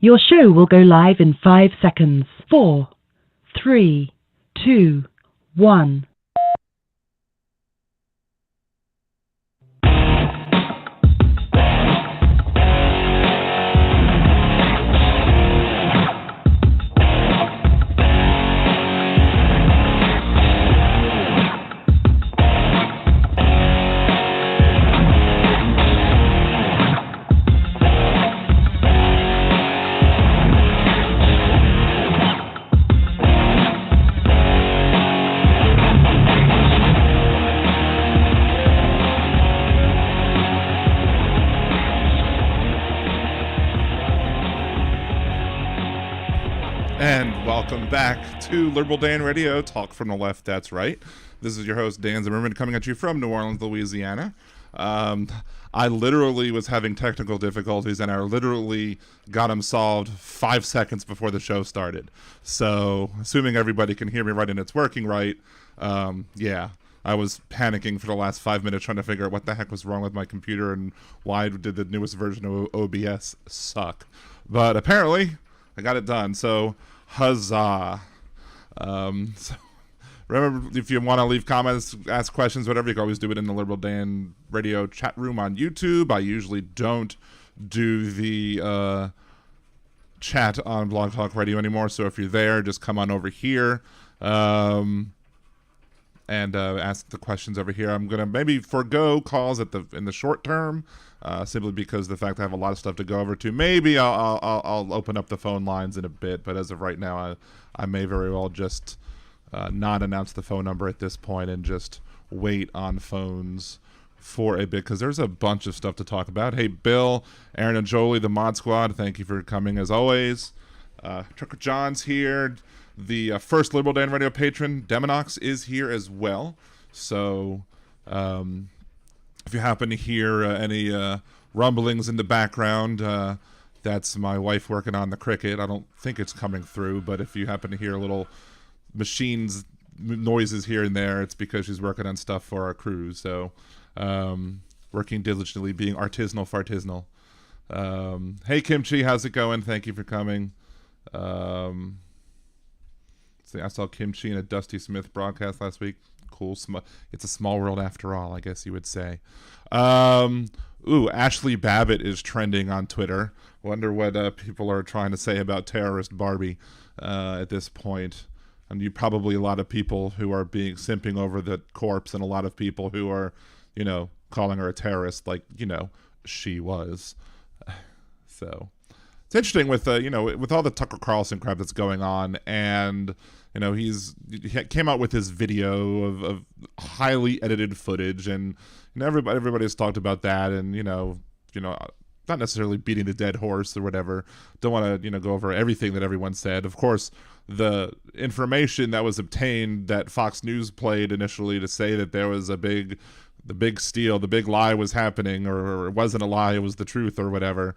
Your show will go live in 5 seconds. 4, 3, 2, 1. Welcome back to Liberal Dan Radio, talk from the left, that's right. This is your host, Dan Zimmerman, coming at you from New Orleans, Louisiana. I literally was having technical difficulties, and I literally got them solved 5 seconds before the show started. So, assuming everybody can hear me right and it's working right, yeah. I was panicking for the last 5 minutes trying to figure out what the heck was wrong with my computer and why did the newest version of OBS suck. But apparently, I got it done, so huzzah. So remember, if you want to leave comments, ask questions, whatever, you can always do it in the Liberal Dan Radio chat room on YouTube. I usually don't do the chat on Blog Talk Radio anymore, so if you're there, just come on over here and ask the questions over here. I'm gonna maybe forego calls in the short term, simply because the fact I have a lot of stuff to go over to. Maybe I'll open up the phone lines in a bit, but as of right now, I may very well just not announce the phone number at this point and just wait on phones for a bit, because there's a bunch of stuff to talk about. Hey, Bill, Aaron, and Jolie, the Mod Squad, thank you for coming as always. Tucker John's here. The first Liberal Dan Radio patron, Demonox, is here as well. So if you happen to hear any rumblings in the background, that's my wife working on the Cricket. I don't think it's coming through, but if you happen to hear little machines noises here and there, it's because she's working on stuff for our crew. So working diligently, being artisanal fartisanal. Hey, Kimchi, how's it going? Thank you for coming. I saw Kimchi in a Dusty Smith broadcast last week. Cool. It's a small world after all, I guess you would say. Ashley Babbitt is trending on Twitter. Wonder what people are trying to say about terrorist Barbie at this point. And you probably a lot of people who are simping over the corpse, and a lot of people who are, calling her a terrorist, like, she was. So it's interesting with with all the Tucker Carlson crap that's going on, and he came out with this video of highly edited footage, and everybody's talked about that, and not necessarily beating the dead horse or whatever. Don't want to go over everything that everyone said. Of course, the information that was obtained that Fox News played initially to say that there was the big steal, the big lie was happening, or it wasn't a lie, it was the truth or whatever,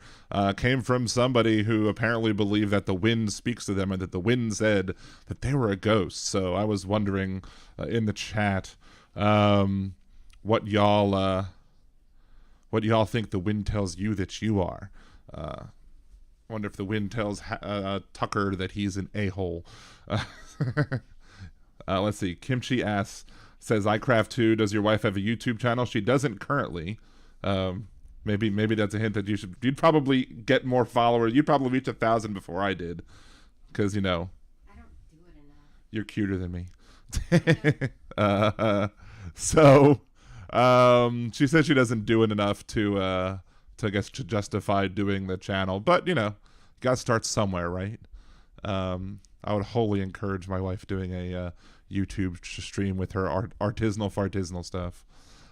came from somebody who apparently believed that the wind speaks to them, and that the wind said that they were a ghost. So I was wondering in the chat what y'all think the wind tells you that you are. I wonder if the wind tells Tucker that he's an a-hole. Let's see. Kimchi says, iCraft2, does your wife have a YouTube channel? She doesn't currently. Maybe that's a hint that you'd probably get more followers. You'd probably reach 1,000 before I did. Because, I don't do it enough. You're cuter than me. So, she says she doesn't do it enough to justify doing the channel. But, gotta start somewhere, right? I would wholly encourage my wife doing a YouTube stream with her artisanal fartisanal stuff.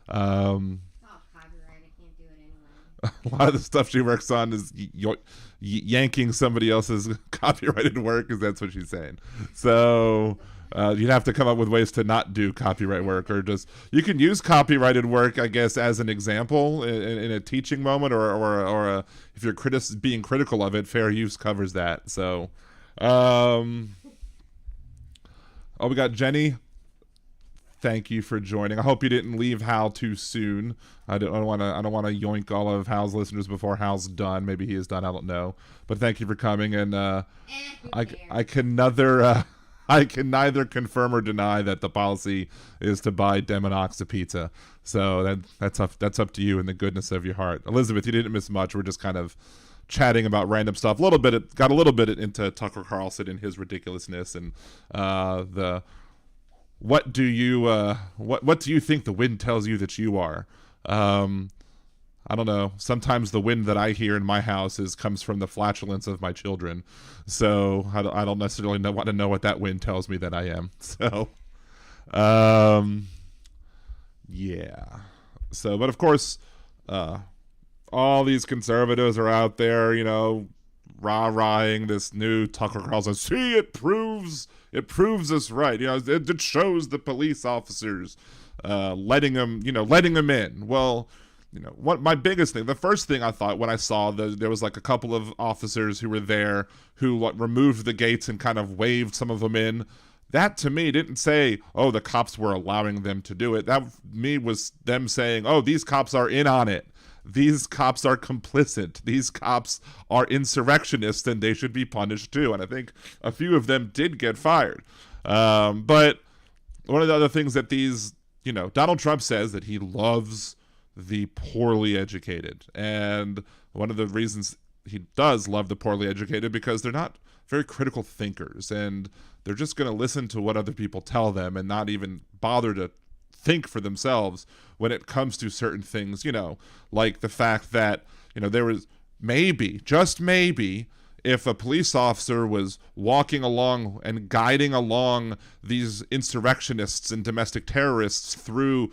It's all copyright. I can't do it anyway. A lot of the stuff she works on is yanking somebody else's copyrighted work, because that's what she's saying. So you'd have to come up with ways to not do copyright work, or just, you can use copyrighted work, I guess, as an example in a teaching moment, or if you're being critical of it, fair use covers that. So, we got Jenny. thank you for joining. I hope you didn't leave Hal too soon. I don't want to yoink all of Hal's listeners before Hal's done. Maybe he is done. I don't know. But thank you for coming. And I can neither confirm or deny that the policy is to buy Deminox a pizza. So that's up to you and the goodness of your heart. Elizabeth, you didn't miss much. We're just kind of chatting about random stuff. Got a little bit into Tucker Carlson and his ridiculousness and what do you think the wind tells you that you are? I don't know. Sometimes the wind that I hear in my house comes from the flatulence of my children. So I don't necessarily want to know what that wind tells me that I am. So, yeah. So, but of course, all these conservatives are out there, rah-rahing this new Tucker Carlson. See, it proves us right. It shows the police officers letting them in. Well, what my biggest thing, the first thing I thought when I saw there was like a couple of officers who were there who removed the gates and kind of waved some of them in. That to me didn't say, oh, the cops were allowing them to do it. That me was them saying, oh, these cops are in on it. These cops are complicit. These cops are insurrectionists and they should be punished too. And I think a few of them did get fired. But one of the other things that Donald Trump says that he loves the poorly educated. And one of the reasons he does love the poorly educated because they're not very critical thinkers and they're just going to listen to what other people tell them and not even bother to think for themselves when it comes to certain things, like the fact that, there was just maybe, if a police officer was walking along and guiding along these insurrectionists and domestic terrorists through,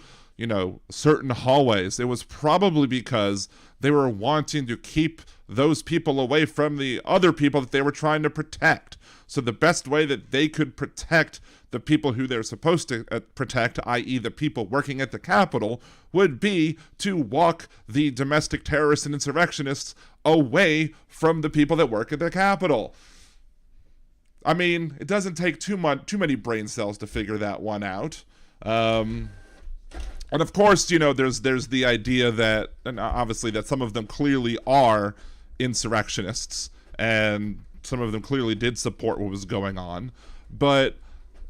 certain hallways, it was probably because they were wanting to keep those people away from the other people that they were trying to protect. So the best way that they could protect the people who they're supposed to protect, i.e. the people working at the Capitol, would be to walk the domestic terrorists and insurrectionists away from the people that work at the Capitol. I mean, it doesn't take too many brain cells to figure that one out. And of course, there's the idea that, and obviously that some of them clearly are insurrectionists, and some of them clearly did support what was going on, but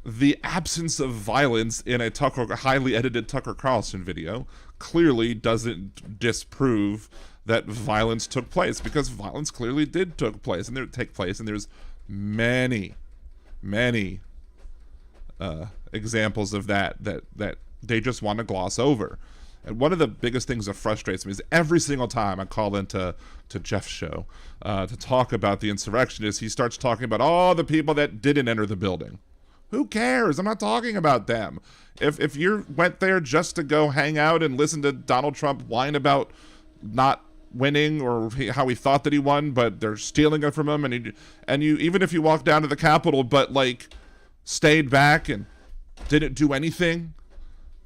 the absence of violence in a highly edited Tucker Carlson video clearly doesn't disprove that violence took place, because violence clearly did take place, and there's many examples of that they just want to gloss over. And one of the biggest things that frustrates me is every single time I call into Jeff's show to talk about the insurrectionists, he starts talking about all the people that didn't enter the building. Who cares? I'm not talking about them. If you went there just to go hang out and listen to Donald Trump whine about not winning or how he thought that he won, but they're stealing it from him, and you even if you walked down to the Capitol but stayed back and didn't do anything,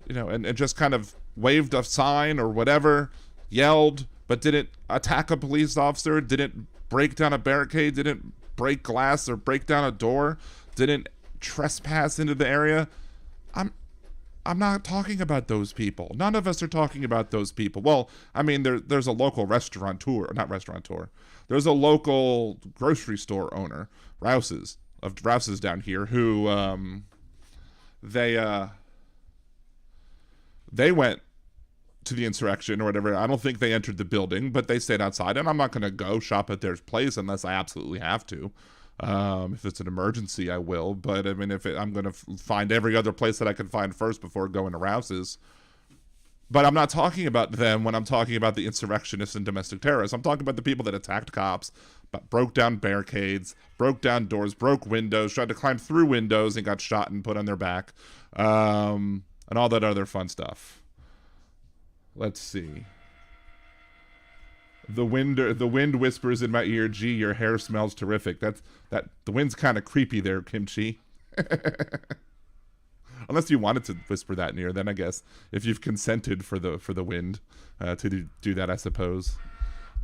and just kind of waved a sign or whatever, yelled, but didn't attack a police officer, didn't break down a barricade, didn't break glass or break down a door, didn't trespass into the area. I'm not talking about those people. None of us are talking about those people. Well, I mean, there's a local there's a local grocery store owner, Rouse's down here, who they went to the insurrection or whatever. I don't think they entered the building, but they stayed outside, and I'm not going to go shop at their place unless I absolutely have to. If it's an emergency, I will. But I mean, I'm going to find every other place that I can find first before going to Rouse's. But I'm not talking about them when I'm talking about the insurrectionists and domestic terrorists. I'm talking about the people that attacked cops, but broke down barricades, broke down doors, broke windows, tried to climb through windows and got shot and put on their back, and all that other fun stuff. Let's see. The wind whispers in my ear, "Gee, your hair smells terrific." The wind's kind of creepy there, Kimchi. Unless you wanted to whisper that in your ear, then I guess if you've consented for the wind to do that, I suppose.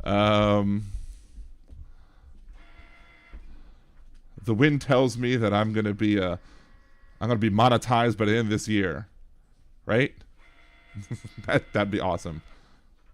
The wind tells me that I'm gonna be monetized by the end of this year. right? That'd be awesome.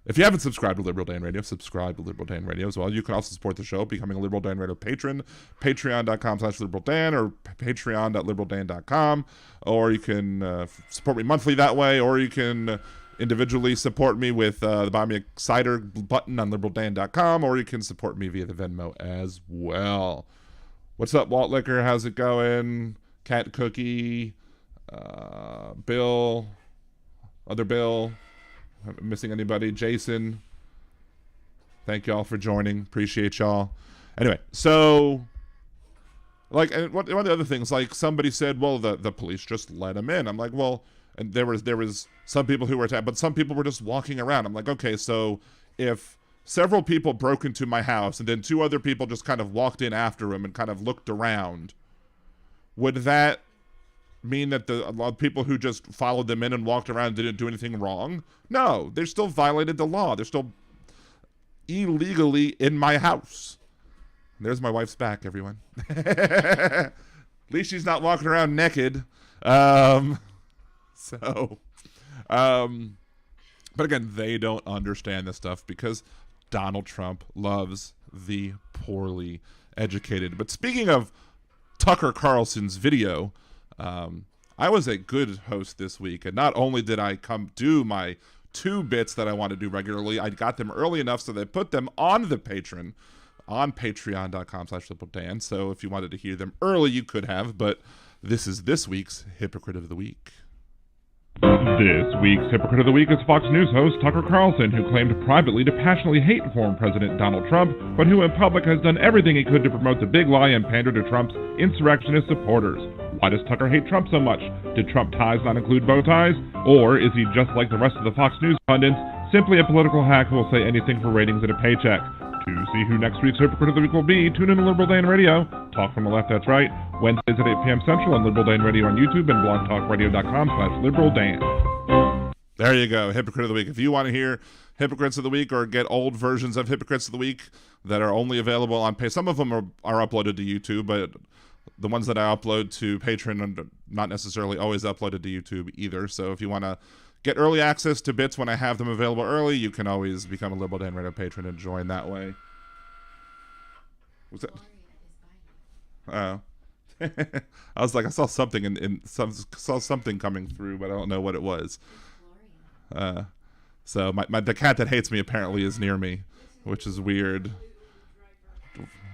If you haven't subscribed to Liberal Dan Radio, subscribe to Liberal Dan Radio as well. You can also support the show becoming a Liberal Dan Radio patron, patreon.com/liberaldan or patreon.liberaldan.com, or you can support me monthly that way, or you can individually support me with the Buy Me a Cider button on liberaldan.com, or you can support me via the Venmo as well. What's up, Walt Liquor? How's it going? Cat Cookie, Bill, other Bill. I'm missing anybody? Jason. Thank y'all for joining. Appreciate y'all. Anyway, so like, and one of the other things, like somebody said, well, the police just let him in. I'm like, well, and there was some people who were attacked, but some people were just walking around. I'm like, okay, so if several people broke into my house and then two other people just kind of walked in after him and kind of looked around, would that mean that a lot of people who just followed them in and walked around didn't do anything wrong? No, they still violated the law. They're still illegally in my house. There's my wife's back, everyone. At least she's not walking around naked. But again, they don't understand this stuff because Donald Trump loves the poorly educated. But speaking of Tucker Carlson's video, I was a good host this week, and not only did I come do my 2 bits that I want to do regularly, I got them early enough so they put them on the Patreon, on patreon.com/liberaldan. So if you wanted to hear them early, you could have, but this is this week's Hypocrite of the Week. This week's Hypocrite of the Week is Fox News host Tucker Carlson, who claimed privately to passionately hate former President Donald Trump, but who in public has done everything he could to promote the big lie and pander to Trump's insurrectionist supporters. Why does Tucker hate Trump so much? Did Trump ties not include bow ties? Or is he just like the rest of the Fox News pundits, simply a political hack who will say anything for ratings and a paycheck? To see who next week's Hypocrite of the Week will be, tune in to Liberal Dan Radio. Talk from the left, that's right. Wednesdays at 8 p.m. Central on Liberal Dan Radio on YouTube and blogtalkradio.com/liberaldan. There you go, Hypocrite of the Week. If you want to hear Hypocrites of the Week or get old versions of Hypocrites of the Week that are only available on pay, some of them are uploaded to YouTube, but the ones that I upload to Patreon are not necessarily always uploaded to YouTube either. So if you want to get early access to bits when I have them available early, you can always become a Liberal Dan Radio patron and join that way. What's that? Oh. I was like, I saw something saw something coming through, but I don't know what it was. So the cat that hates me apparently is near me, which is weird.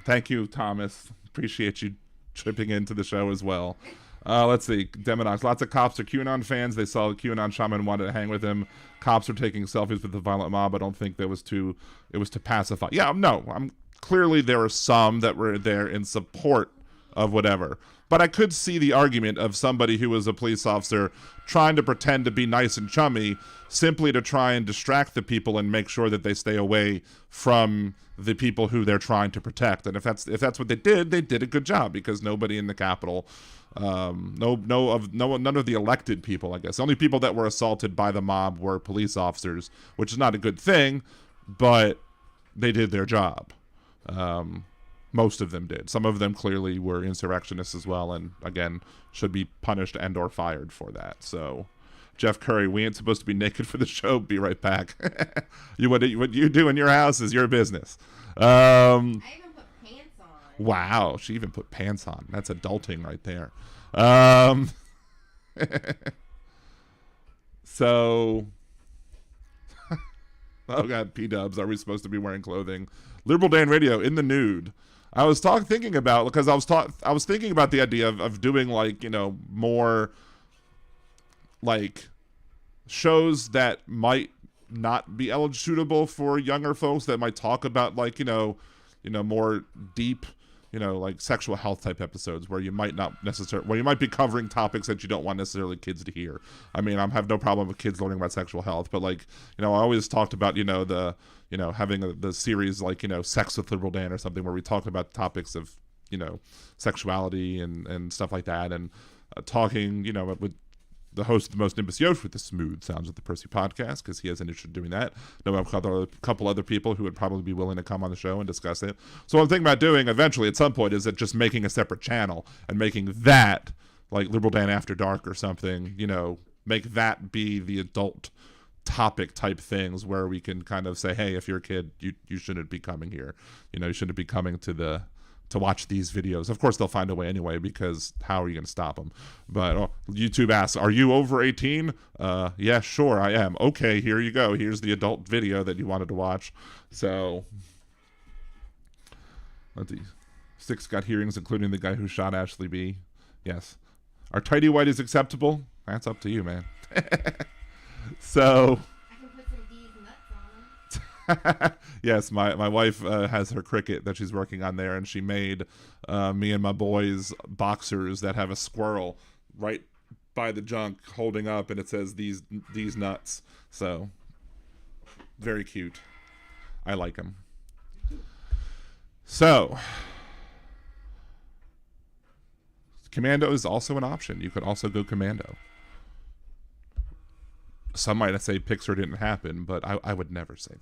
Thank you, Thomas. Appreciate you chipping into the show as well. Let's see. Demonox. Lots of cops are QAnon fans. They saw QAnon shaman wanted to hang with him. Cops are taking selfies with the violent mob. I don't think it was to pacify. Yeah, no. Clearly there were some that were there in support of whatever. But I could see the argument of somebody who was a police officer trying to pretend to be nice and chummy simply to try and distract the people and make sure that they stay away from the people who they're trying to protect. And if that's what they did a good job, because nobody in the Capitol, none of the elected people, I guess. The only people that were assaulted by the mob were police officers, which is not a good thing, but they did their job. Most of them did. Some of them clearly were insurrectionists as well, and again, should be punished and or fired for that. So, Jeff Curry, we ain't supposed to be naked for the show. Be right back. What you do in your house is your business. I even put pants on. Wow, she even put pants on. That's adulting right there. So, oh God, P-dubs, are we supposed to be wearing clothing? Liberal Dan Radio in the nude. I was thinking about the idea of doing more like shows that might not be suitable for younger folks, that might talk about more deep, like sexual health type episodes where you might be covering topics that you don't want necessarily kids to hear. I mean, I have no problem with kids learning about sexual health, but I always talked about, having the series Sex with Liberal Dan or something where we talk about topics of, sexuality and stuff like that, and talking, with the host of The Most Nimbus Yosh with the smooth sounds of the Percy podcast, because he has an interest in doing that. Know a couple other people who would probably be willing to come on the show and discuss it. So what I'm thinking about doing eventually at some point is that just making a separate channel and making that like Liberal Dan After Dark or something, make that be the adult topic type things where we can kind of say, hey, if you're a kid, you shouldn't be coming here. You shouldn't be coming to watch these videos. Of course, they'll find a way anyway, because how are you going to stop them? But YouTube asks, are you over 18? Yeah, sure, I am. Okay, here you go. Here's the adult video that you wanted to watch. So, let's see. 6 got hearings, including the guy who shot Ashley B. Yes. Are tidy whities acceptable? That's up to you, man. So... I can put some D's nuts on them. Yes, my wife has her Cricut that she's working on there, and she made me and my boys boxers that have a squirrel right by the junk holding up, and it says these nuts. So very cute. I like them. So commando is also an option. You could also go commando. Some might say Pixar didn't happen, but I would never say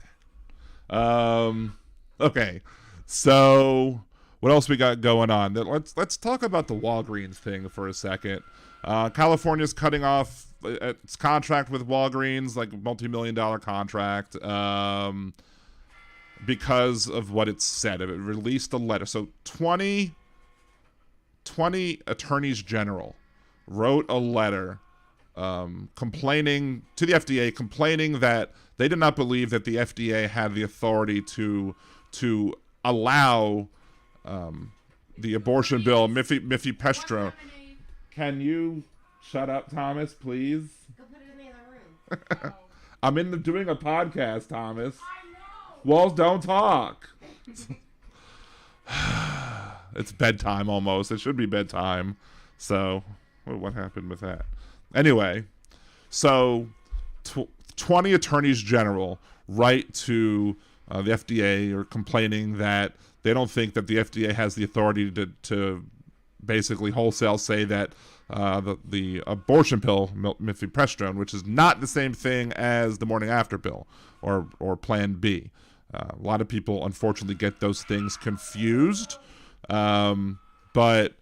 that. Okay, so what else we got going on? Let's talk about the Walgreens thing for a second. California's cutting off its contract with Walgreens, like a multi-million-dollar contract, because of what it said. It released a letter. So 20 attorneys general wrote a letter complaining to the FDA, complaining that they did not believe that the FDA had the authority to allow the abortion bill, mifepristone. Can you shut up, Thomas, please? Go put it in the other room. I'm doing a podcast, Thomas. Walls don't talk. It's bedtime almost. It should be bedtime. So, what happened with that? Anyway, so 20 attorneys general write to the FDA or complaining that they don't think that the FDA has the authority to basically wholesale say that the abortion pill, mifepristone, which is not the same thing as the morning after pill or Plan B. A lot of people, unfortunately, get those things confused. But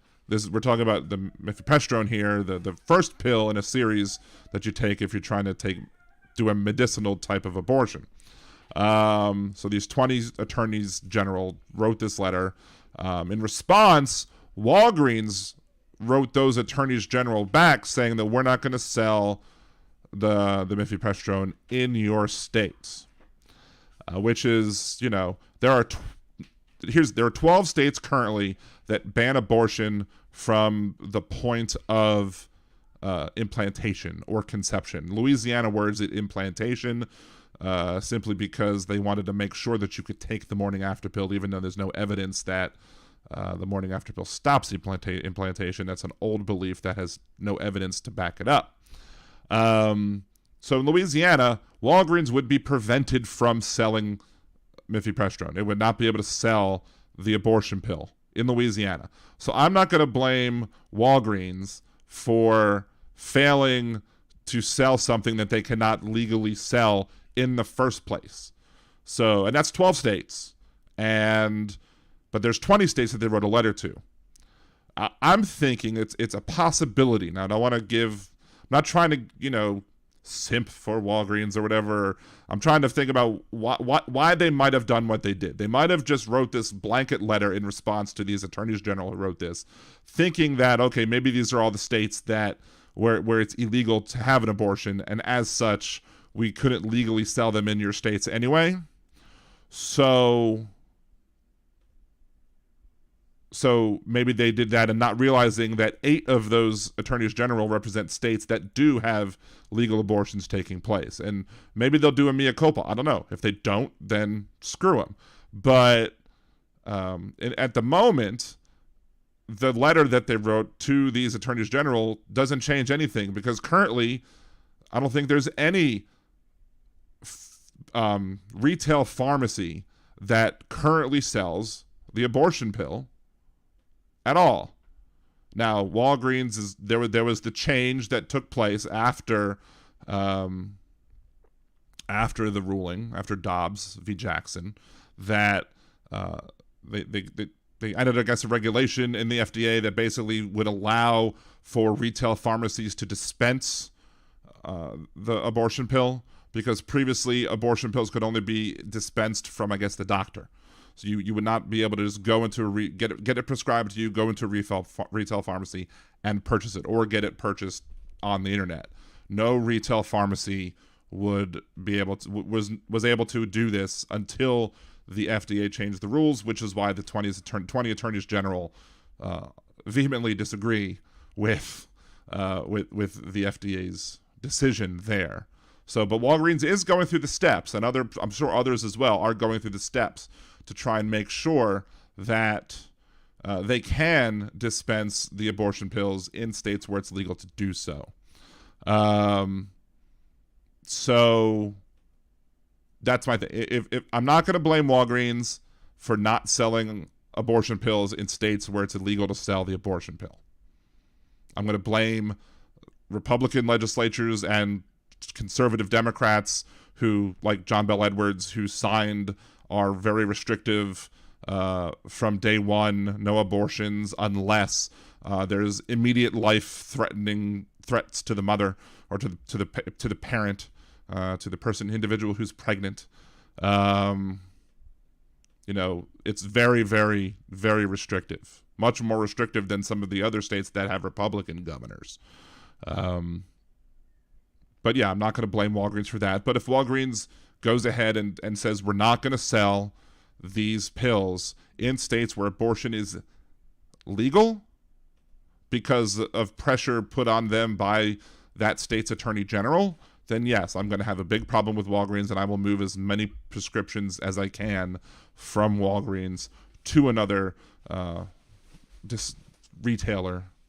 we're talking about the mifepristone here, the first pill in a series that you take if you're trying to do a medicinal type of abortion. So these 20 attorneys general wrote this letter. In response, Walgreens wrote those attorneys general back saying that we're not going to sell the mifepristone in your states, which is, there are 12 states currently that ban abortion from the point of implantation or conception. Louisiana words it implantation simply because they wanted to make sure that you could take the morning after pill, even though there's no evidence that the morning after pill stops implantation. That's an old belief that has no evidence to back it up. So in Louisiana, Walgreens would be prevented from selling mifepristone. It would not be able to sell the abortion pill in Louisiana. So I'm not going to blame Walgreens for failing to sell something that they cannot legally sell in the first place. So, and that's 12 states. But there's 20 states that they wrote a letter to. I'm thinking it's a possibility. Now, I don't want to I'm not trying to, simp for Walgreens or whatever. I'm trying to think about why they might have done what they did. They might have just wrote this blanket letter in response to these attorneys general who wrote this, thinking that, okay, maybe these are all the states that where it's illegal to have an abortion, and as such, we couldn't legally sell them in your states anyway. So maybe they did that and not realizing that 8 of those attorneys general represent states that do have legal abortions taking place. And maybe they'll do a mea culpa. I don't know. If they don't, then screw them. But at the moment, the letter that they wrote to these attorneys general doesn't change anything, because currently I don't think there's any retail pharmacy that currently sells the abortion pill at all. Now, Walgreens there was the change that took place after the ruling, after Dobbs v. Jackson, that they added, I guess, a regulation in the FDA that basically would allow for retail pharmacies to dispense the abortion pill, because previously abortion pills could only be dispensed from, I guess, the doctor. So you would not be able to just go into get it prescribed to you, go into a retail pharmacy and purchase it, or get it purchased on the internet. No retail pharmacy would be able to was able to do this until the FDA changed the rules, which is why the 20 attorneys general vehemently disagree with the FDA's decision there. So, but Walgreens is going through the steps, and I'm sure others as well are going through the steps to try and make sure that they can dispense the abortion pills in states where it's legal to do so. So that's my thing. If I'm not going to blame Walgreens for not selling abortion pills in states where it's illegal to sell the abortion pill. I'm going to blame Republican legislatures and conservative Democrats who, like John Bel Edwards, who signed our very restrictive from day one, no abortions unless there's immediate life-threatening threats to the mother or to the parent, to the individual who's pregnant. It's very, very, very restrictive. Much more restrictive than some of the other states that have Republican governors. But yeah, I'm not going to blame Walgreens for that. But if Walgreens goes ahead and says we're not going to sell these pills in states where abortion is legal because of pressure put on them by that state's attorney general, then yes, I'm going to have a big problem with Walgreens, and I will move as many prescriptions as I can from Walgreens to another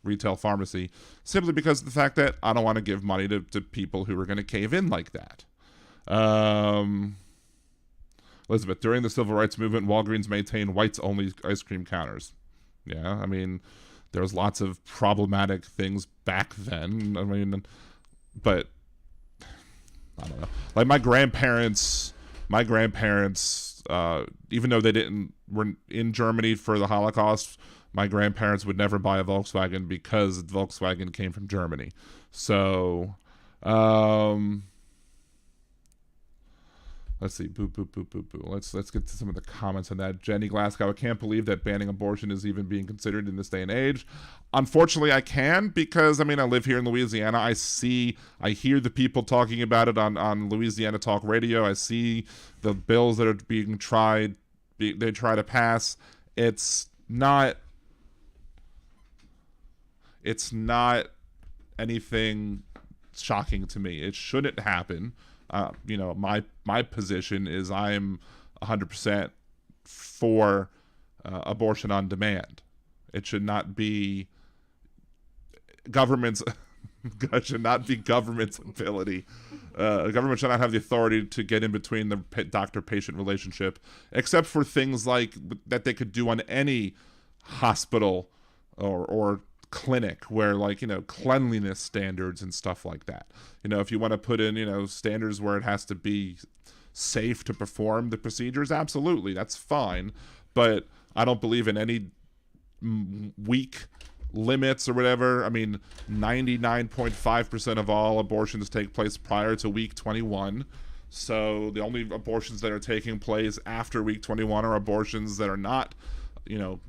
retail pharmacy, simply because of the fact that I don't want to give money to people who are going to cave in like that. Elizabeth, during the civil rights movement, Walgreens maintained whites-only ice cream counters. Yeah, I mean, there was lots of problematic things back then. I mean, but I don't know. Like my grandparents, even though they were in Germany for the Holocaust, my grandparents would never buy a Volkswagen because Volkswagen came from Germany. So, let's see. Boo. Let's get to some of the comments on that. Jenny Glasgow, I can't believe that banning abortion is even being considered in this day and age. Unfortunately, I can, because, I mean, I live here in Louisiana. I hear the people talking about it on Louisiana Talk Radio. I see the bills that are being they try to pass. It's not anything shocking to me. It shouldn't happen. My position is I'm 100% for abortion on demand. It should not be government's ability. Government should not have the authority to get in between the doctor-patient relationship, except for things like that they could do on any hospital or clinic where, like, cleanliness standards and stuff like that. If you want to put in, standards where it has to be safe to perform the procedures, absolutely, that's fine. But I don't believe in any weak limits or whatever. I mean, 99.5% of all abortions take place prior to week 21. So the only abortions that are taking place after week 21 are abortions that are not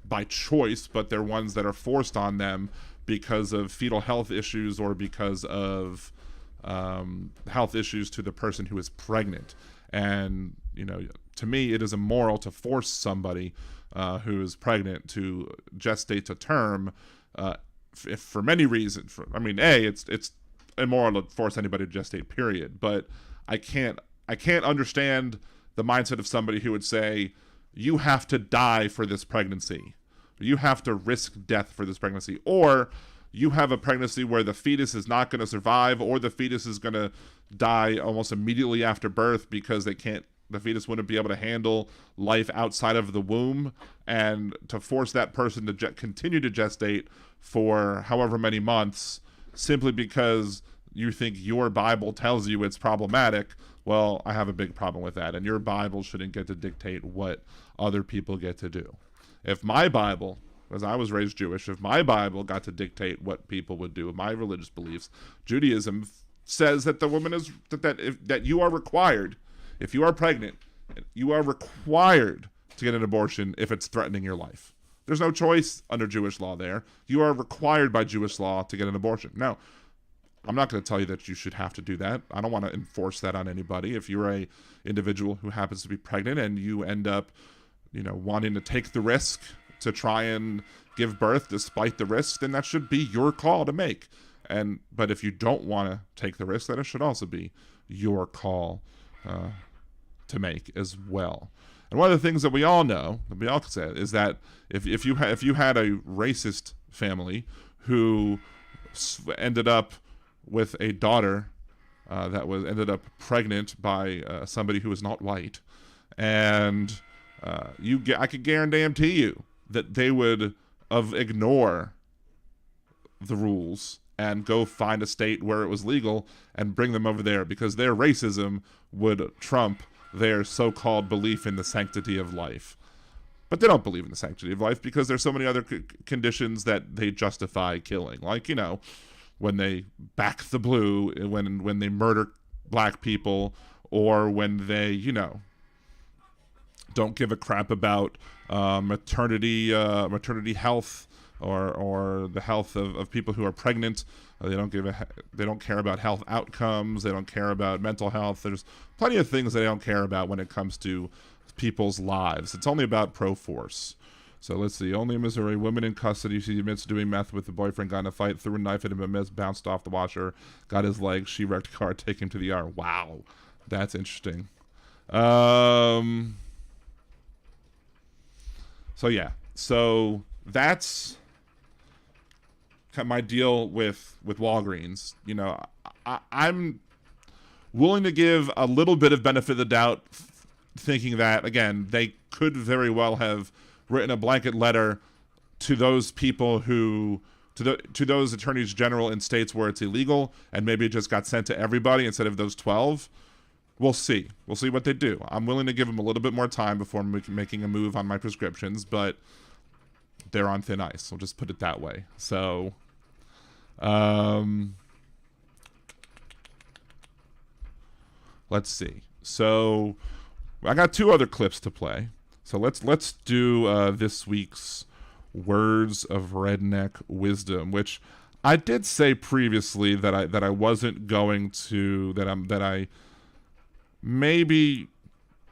by choice, but they're ones that are forced on them because of fetal health issues or because of health issues to the person who is pregnant. And, to me, it is immoral to force somebody who is pregnant to gestate to term if for many reasons. It's immoral to force anybody to gestate, period. But I can't understand the mindset of somebody who would say, you have to die for this pregnancy. You have to risk death for this pregnancy. Or you have a pregnancy where the fetus is not going to survive, or the fetus is going to die almost immediately after birth because the fetus wouldn't be able to handle life outside of the womb. And to force that person to continue to gestate for however many months simply because you think your Bible tells you it's problematic, well, I have a big problem with that. And your Bible shouldn't get to dictate what other people get to do. If my Bible, as I was raised Jewish, if my Bible got to dictate what people would do, my religious beliefs, Judaism says that the woman is that you are required, if you are pregnant, you are required to get an abortion if it's threatening your life. There's no choice under Jewish law there. You are required by Jewish law to get an abortion. Now, I'm not going to tell you that you should have to do that. I don't want to enforce that on anybody. If you're a individual who happens to be pregnant and you end up, wanting to take the risk to try and give birth despite the risk, then that should be your call to make. But if you don't want to take the risk, then it should also be your call to make as well. And one of the things that we all know, that we all can say, is that if you had a racist family who ended up with a daughter that ended up pregnant by somebody who was not white, and I could guarantee you that they would ignore the rules and go find a state where it was legal and bring them over there, because their racism would trump their so-called belief in the sanctity of life. But they don't believe in the sanctity of life because there's so many other conditions that they justify killing. Like, when they back the blue, when they murder black people, or when they, don't give a crap about maternity health or the health of people who are pregnant. They don't care about health outcomes. They don't care about mental health. There's plenty of things they don't care about when it comes to people's lives. It's only about pro-force. So let's see. Only in Missouri, woman in custody. She admits doing meth with the boyfriend, got in a fight, threw a knife at him, but bounced off the washer, got his leg. She wrecked car, take him to the ER. Wow, that's interesting. So that's my deal with Walgreens. I'm willing to give a little bit of benefit of the doubt, thinking that, again, they could very well have written a blanket letter to those people to those attorneys general in states where it's illegal, and maybe it just got sent to everybody instead of those 12. We'll see. We'll see what they do. I'm willing to give them a little bit more time before making a move on my prescriptions, but they're on thin ice. We'll just put it that way. So, let's see. So, I got 2 other clips to play. So let's do this week's Words of Redneck Wisdom, which I did say previously that I wasn't going to, that I maybe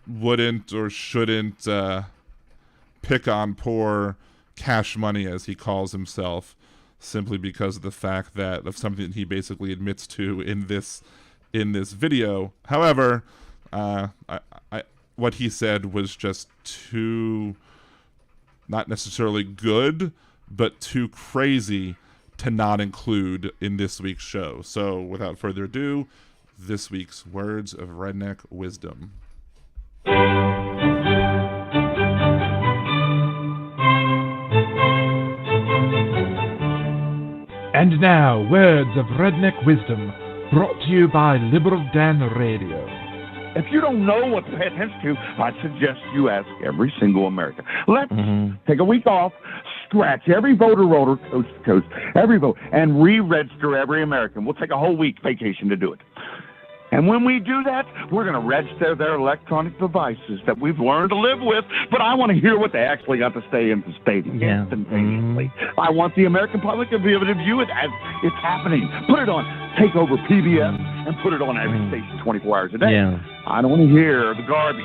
wouldn't or shouldn't pick on poor Cash Money, as he calls himself, simply because of the fact that of something that he basically admits to in this video. However, what he said was just too, not necessarily good, but too crazy to not include in this week's show. So without further ado, this week's Words of Redneck Wisdom. And now, Words of Redneck Wisdom, brought to you by Liberal Dan Radio. If you don't know what to pay attention to, I'd suggest you ask every single American. Let's take a week off, scratch every voter roller, coast to coast, every vote, and re-register every American. We'll take a whole week vacation to do it. And when we do that, we're going to register their electronic devices that we've learned to live with. But I want to hear what they actually got to say instantaneously. I want the American public to be able to view it as it's happening. Put it on Take Over PBS and put it on every station 24 hours a day. Yeah. I don't want to hear the garbage.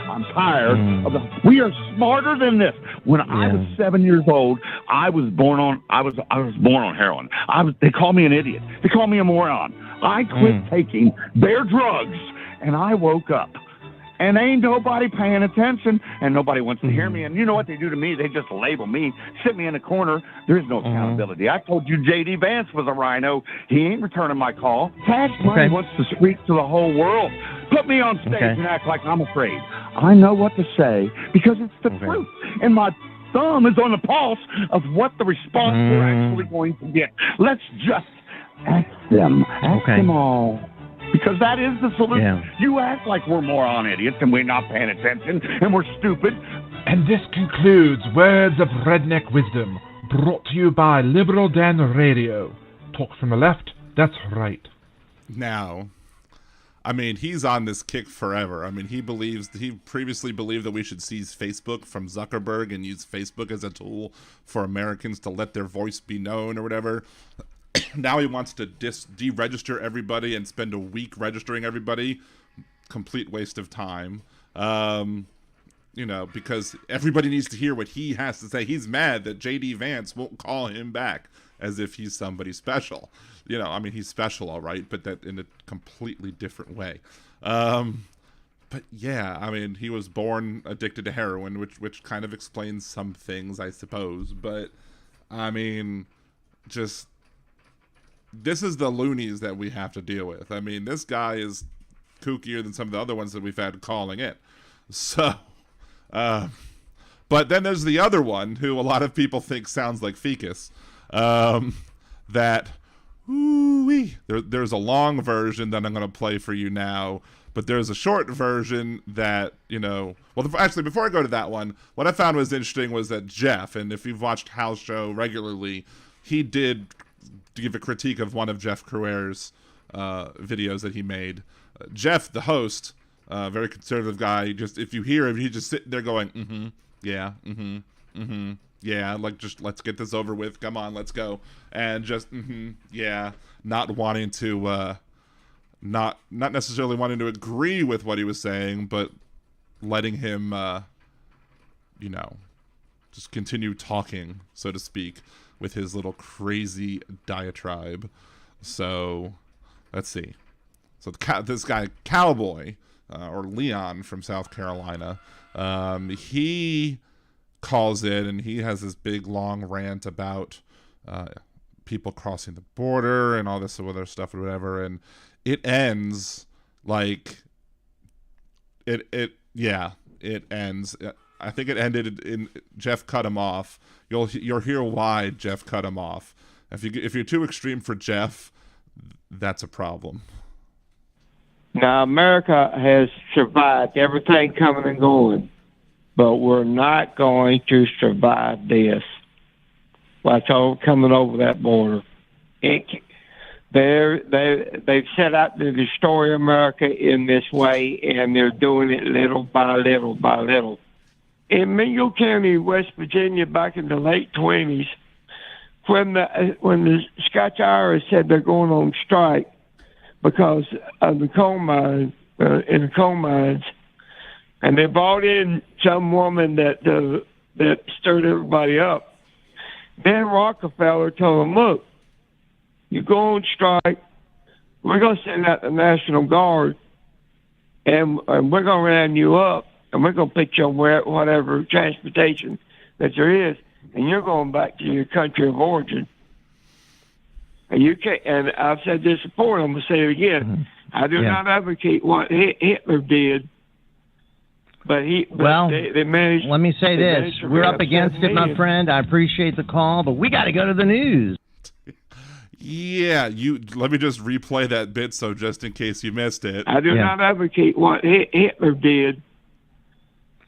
I'm tired of the. We are smarter than this. When I was 7 years old, I was born on heroin. They called me an idiot. They called me a moron. I quit taking their drugs, and I woke up. And ain't nobody paying attention, and nobody wants to hear me. And you know what they do to me? They just label me, sit me in a corner. There is no accountability. I told you J.D. Vance was a rhino. He ain't returning my call. Cash Money wants to speak to the whole world. Put me on stage and act like I'm afraid. I know what to say because it's the truth. And my thumb is on the pulse of what the response we're actually going to get. Let's just ask them. Ask them all. Because that is the solution. Yeah. You act like we're moron idiots and we're not paying attention and we're stupid. And this concludes Words of Redneck Wisdom, brought to you by Liberal Dan Radio. Talk from the left, that's right. Now, I mean, he's on this kick forever. I mean, he previously believed that we should seize Facebook from Zuckerberg and use Facebook as a tool for Americans to let their voice be known or whatever. Now he wants to deregister everybody and spend a week registering everybody. Complete waste of time. Because everybody needs to hear what he has to say. He's mad that J.D. Vance won't call him back as if he's somebody special. He's special, all right, but that in a completely different way. But yeah, I mean, he was born addicted to heroin, which kind of explains some things, I suppose. But I mean, just this is the loonies that we have to deal with. I mean, this guy is kookier than some of the other ones that we've had calling in. So, but then there's the other one who a lot of people think sounds like Ficus. There's a long version that I'm going to play for you now, but there's a short version that, actually, before I go to that one, what I found was interesting was that Jeff, and if you've watched Hal's show regularly, he did give a critique of one of Jeff Crouer's videos that he made. Jeff, the host, very conservative guy, just if you hear him, he just sitting there going, yeah, yeah, like, just let's get this over with. Come on, let's go. And just, yeah, not wanting to, not necessarily wanting to agree with what he was saying, but letting him, just continue talking, so to speak, with his little crazy diatribe. So, let's see. So this guy, Cowboy, or Leon from South Carolina, he calls in and he has this big long rant about people crossing the border and all this other stuff or whatever, and it ends like it ends. I think it ended in Jeff cut him off. You'll hear why Jeff cut him off. If you're too extreme for Jeff, that's a problem. Now, America has survived everything coming and going, but we're not going to survive this. What's coming over that border? They've set out to destroy America in this way, and they're doing it little by little by little. In Mingo County, West Virginia, back in the late 20s, when the Scotch Irish said they're going on strike because of the coal mine, in the coal mines, and they brought in some woman that stirred everybody up. Then Rockefeller told them, look, you go on strike, we're going to send out the National Guard, and we're going to round you up, and we're going to put you on whatever transportation that there is, and you're going back to your country of origin. And you can't. And I've said this before, and I'm going to say it again. Mm-hmm. I do not advocate what Hitler did, but they managed. Let me say this: we're up against it, my friend. I appreciate the call, but we got to go to the news. Yeah, let me just replay that bit, so just in case you missed it. I do not advocate what Hitler did,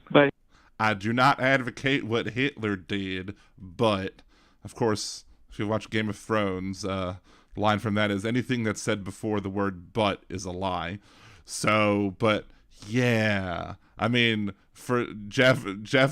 but I do not advocate what Hitler did, but of course, if you watch Game of Thrones, the line from that is anything that's said before the word "but" is a lie. So, but yeah, I mean, for Jeff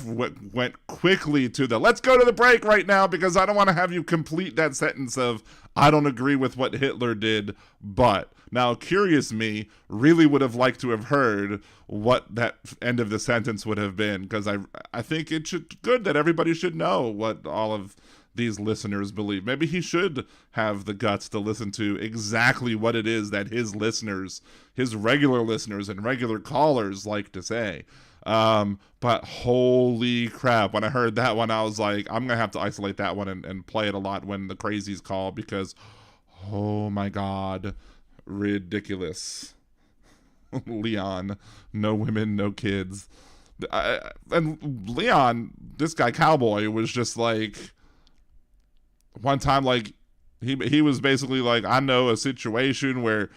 went quickly to the let's go to the break right now because I don't want to have you complete that sentence of I don't agree with what Hitler did, but. Now, curious me really would have liked to have heard what that end of the sentence would have been, because I think it's good that everybody should know what all of these listeners believe. Maybe he should have the guts to listen to exactly what it is that his listeners, his regular listeners and regular callers like to say. But holy crap, when I heard that one, I was like, I'm going to have to isolate that one and play it a lot when the crazies call, because, oh my God, ridiculous. Leon, no women, no kids. And Leon, this guy Cowboy, was just like, one time, like, he was basically like, I know a situation where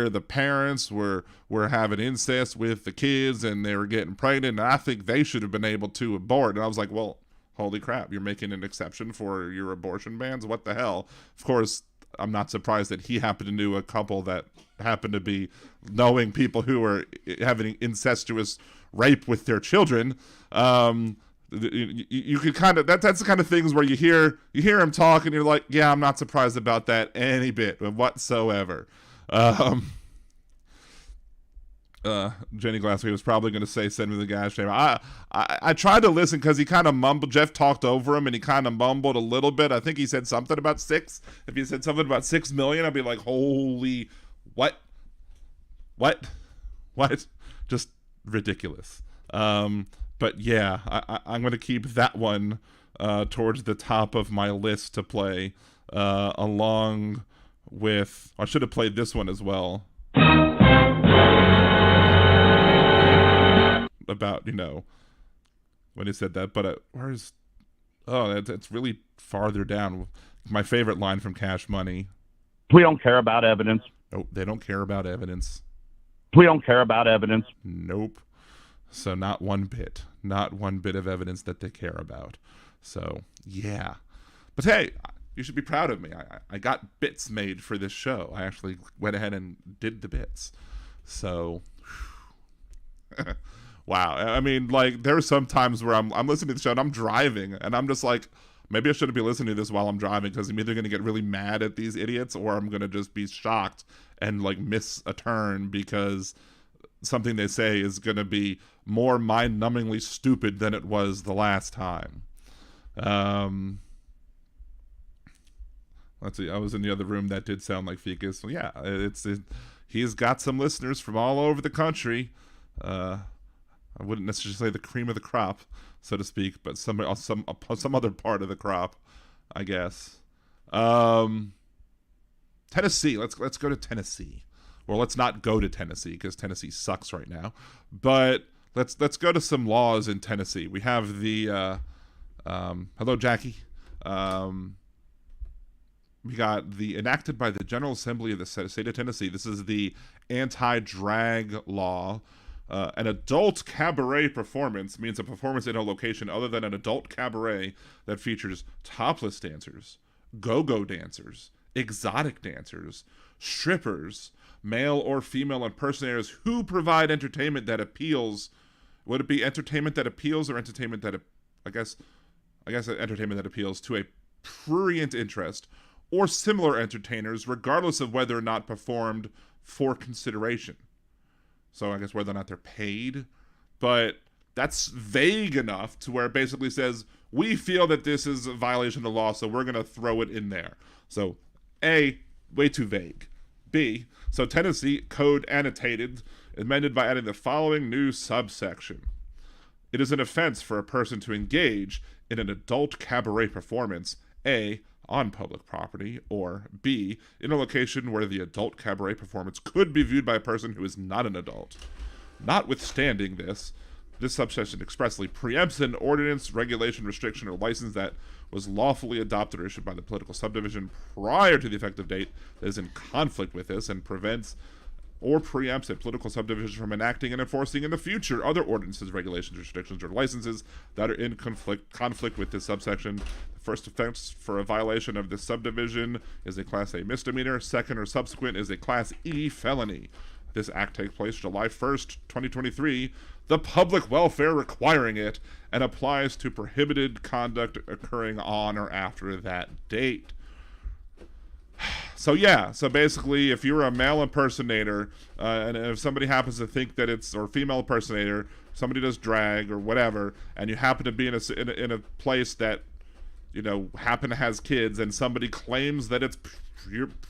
the parents were having incest with the kids and they were getting pregnant, and I think they should have been able to abort. And I was like, well, holy crap, you're making an exception for your abortion bans? What the hell? Of course, I'm not surprised that he happened to know a couple that happen to be knowing people who are having incestuous rape with their children. You could kind of that's the kind of things where you hear him talk and you're like, yeah, I'm not surprised about that any bit whatsoever. Jenny Glassway was probably going to say send me the gas chamber. I tried to listen because he kind of mumbled. Jeff talked over him and he kind of mumbled a little bit. I think he said something about 6. If he said something about 6 million, I'd be like, holy, what? Just ridiculous. But yeah, I'm going to keep that one towards the top of my list to play, along with, I should have played this one as well. About, when he said that, but it's really farther down. My favorite line from Cash Money. We don't care about evidence. Oh, they don't care about evidence. We don't care about evidence. Nope. So not one bit of evidence that they care about. So yeah, but hey, you should be proud of me. I got bits made for this show. I actually went ahead and did the bits. So wow. I mean, like, there are some times where I'm listening to the show and I'm driving and I'm just like, maybe I shouldn't be listening to this while I'm driving, because I'm either going to get really mad at these idiots or I'm going to just be shocked and like miss a turn because something they say is going to be more mind-numbingly stupid than it was the last time. Let's see. I was in the other room. That did sound like Ficus. So yeah, he's got some listeners from all over the country. I wouldn't necessarily say the cream of the crop, so to speak, but some other part of the crop, I guess. Tennessee. Let's go to Tennessee. Well, let's not go to Tennessee because Tennessee sucks right now. But let's go to some laws in Tennessee. We have the hello, Jackie. We got the enacted by the General Assembly of the State of Tennessee. This is the anti-drag law. An adult cabaret performance means a performance in a location other than an adult cabaret that features topless dancers, go-go dancers, exotic dancers, strippers, male or female impersonators who provide entertainment that appeals. Would it be entertainment that appeals or entertainment that, I guess entertainment that appeals to a prurient interest, or similar entertainers, regardless of whether or not performed for consideration. So I guess whether or not they're paid, but that's vague enough to where it basically says, we feel that this is a violation of the law, so we're going to throw it in there. So A, way too vague. B, so Tennessee Code annotated, amended by adding the following new subsection. It is an offense for a person to engage in an adult cabaret performance, A, on public property, or B, in a location where the adult cabaret performance could be viewed by a person who is not an adult. Notwithstanding this subsection expressly preempts an ordinance, regulation, restriction, or license that was lawfully adopted or issued by the political subdivision prior to the effective date that is in conflict with this, and prevents or preempts a political subdivision from enacting and enforcing in the future other ordinances, regulations, restrictions, or licenses that are in conflict with this subsection. The first offense for a violation of this subdivision is a Class A misdemeanor. Second or subsequent is a Class E felony. This act takes place July 1st, 2023, the public welfare requiring it, and applies to prohibited conduct occurring on or after that date. So yeah, so basically, if you're a male impersonator, and if somebody happens to think that it's, or female impersonator, somebody does drag or whatever, and you happen to be in a place that, happen to has kids, and somebody claims that it's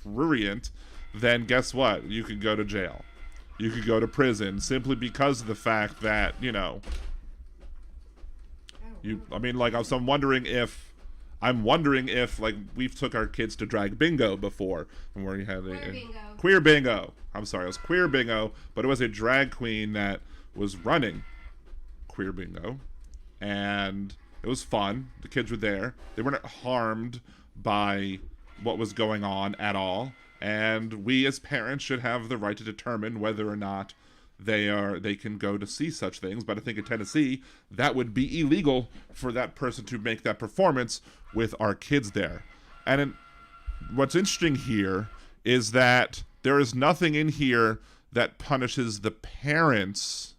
prurient, then guess what? You could go to jail. You could go to prison simply because of the fact that, I'm wondering if like we've took our kids to drag bingo before, and where you had queer bingo. I'm sorry, it was queer bingo, but it was a drag queen that was running queer bingo, and it was fun. The kids were there. They weren't harmed by what was going on at all, and we as parents should have the right to determine whether or not they can go to see such things. But I think in Tennessee, that would be illegal for that person to make that performance with our kids there. And what's interesting here is that there is nothing in here that punishes the parents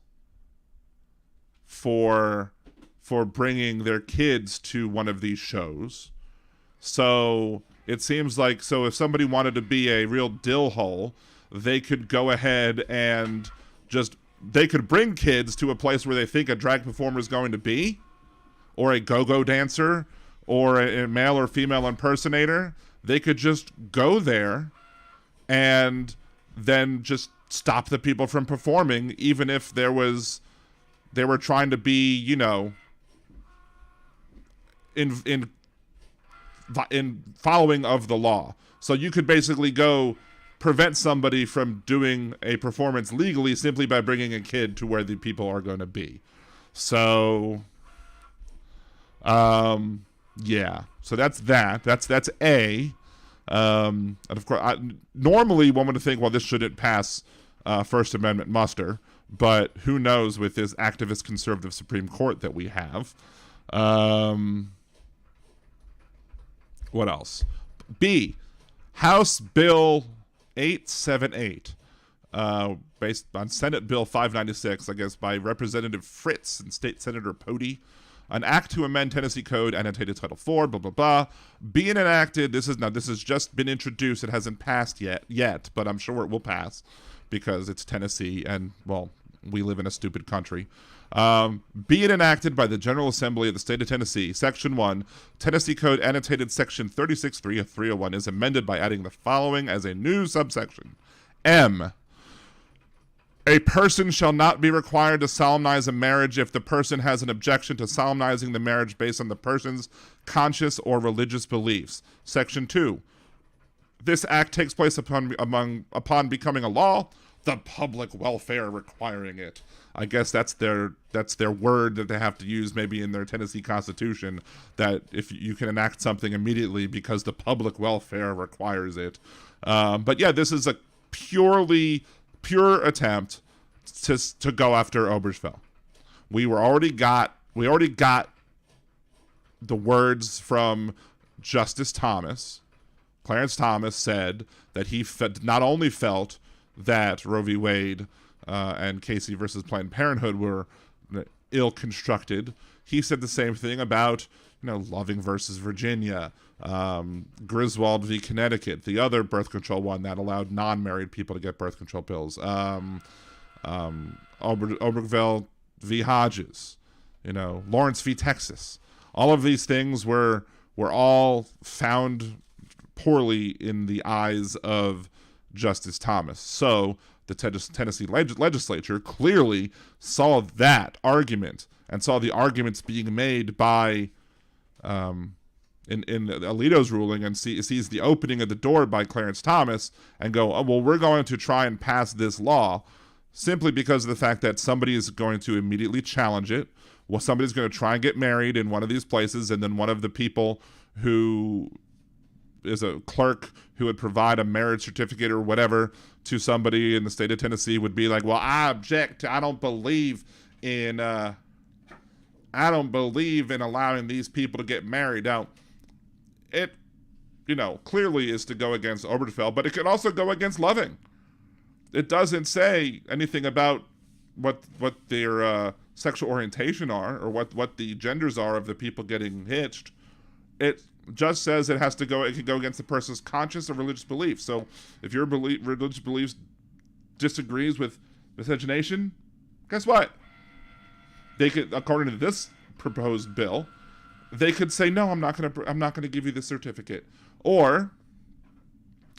for bringing their kids to one of these shows. So it seems like, so if somebody wanted to be a real dill hole, they could go ahead and they could bring kids to a place where they think a drag performer is going to be, or a go-go dancer, or a male or female impersonator. They could just go there and then just stop the people from performing, even if they were trying to be, you know, in following of the law. So you could basically go prevent somebody from doing a performance legally simply by bringing a kid to where the people are going to be. So, yeah. So that's that. That's A. And of course, normally one would think, well, this shouldn't pass First Amendment muster, but who knows with this activist conservative Supreme Court that we have. What else? B, House Bill 878, based on Senate Bill 596, I guess, by Representative Fritz and State Senator Pody. An act to amend Tennessee Code, annotated Title IV, blah, blah, blah. Being enacted, this has just been introduced. It hasn't passed yet, but I'm sure it will pass because it's Tennessee and, well, we live in a stupid country. Being enacted by the General Assembly of the State of Tennessee, Section 1, Tennessee Code, annotated Section 36.3 of 301 is amended by adding the following as a new subsection. M. A person shall not be required to solemnize a marriage if the person has an objection to solemnizing the marriage based on the person's conscious or religious beliefs. Section 2. This act takes place upon becoming a law, the public welfare requiring it. I guess that's their word that they have to use maybe in their Tennessee Constitution, that if you can enact something immediately because the public welfare requires it. But yeah, this is a pure attempt to go after Obergefell. We already got the words from Justice Thomas. Clarence Thomas said that he not only felt that Roe v. Wade and Casey versus Planned Parenthood were ill-constructed, he said the same thing about, you know, Loving versus Virginia, Griswold v. Connecticut, the other birth control one that allowed non-married people to get birth control pills, Obergefell v. Hodges, you know, Lawrence v. Texas. All of these things were all found poorly in the eyes of Justice Thomas. So the Tennessee legislature clearly saw that argument and saw the arguments being made by in Alito's ruling, and sees the opening of the door by Clarence Thomas and go, oh, well, we're going to try and pass this law simply because of the fact that somebody is going to immediately challenge it. Well, somebody's going to try and get married in one of these places, and then one of the people who is a clerk who would provide a marriage certificate or whatever to somebody in the state of Tennessee would be like, well, I object. I don't believe in allowing these people to get married. Now, it, you know, clearly is to go against Obergefell, but it could also go against Loving. It doesn't say anything about what their sexual orientation are, or what the genders are of the people getting hitched. It just says it can go against the person's conscious or religious beliefs. So if your religious beliefs disagrees with miscegenation, guess what? They could, according to this proposed bill, they could say, no, I'm not going to give you the certificate. Or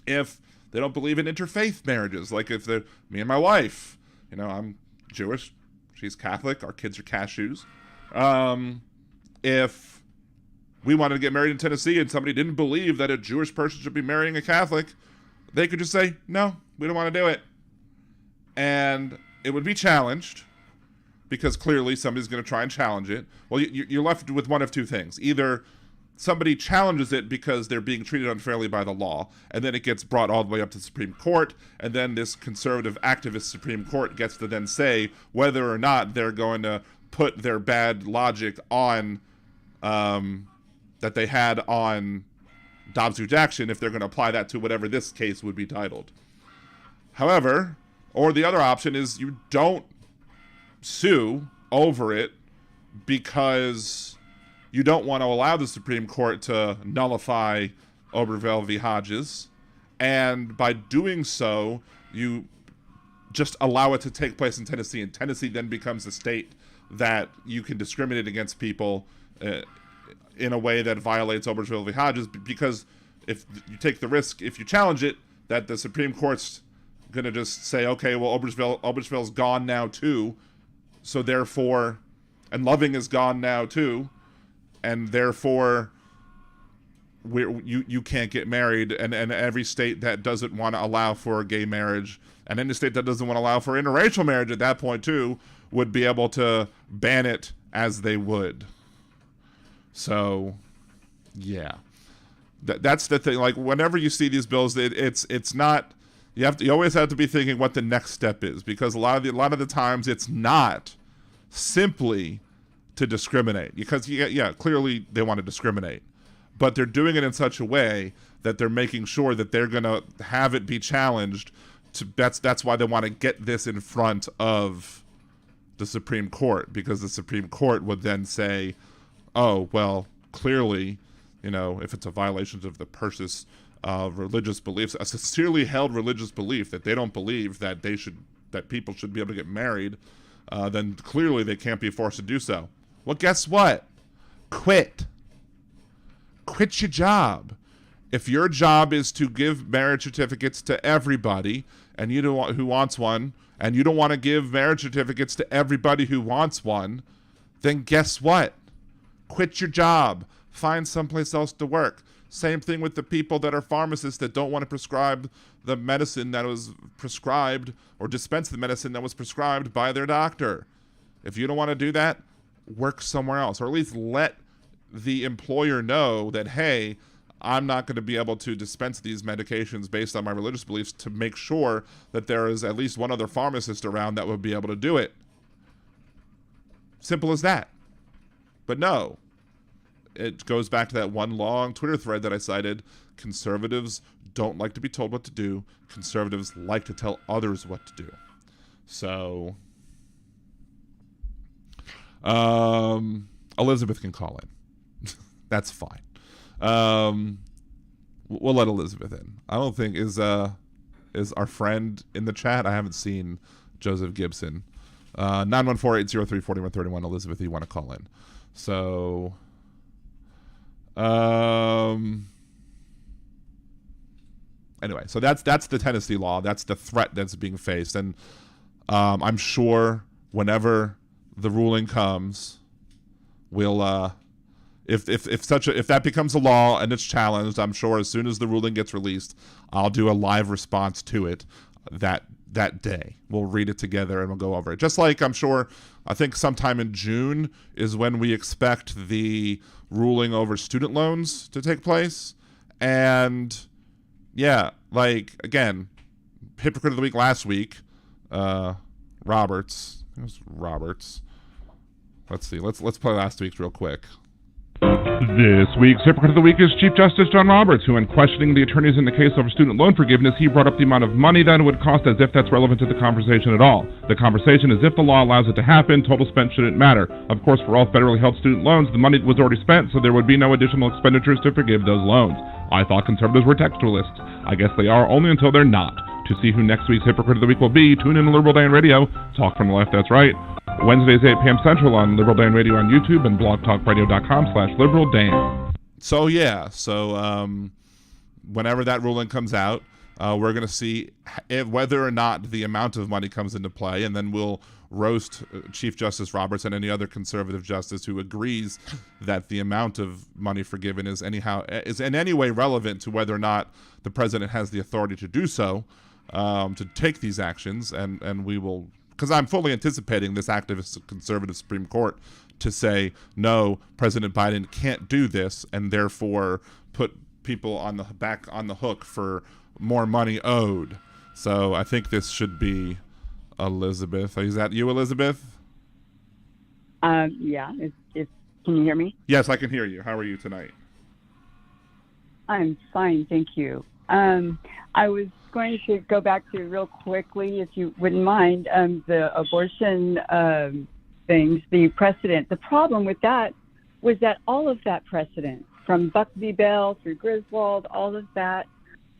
if they don't believe in interfaith marriages, like if they're me and my wife, you know, I'm Jewish, she's Catholic, our kids are cashews. If we wanted to get married in Tennessee and somebody didn't believe that a Jewish person should be marrying a Catholic, they could just say, no, we don't want to do it. And it would be challenged, because clearly somebody's going to try and challenge it. Well, you're left with one of two things. Either somebody challenges it because they're being treated unfairly by the law, and then it gets brought all the way up to the Supreme Court, and then this conservative activist Supreme Court gets to then say whether or not they're going to put their bad logic on, that they had on Dobbs v. Jackson, if they're going to apply that to whatever this case would be titled. However, or the other option is you don't sue over it because you don't want to allow the Supreme Court to nullify Obergefell v. Hodges, and by doing so, you just allow it to take place in Tennessee, and Tennessee then becomes a state that you can discriminate against people in a way that violates Obergefell v. Hodges, because if you take the risk, if you challenge it, that the Supreme Court's going to just say, okay, well, Obergefell's gone now too, so therefore, and Loving is gone now too, and therefore you can't get married, and every state that doesn't want to allow for a gay marriage, and any state that doesn't want to allow for interracial marriage at that point too, would be able to ban it as they would. So, yeah, that's the thing. Like, whenever you see these bills, it's not. You always have to be thinking what the next step is, because a lot of the times it's not simply to discriminate, because clearly they want to discriminate, but they're doing it in such a way that they're making sure that they're going to have it be challenged. That's why they want to get this in front of the Supreme Court, because the Supreme Court would then say, oh, well, clearly, if it's a violation of the person's religious beliefs, a sincerely held religious belief that they don't believe that people should be able to get married, then clearly they can't be forced to do so. Well, guess what? Quit your job. If your job is to give marriage certificates to everybody, and you don't want who wants one, and you don't want to give marriage certificates to everybody who wants one, then guess what? Quit your job. Find someplace else to work. Same thing with the people that are pharmacists that don't want to prescribe the medicine that was prescribed, or dispense the medicine that was prescribed by their doctor. If you don't want to do that, work somewhere else, or at least let the employer know that, hey, I'm not going to be able to dispense these medications based on my religious beliefs, to make sure that there is at least one other pharmacist around that would be able to do it. Simple as that. But no, it goes back to that one long Twitter thread that I cited. Conservatives don't like to be told what to do. Conservatives like to tell others what to do. So, Elizabeth can call in. That's fine. We'll let Elizabeth in. I don't think is our friend in the chat. I haven't seen Joseph Gibson. 914-803-4131. Elizabeth, you want to call in? So, anyway, so that's the Tennessee law. That's the threat that's being faced, and I'm sure whenever the ruling comes, we'll if that becomes a law and it's challenged, I'm sure as soon as the ruling gets released, I'll do a live response to it that day. We'll read it together and we'll go over it. Just like I think sometime in June is when we expect the ruling over student loans to take place. And yeah, like, again, Hypocrite of the Week last week, Roberts. It was Roberts. Let's see. Let's play last week's real quick. This week's Hypocrite of the Week is Chief Justice John Roberts, who, in questioning the attorneys in the case over student loan forgiveness, he brought up the amount of money that it would cost, as if that's relevant to the conversation at all. The conversation is if the law allows it to happen, total spent shouldn't matter. Of course, for all federally held student loans, the money was already spent, so there would be no additional expenditures to forgive those loans. I thought conservatives were textualists. I guess they are, only until they're not. To see who next week's Hypocrite of the Week will be, tune in to Liberal Dan Radio. Talk from the left, that's right. Wednesdays, 8 p.m. Central on Liberal Dan Radio on YouTube and blogtalkradio.com/LiberalDan. So, yeah. Whenever that ruling comes out, we're going to see whether or not the amount of money comes into play, and then we'll roast Chief Justice Roberts and any other conservative justice who agrees that the amount of money forgiven is in any way relevant to whether or not the president has the authority to do so, to take these actions, and we will, because I'm fully anticipating this activist conservative Supreme Court to say, no, President Biden can't do this, and therefore put people on the hook for more money owed. So I think this should be Elizabeth. Is that you, Elizabeth? Yeah. Can you hear me? Yes, I can hear you. How are you tonight? I'm fine, thank you. I was going to go back to real quickly, if you wouldn't mind, the abortion things, the precedent. The problem with that was that all of that precedent, from Buck v. Bell through Griswold, all of that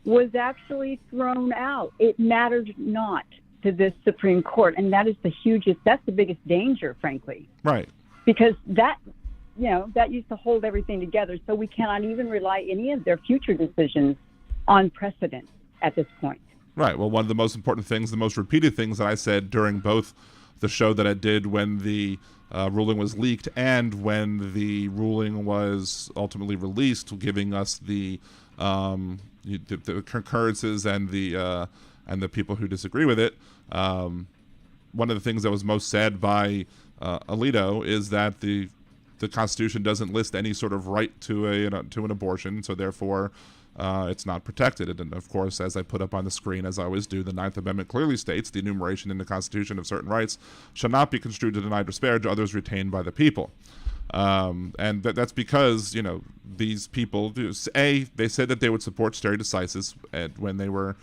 was actually thrown out. It mattered not to this Supreme Court, and that's the biggest danger, frankly. Right. Because that used to hold everything together, so we cannot even rely any of their future decisions on precedent at this point. Right. Well, one of the most important things, the most repeated things that I said during both the show that I did when the ruling was leaked and when the ruling was ultimately released, giving us the concurrences and the people who disagree with it. One of the things that was most said by Alito is that the Constitution doesn't list any sort of right to an abortion, so therefore it's not protected. And of course, as I put up on the screen, as I always do, the Ninth Amendment clearly states the enumeration in the Constitution of certain rights shall not be construed to deny or spare to others retained by the people. And that's because, these people, they said that they would support stare decisis when they were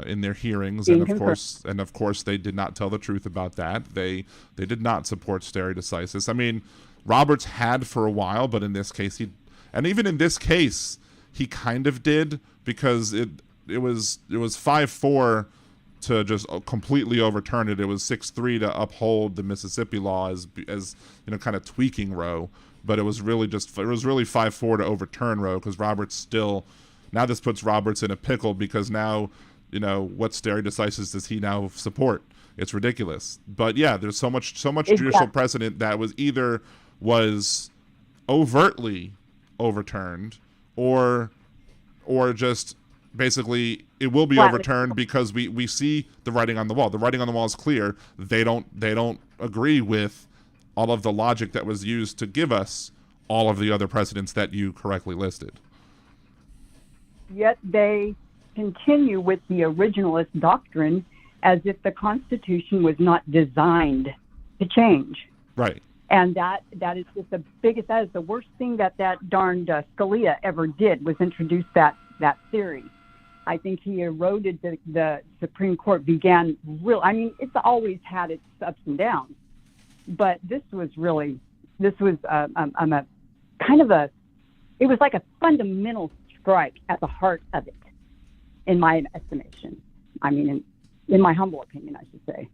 in their hearings, and of course they did not tell the truth about that. They did not support stare decisis. I mean, Roberts had for a while, but in this case even in this case he kind of did, because it was 5-4 to just completely overturn it. It was 6-3 to uphold the Mississippi law as kind of tweaking Roe, but it was really 5-4 to overturn Roe, because now this puts Roberts in a pickle, because now what stare decisis does he now support? It's ridiculous. But yeah, there's so much judicial precedent that was overtly overturned, or just basically it will be overturned because we see the writing on the wall. The writing on the wall is clear. They don't agree with all of the logic that was used to give us all of the other precedents that you correctly listed. Yet they continue with the originalist doctrine as if the Constitution was not designed to change. Right. And that is just that is the worst thing that darned Scalia ever did, was introduce that theory. I think he eroded the Supreme Court. It's always had its ups and downs, but it was like a fundamental strike at the heart of it, in my estimation. I mean, in my humble opinion, I should say.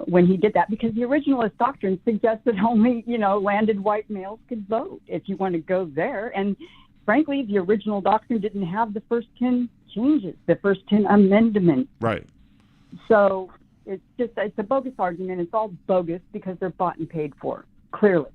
When he did that, because the originalist doctrine suggested only, landed white males could vote, if you want to go there. And frankly, the original doctrine didn't have the first 10 changes, the first 10 amendments. Right. So it's a bogus argument. It's all bogus because they're bought and paid for, clearly.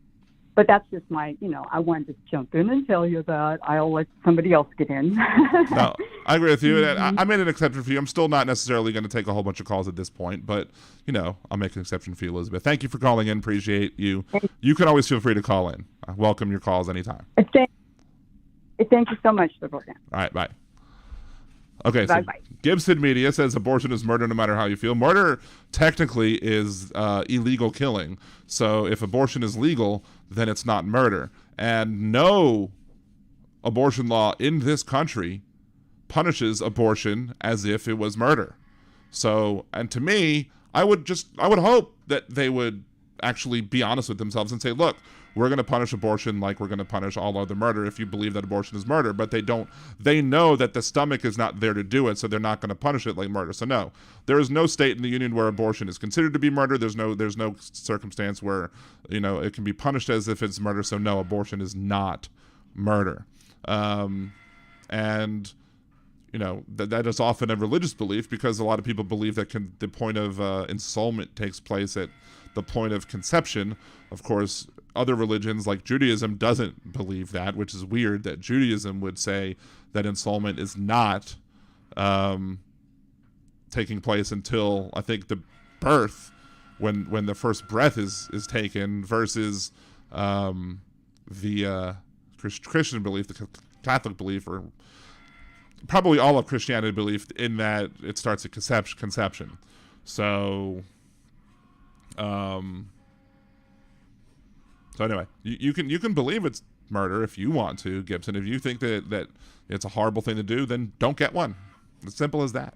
But that's just my, I wanted to jump in and tell you that. I'll let somebody else get in. No, I agree with you. I made an exception for you. I'm still not necessarily going to take a whole bunch of calls at this point, but, I'll make an exception for you, Elizabeth. Thank you for calling in. Appreciate you. You can always feel free to call in. I welcome your calls anytime. Thank you so much, All right, bye. Okay, bye, so Gibson Media says abortion is murder no matter how you feel. Murder technically is illegal killing. So if abortion is legal, then it's not murder. And no abortion law in this country punishes abortion as if it was murder. So, and to me, I would hope that they would actually be honest with themselves and say, look, we're going to punish abortion like we're going to punish all other murder if you believe that abortion is murder. But they know that the stomach is not there to do it, so they're not going to punish it like murder. So no, there is no state in the union where abortion is considered to be murder. There's no circumstance where, it can be punished as if it's murder. So no, abortion is not murder. And that is often a religious belief, because a lot of people believe that the point of ensoulment takes place at the point of conception. Of course, other religions like Judaism doesn't believe that, which is weird that Judaism would say that ensoulment is not taking place until, I think, the birth, when the first breath is taken, versus the Christian belief, the Catholic belief, or probably all of Christianity belief, in that it starts at conception. So anyway, you can believe it's murder if you want to, Gibson. If you think that it's a horrible thing to do, then don't get one. As simple as that.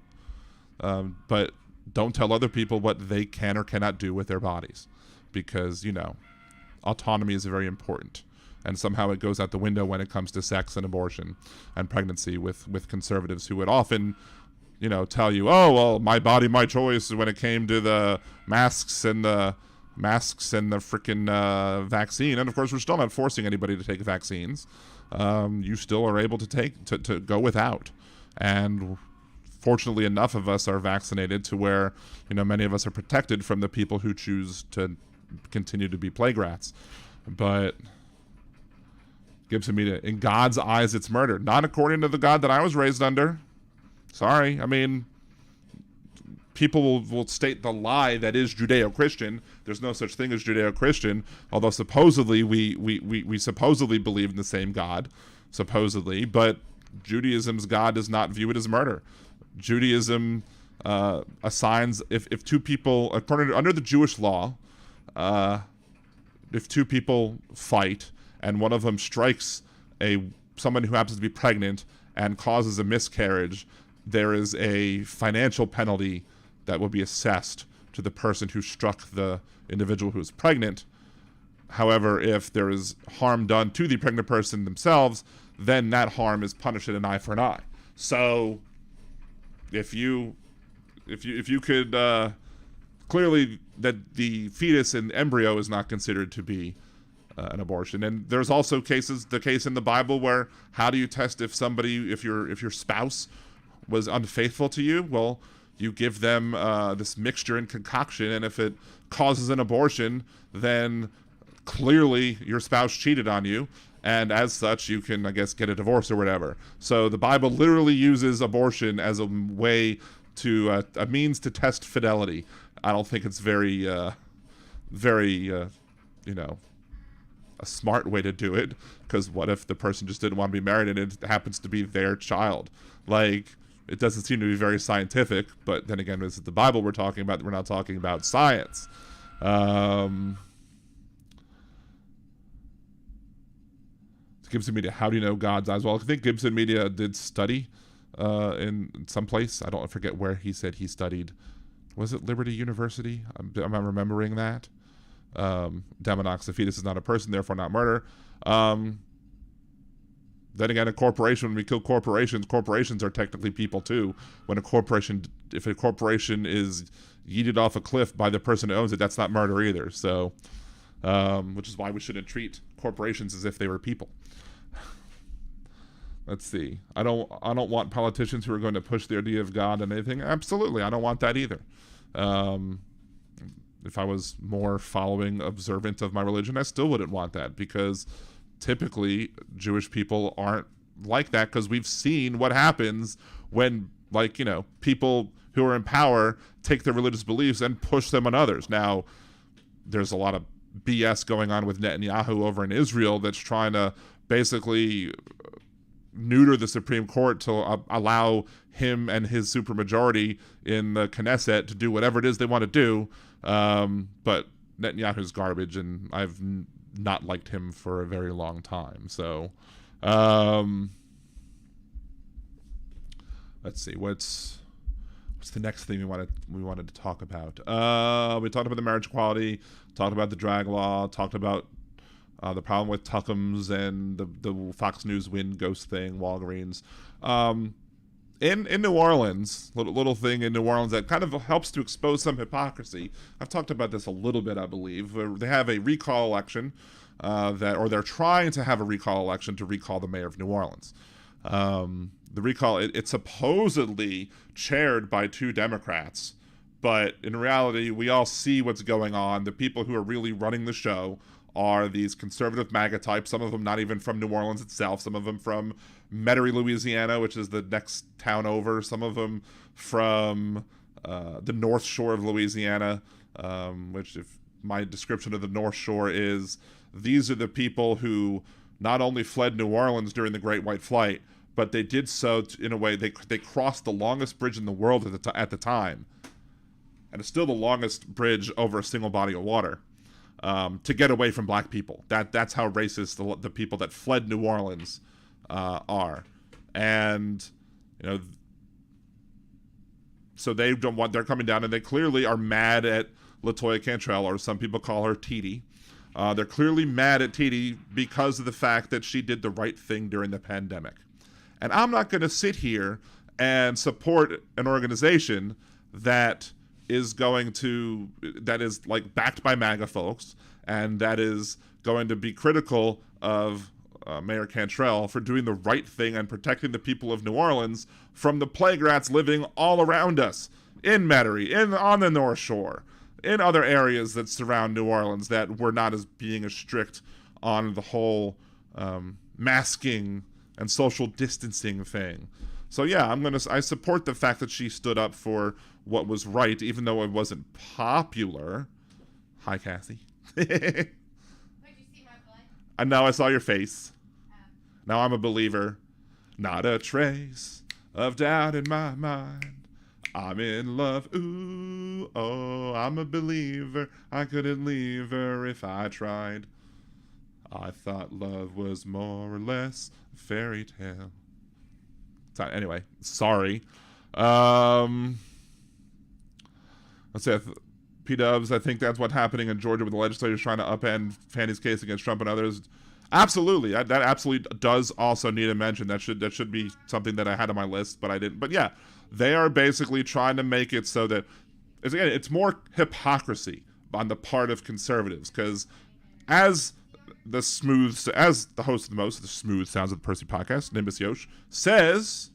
But don't tell other people what they can or cannot do with their bodies, because, autonomy is very important. And somehow it goes out the window when it comes to sex and abortion and pregnancy with conservatives who would often, tell you, oh, well, my body, my choice when it came to the masks and the freaking vaccine. And of course, we're still not forcing anybody to take vaccines. You still are able to go without. And fortunately, enough of us are vaccinated to where, many of us are protected from the people who choose to continue to be plague rats. But Gibson Media, in God's eyes, it's murder. Not according to the God that I was raised under. Sorry. I mean, people will state the lie that is Judeo-Christian. There's no such thing as Judeo-Christian, although supposedly we supposedly believe in the same God, supposedly, but Judaism's God does not view it as murder. Judaism assigns, if two people, under the Jewish law, if two people fight and one of them strikes someone who happens to be pregnant and causes a miscarriage, there is a financial penalty that will be assessed to the person who struck the individual who is pregnant. However, if there is harm done to the pregnant person themselves, then that harm is punished an eye for an eye. So, if you could clearly that the fetus and embryo is not considered to be an abortion, and there's also the case in the Bible where how do you test if your spouse was unfaithful to you? Well, you give them this mixture and concoction, and if it causes an abortion, then clearly your spouse cheated on you, and as such, you can, I guess, get a divorce or whatever. So the Bible literally uses abortion as a way to a means to test fidelity. I don't think it's very a smart way to do it, because what if the person just didn't want to be married and it happens to be their child? Like, it doesn't seem to be very scientific, but then again, this is the Bible we're talking about. We're not talking about science. Gibson Media, how do you know God's eyes? Well, I think Gibson Media did study in some place. I don't forget where he said he studied. Was it Liberty University? I'm remembering that. Demonox, the fetus is not a person, therefore not murder. Then again, a corporation, when we kill corporations are technically people too. If a corporation is yeeted off a cliff by the person who owns it, that's not murder either. So, which is why we shouldn't treat corporations as if they were people. Let's see. I don't want politicians who are going to push the idea of God and anything. Absolutely, I don't want that either. If I was more observant of my religion, I still wouldn't want that, because typically Jewish people aren't like that, because we've seen what happens when, people who are in power take their religious beliefs and push them on others. Now, there's a lot of BS going on with Netanyahu over in Israel that's trying to basically neuter the Supreme Court to allow him and his supermajority in the Knesset to do whatever it is they want to do. But Netanyahu's garbage, and I've not liked him for a very long time. So, let's see, what's the next thing we wanted to talk about? We talked about the marriage equality, talked about the drag law, talked about the problem with Tuckums and the Fox News Wind Ghost thing, Walgreens. In New Orleans, little thing in New Orleans that kind of helps to expose some hypocrisy. I've talked about this a little bit, I believe. They have a recall election, they're trying to have a recall election to recall the mayor of New Orleans. The recall, it's supposedly chaired by 2 Democrats, but in reality, we all see what's going on. The people who are really running the show are these conservative MAGA types, some of them not even from New Orleans itself, some of them from Metairie, Louisiana, which is the next town over, some of them from the North Shore of Louisiana, which, if my description of the North Shore is, these are the people who not only fled New Orleans during the Great White Flight, but they did so in a way, they crossed the longest bridge in the world at the time, and it's still the longest bridge over a single body of water. to get away from black people. That's how racist the people that fled New Orleans are. And, so they're coming down, and they clearly are mad at LaToya Cantrell, or some people call her TD. They're clearly mad at TD because of the fact that she did the right thing during the pandemic. And I'm not going to sit here and support an organization that is like backed by MAGA folks, and that is going to be critical of Mayor Cantrell for doing the right thing and protecting the people of New Orleans from the plague rats living all around us, in Metairie, on the North Shore, in other areas that surround New Orleans that were not being as strict on the whole masking and social distancing thing. So yeah, I support the fact that she stood up for what was right, even though it wasn't popular. Hi, Cassie. Wait, you see my butt? And now I saw your face. Now I'm a believer. Not a trace of doubt in my mind. I'm in love. Ooh, oh, I'm a believer. I couldn't leave her if I tried. I thought love was more or less a fairy tale. So, anyway, sorry. Let's see. P-Dubs, I think that's what's happening in Georgia with the legislators trying to upend Fannie's case against Trump and others. Absolutely. That absolutely does also need a mention. That should be something that I had on my list, but I didn't. But yeah, they are basically trying to make it so that, again, it's more hypocrisy on the part of conservatives, because as the host of the most smooth sounds of the Percy podcast, Nimbus Yosh, says,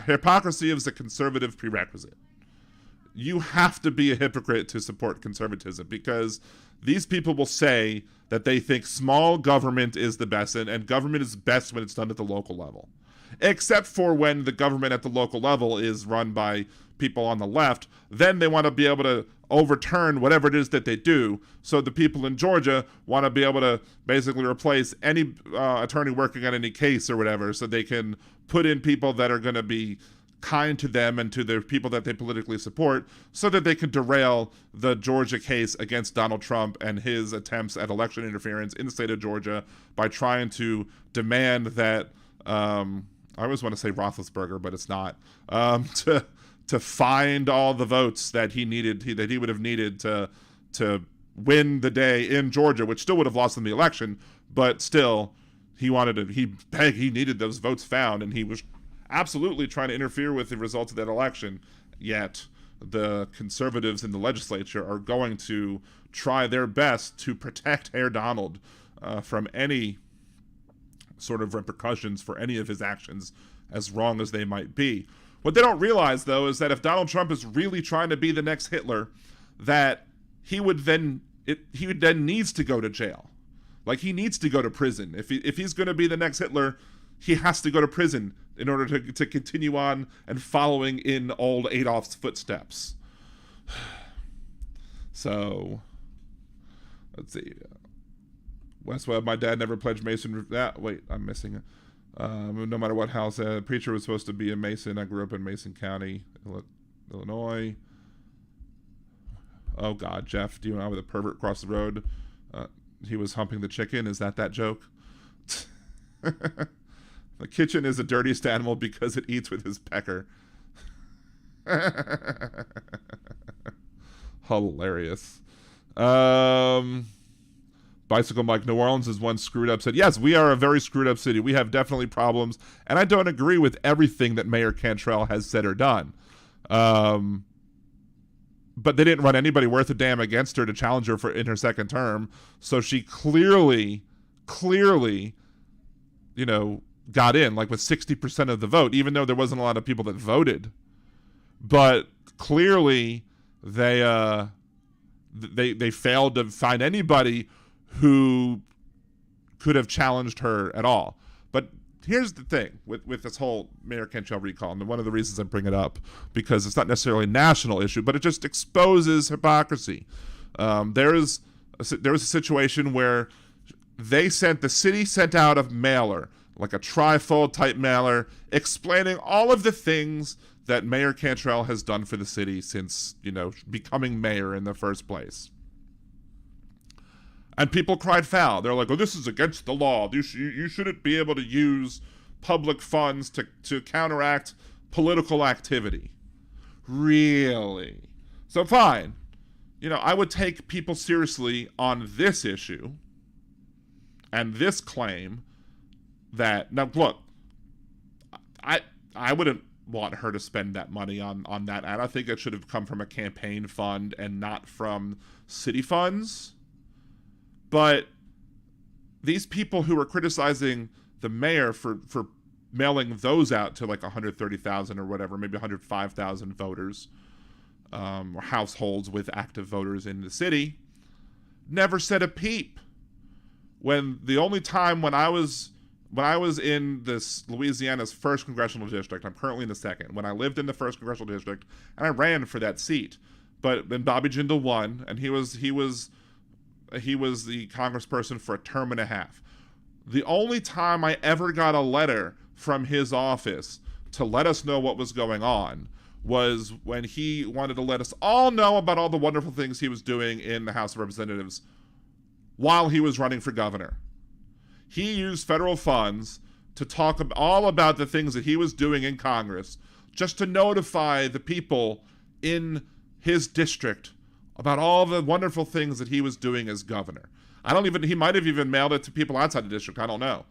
hypocrisy is a conservative prerequisite. You have to be a hypocrite to support conservatism, because these people will say that they think small government is the best, and government is best when it's done at the local level. Except for when the government at the local level is run by people on the left, then they want to be able to overturn whatever it is that they do. So the people in Georgia want to be able to basically replace any attorney working on any case or whatever, so they can put in people that are going to be kind to them and to the people that they politically support, so that they can derail the Georgia case against Donald Trump and his attempts at election interference in the state of Georgia by trying to demand that, I always want to say Roethlisberger, but it's not, to find all the votes that he would have needed to win the day in Georgia, which still would have lost him the election, but still he needed those votes found, and he was absolutely trying to interfere with the results of that election. Yet the conservatives in the legislature are going to try their best to protect Herr Donald from any sort of repercussions for any of his actions, as wrong as they might be. What they don't realize, though, is that if Donald Trump is really trying to be the next Hitler, that he would then needs to go to jail. Like, he needs to go to prison. If he's going to be the next Hitler, he has to go to prison in order to continue on and following in old Adolf's footsteps. So, let's see. West Webb, my dad never pledged Mason. Wait, I'm missing it. No matter what house, preacher was supposed to be a Mason. I grew up in Mason County, Illinois. Oh God, Jeff, do you know with a pervert across the road? He was humping the chicken. Is that joke? The kitchen is the dirtiest animal because it eats with his pecker. Hilarious. Bicycle Mike, New Orleans is one screwed up city. Yes, we are a very screwed up city. We have definitely problems, and I don't agree with everything that Mayor Cantrell has said or done. But they didn't run anybody worth a damn against her to challenge her in her second term, so she clearly, got in, like with 60% of the vote, even though there wasn't a lot of people that voted. But clearly, they failed to find anybody who could have challenged her at all. But here's the thing with this whole Mayor Cantrell recall, and one of the reasons I bring it up, because it's not necessarily a national issue, but it just exposes hypocrisy. There was a situation where the city sent out a mailer, like a trifold type mailer, explaining all of the things that Mayor Cantrell has done for the city since, becoming mayor in the first place. And people cried foul. They're like, oh, this is against the law. You shouldn't be able to use public funds to counteract political activity. Really? So fine. I would take people seriously on this issue and this claim that, now look, I wouldn't want her to spend that money on that ad. I think it should have come from a campaign fund and not from city funds. But these people who are criticizing the mayor for mailing those out to like 130,000 or whatever, maybe 105,000 voters, or households with active voters in the city, never said a peep. When the only time when I was in this Louisiana's first congressional district, I'm currently in the second, when I lived in the first congressional district, and I ran for that seat, but then Bobby Jindal won, and he was the congressperson for a term and a half. The only time I ever got a letter from his office to let us know what was going on was when he wanted to let us all know about all the wonderful things he was doing in the House of Representatives while he was running for governor. He used federal funds to talk all about the things that he was doing in Congress, just to notify the people in his district about all the wonderful things that he was doing as governor. He might have even mailed it to people outside the district, I don't know.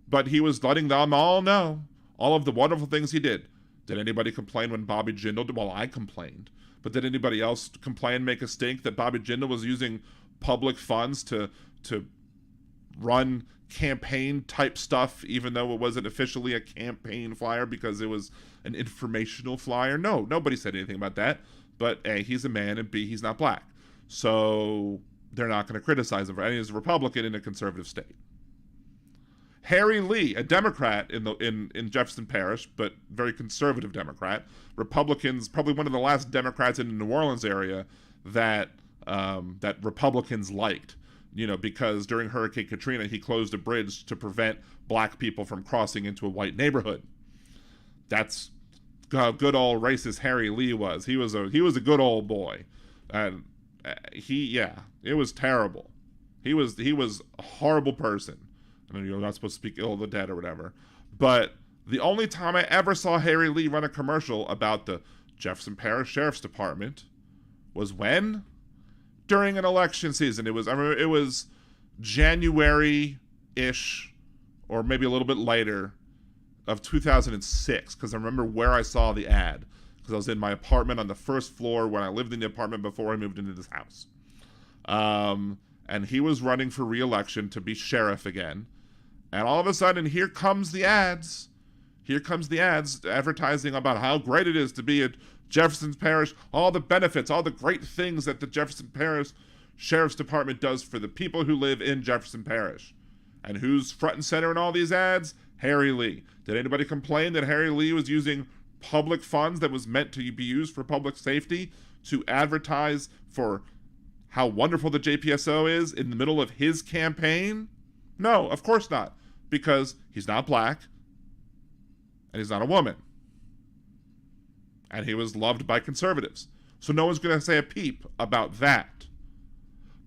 But he was letting them all know all of the wonderful things he did. Did anybody complain when Bobby Jindal did? Well, I complained. But did anybody else complain, make a stink that Bobby Jindal was using public funds to run campaign type stuff, even though it wasn't officially a campaign flyer because it was an informational flyer? No, nobody said anything about that. But A, he's a man, and B, he's not black. So they're not going to criticize him for any. He's a Republican in a conservative state. Harry Lee, a Democrat in Jefferson Parish, but very conservative Democrat. Republicans, probably one of the last Democrats in the New Orleans area that Republicans liked, because during Hurricane Katrina, he closed a bridge to prevent black people from crossing into a white neighborhood. That's how good old racist Harry Lee was. He was a good old boy, and it was terrible. He was a horrible person. I mean, you're not supposed to speak ill of the dead or whatever. But the only time I ever saw Harry Lee run a commercial about the Jefferson Parish Sheriff's Department was when? During an election season. I remember it was January-ish, or maybe a little bit later, of 2006, because I remember where I saw the ad, because I was in my apartment on the first floor when I lived in the apartment before I moved into this house. And he was running for re-election to be sheriff again. And all of a sudden, here comes the ads. Here comes the ads advertising about how great it is to be at Jefferson Parish, all the benefits, all the great things that the Jefferson Parish Sheriff's Department does for the people who live in Jefferson Parish. And who's front and center in all these ads? Harry Lee. Did anybody complain that Harry Lee was using public funds that was meant to be used for public safety to advertise for how wonderful the JPSO is in the middle of his campaign? No, of course not, because he's not black and he's not a woman. And he was loved by conservatives. So no one's going to say a peep about that.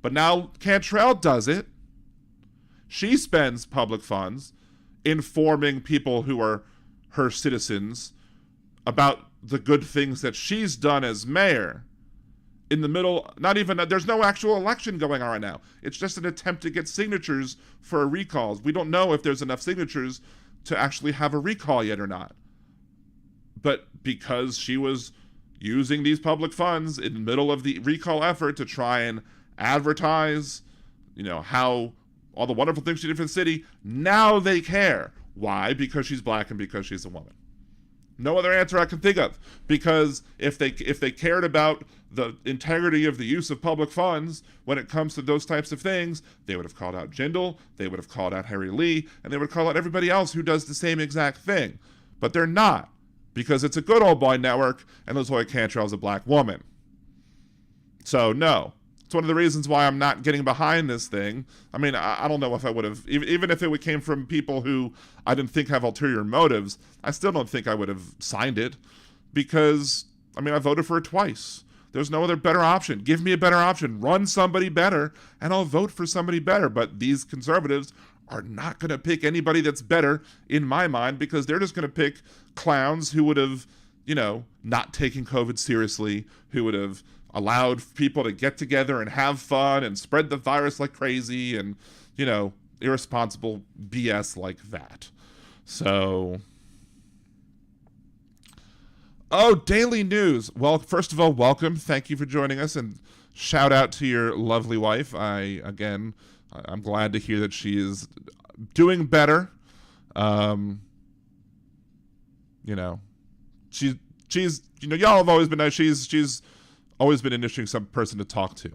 But now Cantrell does it. She spends public funds informing people who are her citizens about the good things that she's done as mayor. In the middle, there's no actual election going on right now. It's just an attempt to get signatures for recalls. We don't know if there's enough signatures to actually have a recall yet or not. But because she was using these public funds in the middle of the recall effort to try and advertise, how all the wonderful things she did for the city, now they care. Why? Because she's black and because she's a woman. No other answer I can think of. Because if they cared about the integrity of the use of public funds when it comes to those types of things, they would have called out Jindal, they would have called out Harry Lee, and they would call out everybody else who does the same exact thing. But they're not, because it's a good old boy network, and LaToya Cantrell's a black woman. So no. It's one of the reasons why I'm not getting behind this thing. I mean, I don't know if I would have, even if it came from people who I didn't think have ulterior motives, I still don't think I would have signed it, because, I voted for it twice. There's no other better option. Give me a better option. Run somebody better, and I'll vote for somebody better. But these conservatives are not going to pick anybody that's better, in my mind, because they're just going to pick clowns who would have, not taken COVID seriously, who would have allowed people to get together and have fun and spread the virus like crazy and, irresponsible BS like that. So... Oh, Daily News. Well, first of all, welcome. Thank you for joining us, and shout out to your lovely wife. I'm glad to hear that she is doing better. She's y'all have always been nice. She's always been an interesting person to talk to.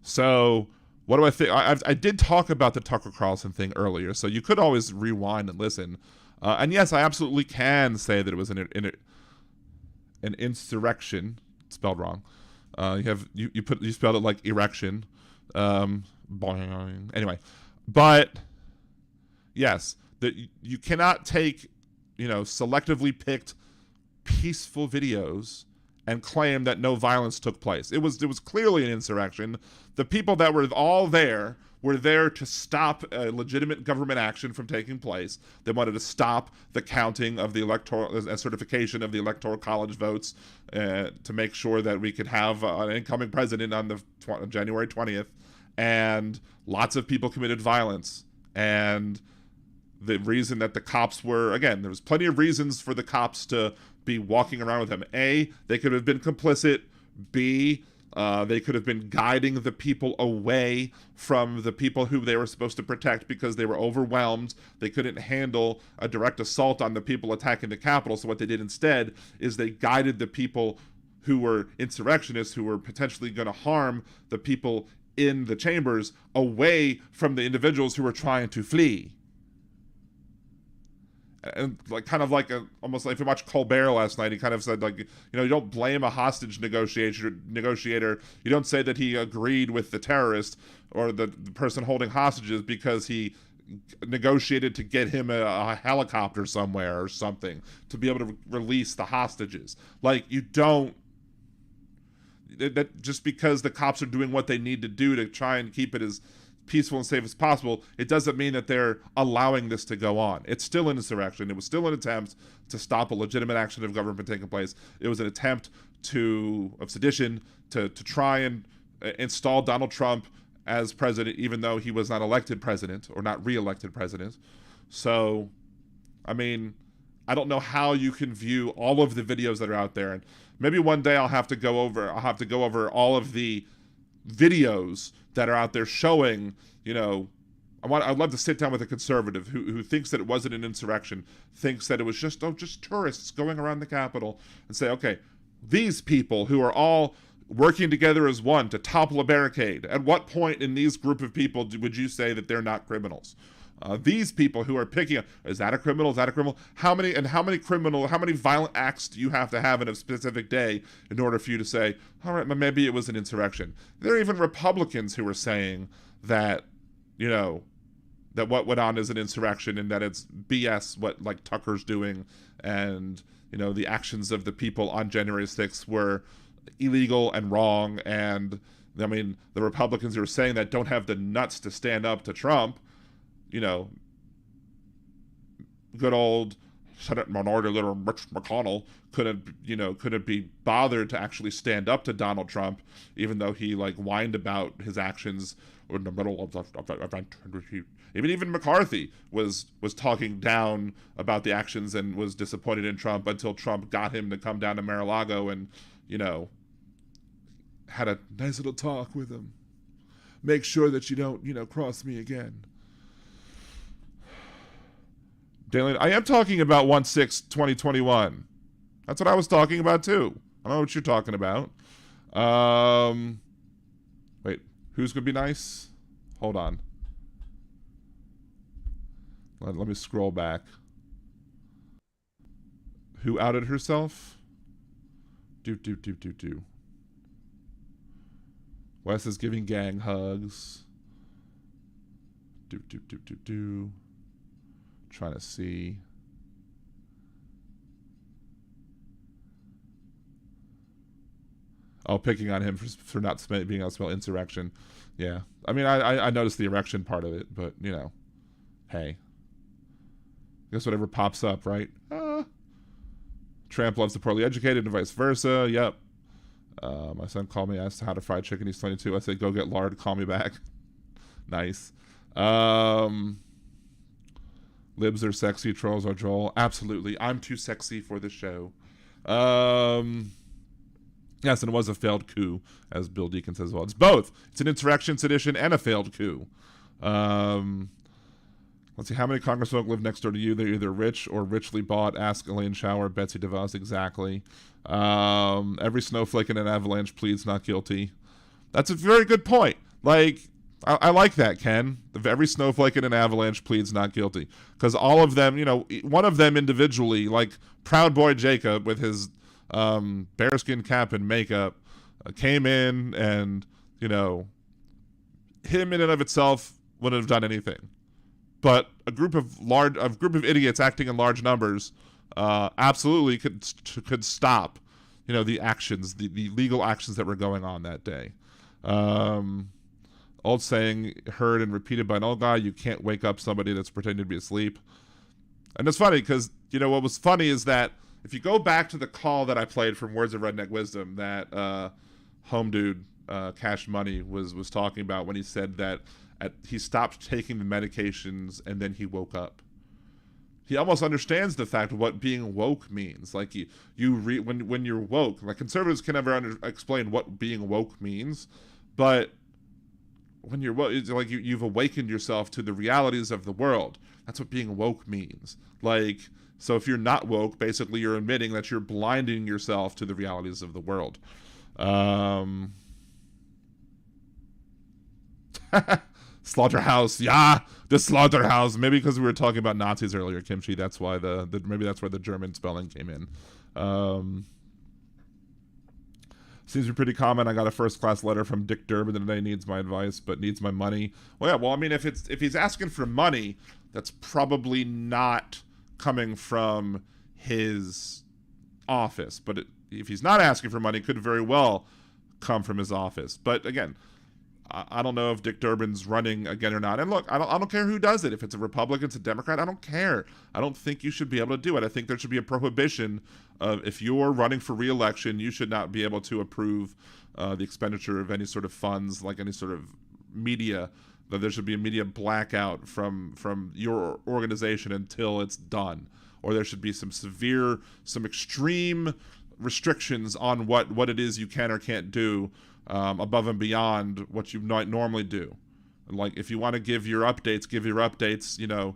So, what do I think? I did talk about the Tucker Carlson thing earlier, so you could always rewind and listen. And yes, I absolutely can say that it was an insurrection, spelled wrong. You spelled it like erection. Anyway, but yes, that you cannot take selectively picked peaceful videos and claim that no violence took place. It was clearly an insurrection. The people that were all there were there to stop a legitimate government action from taking place. They wanted to stop the counting of the electoral certification of the electoral college votes to make sure that we could have an incoming president on the January 20th. And lots of people committed violence. And the reason that the cops were, again, there was plenty of reasons for the cops to be walking around with him. A, they could have been complicit. B, they could have been guiding the people away from the people who they were supposed to protect because they were overwhelmed. They couldn't handle a direct assault on the people attacking the Capitol. So what they did instead is they guided the people who were insurrectionists, who were potentially going to harm the people in the chambers, away from the individuals who were trying to flee. And almost like if you watched Colbert last night, he kind of said, you don't blame a hostage negotiator. You don't say that he agreed with the terrorist or the person holding hostages because he negotiated to get him a helicopter somewhere or something to be able to release the hostages. You don't, that just because the cops are doing what they need to do to try and keep it as peaceful and safe as possible, it doesn't mean that they're allowing this to go on. It's still an insurrection. It was still an attempt to stop a legitimate action of government taking place. It was an attempt of sedition to try and install Donald Trump as president, even though he was not elected president or not re-elected president. So, I mean, I don't know how you can view all of the videos that are out there, and maybe one day I'll have to go over all of the videos that are out there showing, I'd love to sit down with a conservative who thinks that it wasn't an insurrection, thinks that it was just tourists going around the Capitol, and say, okay, these people who are all working together as one to topple a barricade, at what point in these group of people would you say that they're not criminals? These people who are picking up, is that a criminal? Is that a criminal? How many violent acts do you have to have in a specific day in order for you to say, all right, maybe it was an insurrection? There are even Republicans who are saying that, that what went on is an insurrection and that it's BS what Tucker's doing, and, the actions of the people on January 6th were illegal and wrong. And I mean, the Republicans who are saying that don't have the nuts to stand up to Trump. Good old Senate Minority Leader Mitch McConnell couldn't be bothered to actually stand up to Donald Trump, even though he whined about his actions in the middle of the event. Even McCarthy was talking down about the actions and was disappointed in Trump until Trump got him to come down to Mar-a-Lago and had a nice little talk with him. Make sure that you don't cross me again. I am talking about 1/6/2021. That's what I was talking about too. I don't know what you're talking about. Wait, who's gonna be nice? Hold on. Let me scroll back. Who outed herself? Do. Wes is giving gang hugs. Do. Trying to see. Oh, picking on him for not being able to spell insurrection. Yeah. I mean, I noticed the erection part of it, but, you know, hey. I guess whatever pops up, right? Tramp loves the poorly educated and vice versa. Yep. My son called me, asked how to fry chicken. He's 22. I said, go get lard. Call me back. Nice. Libs are sexy. Trolls are Joel. Absolutely. I'm too sexy for the show. Yes, and it was a failed coup, as Bill Deacon says. Well, it's both. It's an insurrection, sedition, and a failed coup. Let's see, how many congressfolk live next door to you? They're either rich or richly bought. Ask Elaine Schauer, Betsy DeVos, exactly. Every snowflake in an avalanche pleads not guilty. That's a very good point. Like, I like that, Ken. Every snowflake in an avalanche pleads not guilty. Because all of them, you know, one of them individually, like Proud Boy Jacob with his bearskin cap and makeup, came in and, you know, him in and of itself wouldn't have done anything. But a group of idiots acting in large numbers absolutely could stop, you know, the actions, the legal actions that were going on that day. Old saying heard and repeated by an old guy: you can't wake up somebody that's pretending to be asleep. And it's funny because, you know, what was funny is that if you go back to the call that I played from Words of Redneck Wisdom that home dude Cash Money was talking about when he said that he stopped taking the medications and then he woke up. He almost understands the fact of what being woke means. Like when you're woke, like conservatives can never explain what being woke means, but when you're woke, it's like you've awakened yourself to the realities of the world. That's what being woke means. Like, so if you're not woke, basically you're admitting that you're blinding yourself to the realities of the world. Slaughterhouse, yeah, the slaughterhouse. Maybe because we were talking about Nazis earlier, Kimchi. That's why maybe that's where the German spelling came in. Seems to be pretty common. I got a first-class letter from Dick Durbin today. Needs my advice, but needs my money. Well, yeah. Well, I mean, if he's asking for money, that's probably not coming from his office. But if he's not asking for money, it could very well come from his office. But again, I don't know if Dick Durbin's running again or not. And look, I don't care who does it. If it's a Republican, it's a Democrat, I don't care. I don't think you should be able to do it. I think there should be a prohibition of, if you're running for re-election, you should not be able to approve the expenditure of any sort of funds, like any sort of media. That there should be a media blackout from your organization until it's done. Or there should be some extreme restrictions on what it is you can or can't do above and beyond what you might normally do. Like, if you want to give your updates, you know,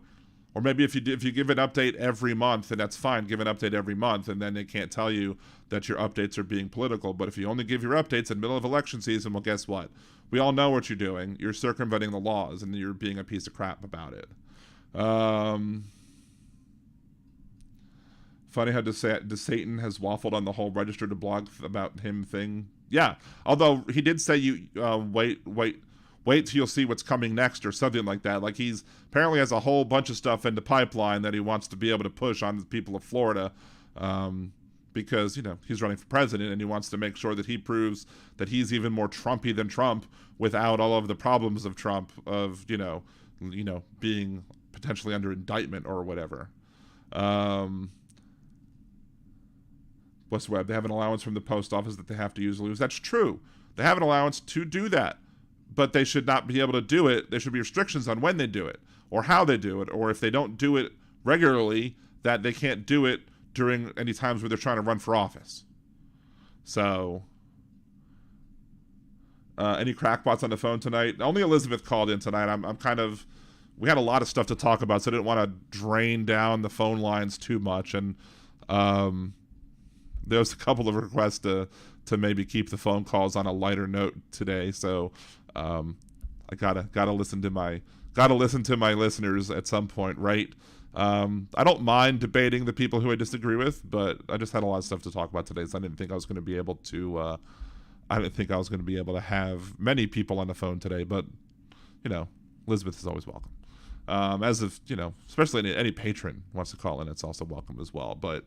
or maybe if you give an update every month, then that's fine. Give an update every month, and then they can't tell you that your updates are being political. But if you only give your updates in the middle of election season, well, guess what? We all know what you're doing. You're circumventing the laws, and you're being a piece of crap about it. Funny how Satan has waffled on the whole register to blog about him thing. Yeah, although he did say you wait till you'll see what's coming next or something like that. Like, he's apparently has a whole bunch of stuff in the pipeline that he wants to be able to push on the people of Florida, because, you know, he's running for president and he wants to make sure that he proves that he's even more Trumpy than Trump without all of the problems of Trump, of, you know, being potentially under indictment or whatever. West Web, they have an allowance from the post office that they have to use or lose. That's true. They have an allowance to do that, but they should not be able to do it. There should be restrictions on when they do it or how they do it, or if they don't do it regularly, that they can't do it during any times where they're trying to run for office. So, any crackpots on the phone tonight? Only Elizabeth called in tonight. We had a lot of stuff to talk about, so I didn't want to drain down the phone lines too much, and there was a couple of requests to maybe keep the phone calls on a lighter note today. So I gotta listen to my listeners at some point, right? I don't mind debating the people who I disagree with, but I just had a lot of stuff to talk about today, so I didn't think I was going to be able to. I didn't think I was going to be able to have many people on the phone today, but, you know, Elizabeth is always welcome. As if, you know, especially any patron wants to call in, it's also welcome as well. But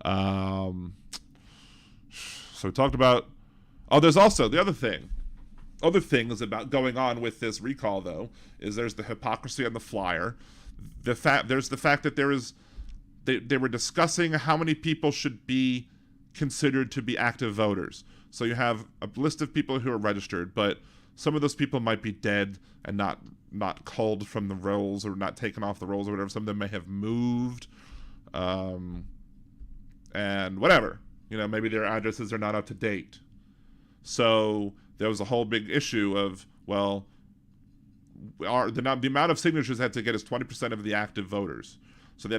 so we talked about Oh, there's also the other thing. Other things about going on with this recall, though, is there's the hypocrisy on the flyer. There's the fact that they were discussing how many people should be considered to be active voters. So you have a list of people who are registered, but some of those people might be dead and not culled from the rolls or not taken off the rolls or whatever. Some of them may have moved, and whatever. Maybe their addresses are not up to date. So there was a whole big issue of, well, the amount of signatures they had to get is 20% of the active voters. So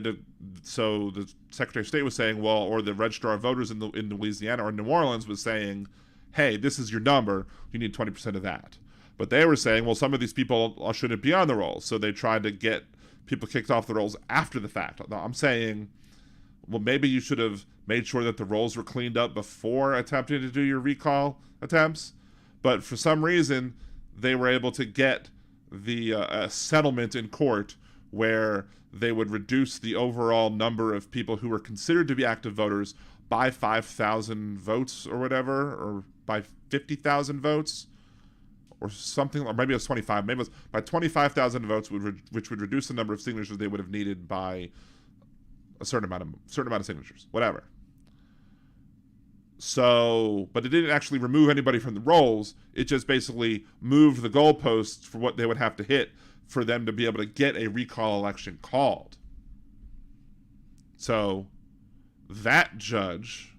so the Secretary of State was saying, well, or the Registrar of Voters in Louisiana or New Orleans was saying, hey, this is your number, you need 20% of that. But they were saying, well, some of these people shouldn't be on the rolls, so they tried to get people kicked off the rolls after the fact. I'm saying, well, maybe you should have made sure that the rolls were cleaned up before attempting to do your recall attempts. But for some reason, they were able to get the settlement in court where they would reduce the overall number of people who were considered to be active voters by 5,000 votes or whatever, or by 50,000 votes or something, or maybe it was 25. Maybe it was by 25,000 votes, which would reduce the number of signatures they would have needed by a certain amount of signatures, whatever. So, but it didn't actually remove anybody from the rolls. It just basically moved the goalposts for what they would have to hit for them to be able to get a recall election called. So, that judge,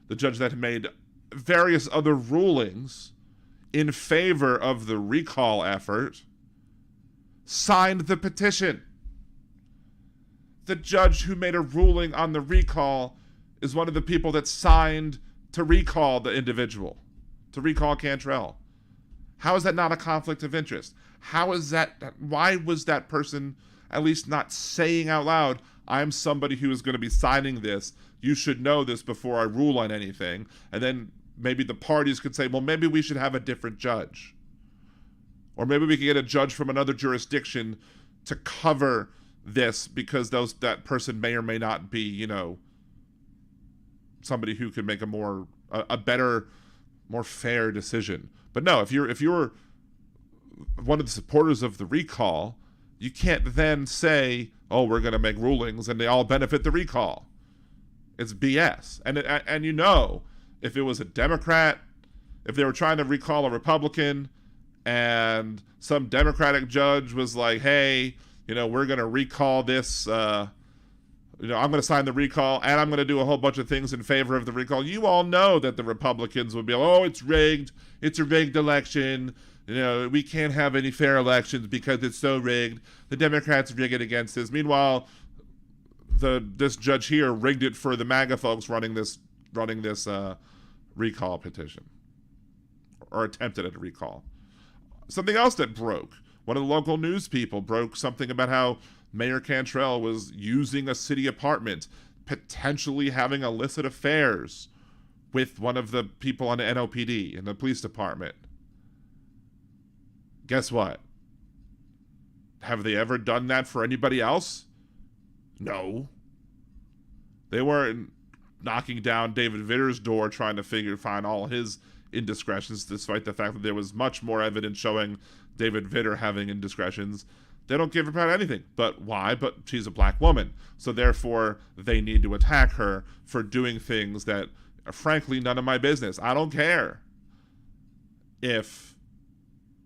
the judge that made various other rulings in favor of the recall effort, signed the petition. The judge who made a ruling on the recall is one of the people that signed to recall the individual, to recall Cantrell. How is that not a conflict of interest? How is that? Why was that person at least not saying out loud, I'm somebody who is going to be signing this. You should know this before I rule on anything. And then maybe the parties could say, well, maybe we should have a different judge. Or maybe we could get a judge from another jurisdiction to cover this because that person may or may not be, somebody who could make a better, more fair decision. But no, if you're one of the supporters of the recall, you can't then say, oh, we're going to make rulings and they all benefit the recall. It's BS. And if it was a Democrat, if they were trying to recall a Republican and some Democratic judge was like, hey, we're going to recall this, I'm going to sign the recall and I'm going to do a whole bunch of things in favor of the recall. You all know that the Republicans would be like, oh, it's rigged. It's a rigged election. We can't have any fair elections because it's so rigged. The Democrats rig it against us. Meanwhile, this judge here rigged it for the MAGA folks running this recall petition, or attempted at a recall. Something else that broke. One of the local news people broke something about how Mayor Cantrell was using a city apartment, potentially having illicit affairs with one of the people on the NOPD in the police department. Guess what? Have they ever done that for anybody else? No. They weren't knocking down David Vitter's door trying to find all his indiscretions, despite the fact that there was much more evidence showing David Vitter having indiscretions. They don't give about anything. But why? But she's a black woman. So therefore, they need to attack her for doing things that are frankly none of my business. I don't care if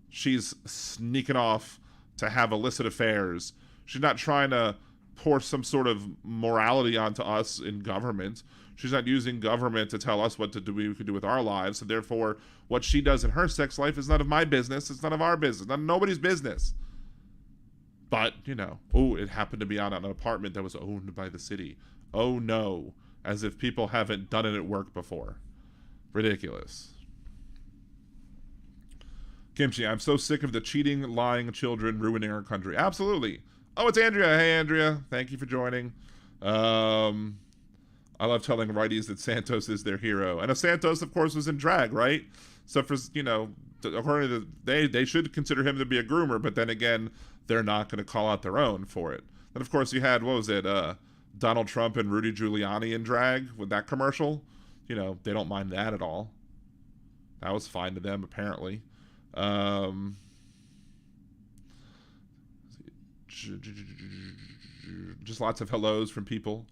she's sneaking off to have illicit affairs. She's not trying to pour some sort of morality onto us in government. She's not using government to tell us what we could do with our lives. So therefore, what she does in her sex life is none of my business. It's none of our business. None of nobody's business. But, it happened to be on an apartment that was owned by the city. Oh no. As if people haven't done it at work before. Ridiculous. Kimchi, I'm so sick of the cheating, lying children ruining our country. Absolutely. Oh, it's Andrea. Hey, Andrea. Thank you for joining. I love telling righties that Santos is their hero. And Santos, of course, was in drag, right? So for, according to they should consider him to be a groomer, but then again, they're not going to call out their own for it. And of course, you had, Donald Trump and Rudy Giuliani in drag with that commercial. They don't mind that at all. That was fine to them, apparently. Just lots of hellos from people.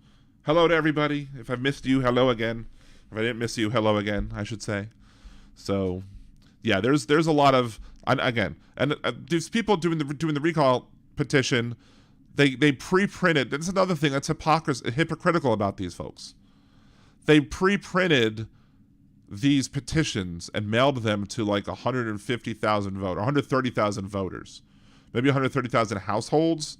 Hello to everybody. If I've missed you, hello again. If I didn't miss you, hello again, I should say. So, yeah, there's a lot of, again, and these people doing the recall petition, they pre-printed. That's another thing that's hypocritical about these folks. They pre-printed these petitions and mailed them to like 150,000 voters, 130,000 voters, maybe 130,000 households.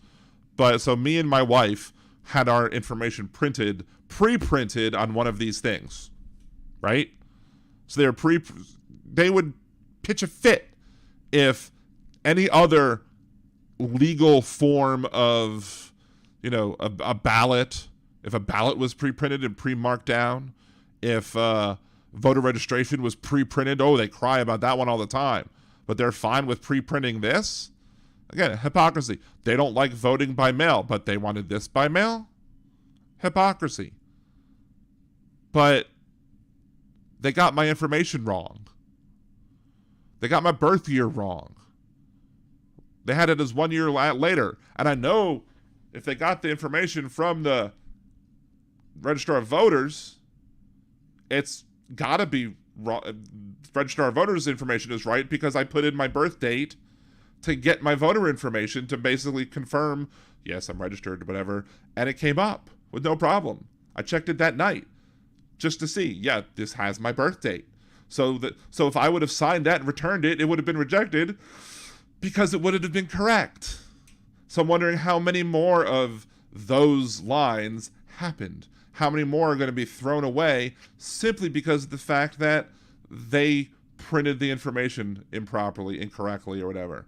But so me and my wife had our information pre-printed on one of these things, right? So they would pitch a fit if any other legal form of, a ballot, if a ballot was pre-printed and pre-marked down, if voter registration was pre-printed, they cry about that one all the time, but they're fine with pre-printing this. Again, hypocrisy. They don't like voting by mail, but they wanted this by mail. Hypocrisy. But they got my information wrong. They got my birth year wrong. They had it as 1 year later. And I know if they got the information from the Registrar of Voters, it's got to be wrong. Registrar of Voters information is right because I put in my birth date to get my voter information to basically confirm, yes, I'm registered, whatever. And it came up with no problem. I checked it that night just to see, yeah, this has my birth date. So if I would have signed that and returned it, it would have been rejected because it would have been correct. So I'm wondering how many more of those lines happened. How many more are going to be thrown away simply because of the fact that they printed the information improperly, incorrectly, or whatever.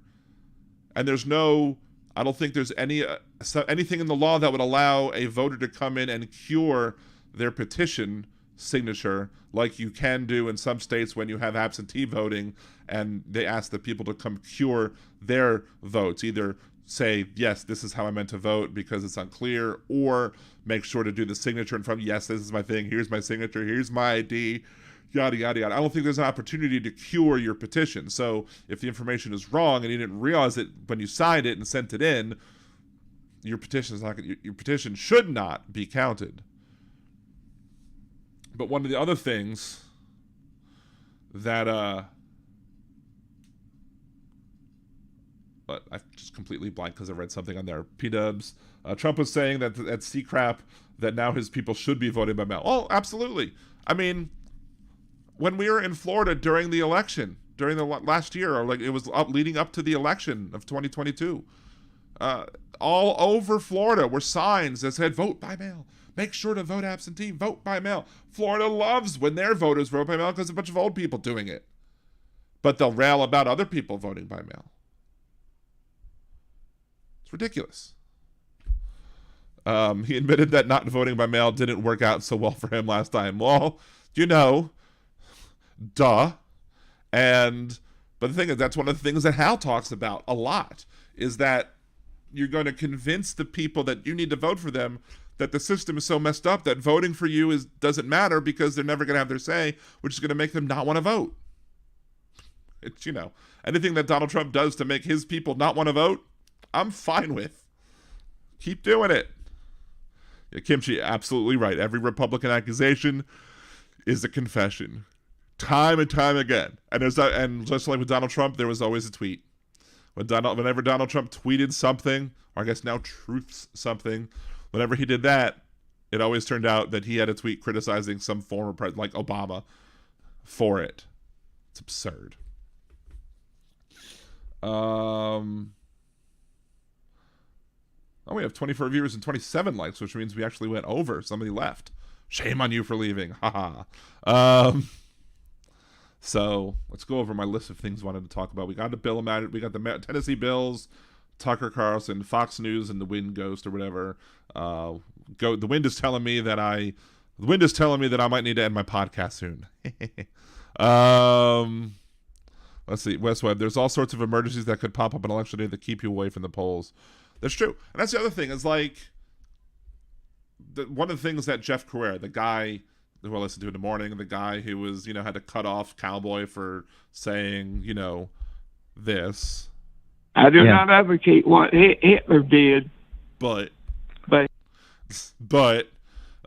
And I don't think there's anything in the law that would allow a voter to come in and cure their petition signature like you can do in some states when you have absentee voting and they ask the people to come cure their votes. Either say, yes, this is how I meant to vote because it's unclear, or make sure to do the signature in front. Yes, this is my thing. Here's my signature. Here's my ID. Yada, yada, yada. I don't think there's an opportunity to cure your petition. So if the information is wrong and you didn't realize it when you signed it and sent it in, your petition should not be counted. But one of the other things that but I just completely blanked because I read something on there. P-dubs. Trump was saying that at C-crap that now his people should be voting by mail. Oh, absolutely. I mean, when we were in Florida during the election, during the last year, or like it was leading up to the election of 2022, all over Florida were signs that said, vote by mail. Make sure to vote absentee, vote by mail. Florida loves when their voters vote by mail because a bunch of old people doing it. But they'll rail about other people voting by mail. It's ridiculous. He admitted that not voting by mail didn't work out so well for him last time. Well, duh. But the thing is, that's one of the things that Hal talks about a lot, is that you're going to convince the people that you need to vote for them that the system is so messed up that voting for you doesn't matter because they're never going to have their say, which is going to make them not want to vote. It's, anything that Donald Trump does to make his people not want to vote, I'm fine with. Keep doing it. Yeah, Kimchi, absolutely right. Every Republican accusation is a confession. Time and time again. And just like with Donald Trump, there was always a tweet. Whenever Donald Trump tweeted something, or I guess now truths something, whenever he did that, it always turned out that he had a tweet criticizing some former president, like Obama, for it. It's absurd. We have 24 viewers and 27 likes, which means we actually went over. Somebody left. Shame on you for leaving. Haha. So let's go over my list of things I wanted to talk about. We got the bill about. We got the Tennessee Bills, Tucker Carlson, Fox News, and the Wind Ghost or whatever. The wind is telling me that I might need to end my podcast soon. Let's see, West Web. There's all sorts of emergencies that could pop up on election day that keep you away from the polls. That's true, and that's the other thing. Is like one of the things that Jeff Carrera, the guy who I listened to in the morning, the guy who was, had to cut off Cowboy for saying, this. I do not advocate what Hitler did. But,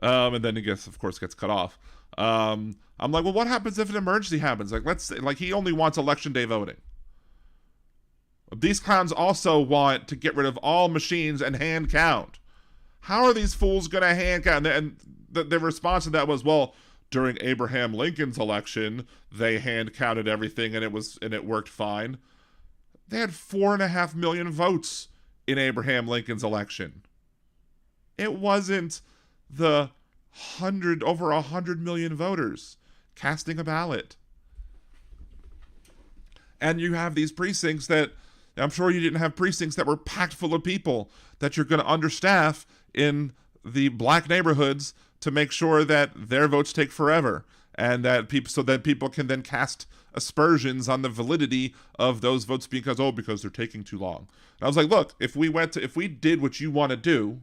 and then he of course gets cut off. I'm like, well, what happens if an emergency happens? Like, let's say, like, he only wants election day voting. These clowns also want to get rid of all machines and hand count. How are these fools going to hand count? And the response to that was, well, during Abraham Lincoln's election, they hand counted everything and it worked fine. They had 4.5 million votes in Abraham Lincoln's election. It wasn't the over 100 million voters casting a ballot. And you have these precincts that, I'm sure you didn't have precincts that were packed full of people that you're going to understaff in the black neighborhoods to make sure that their votes take forever, and that people can then cast aspersions on the validity of those votes because they're taking too long. And I was like, look, if we did what you want to do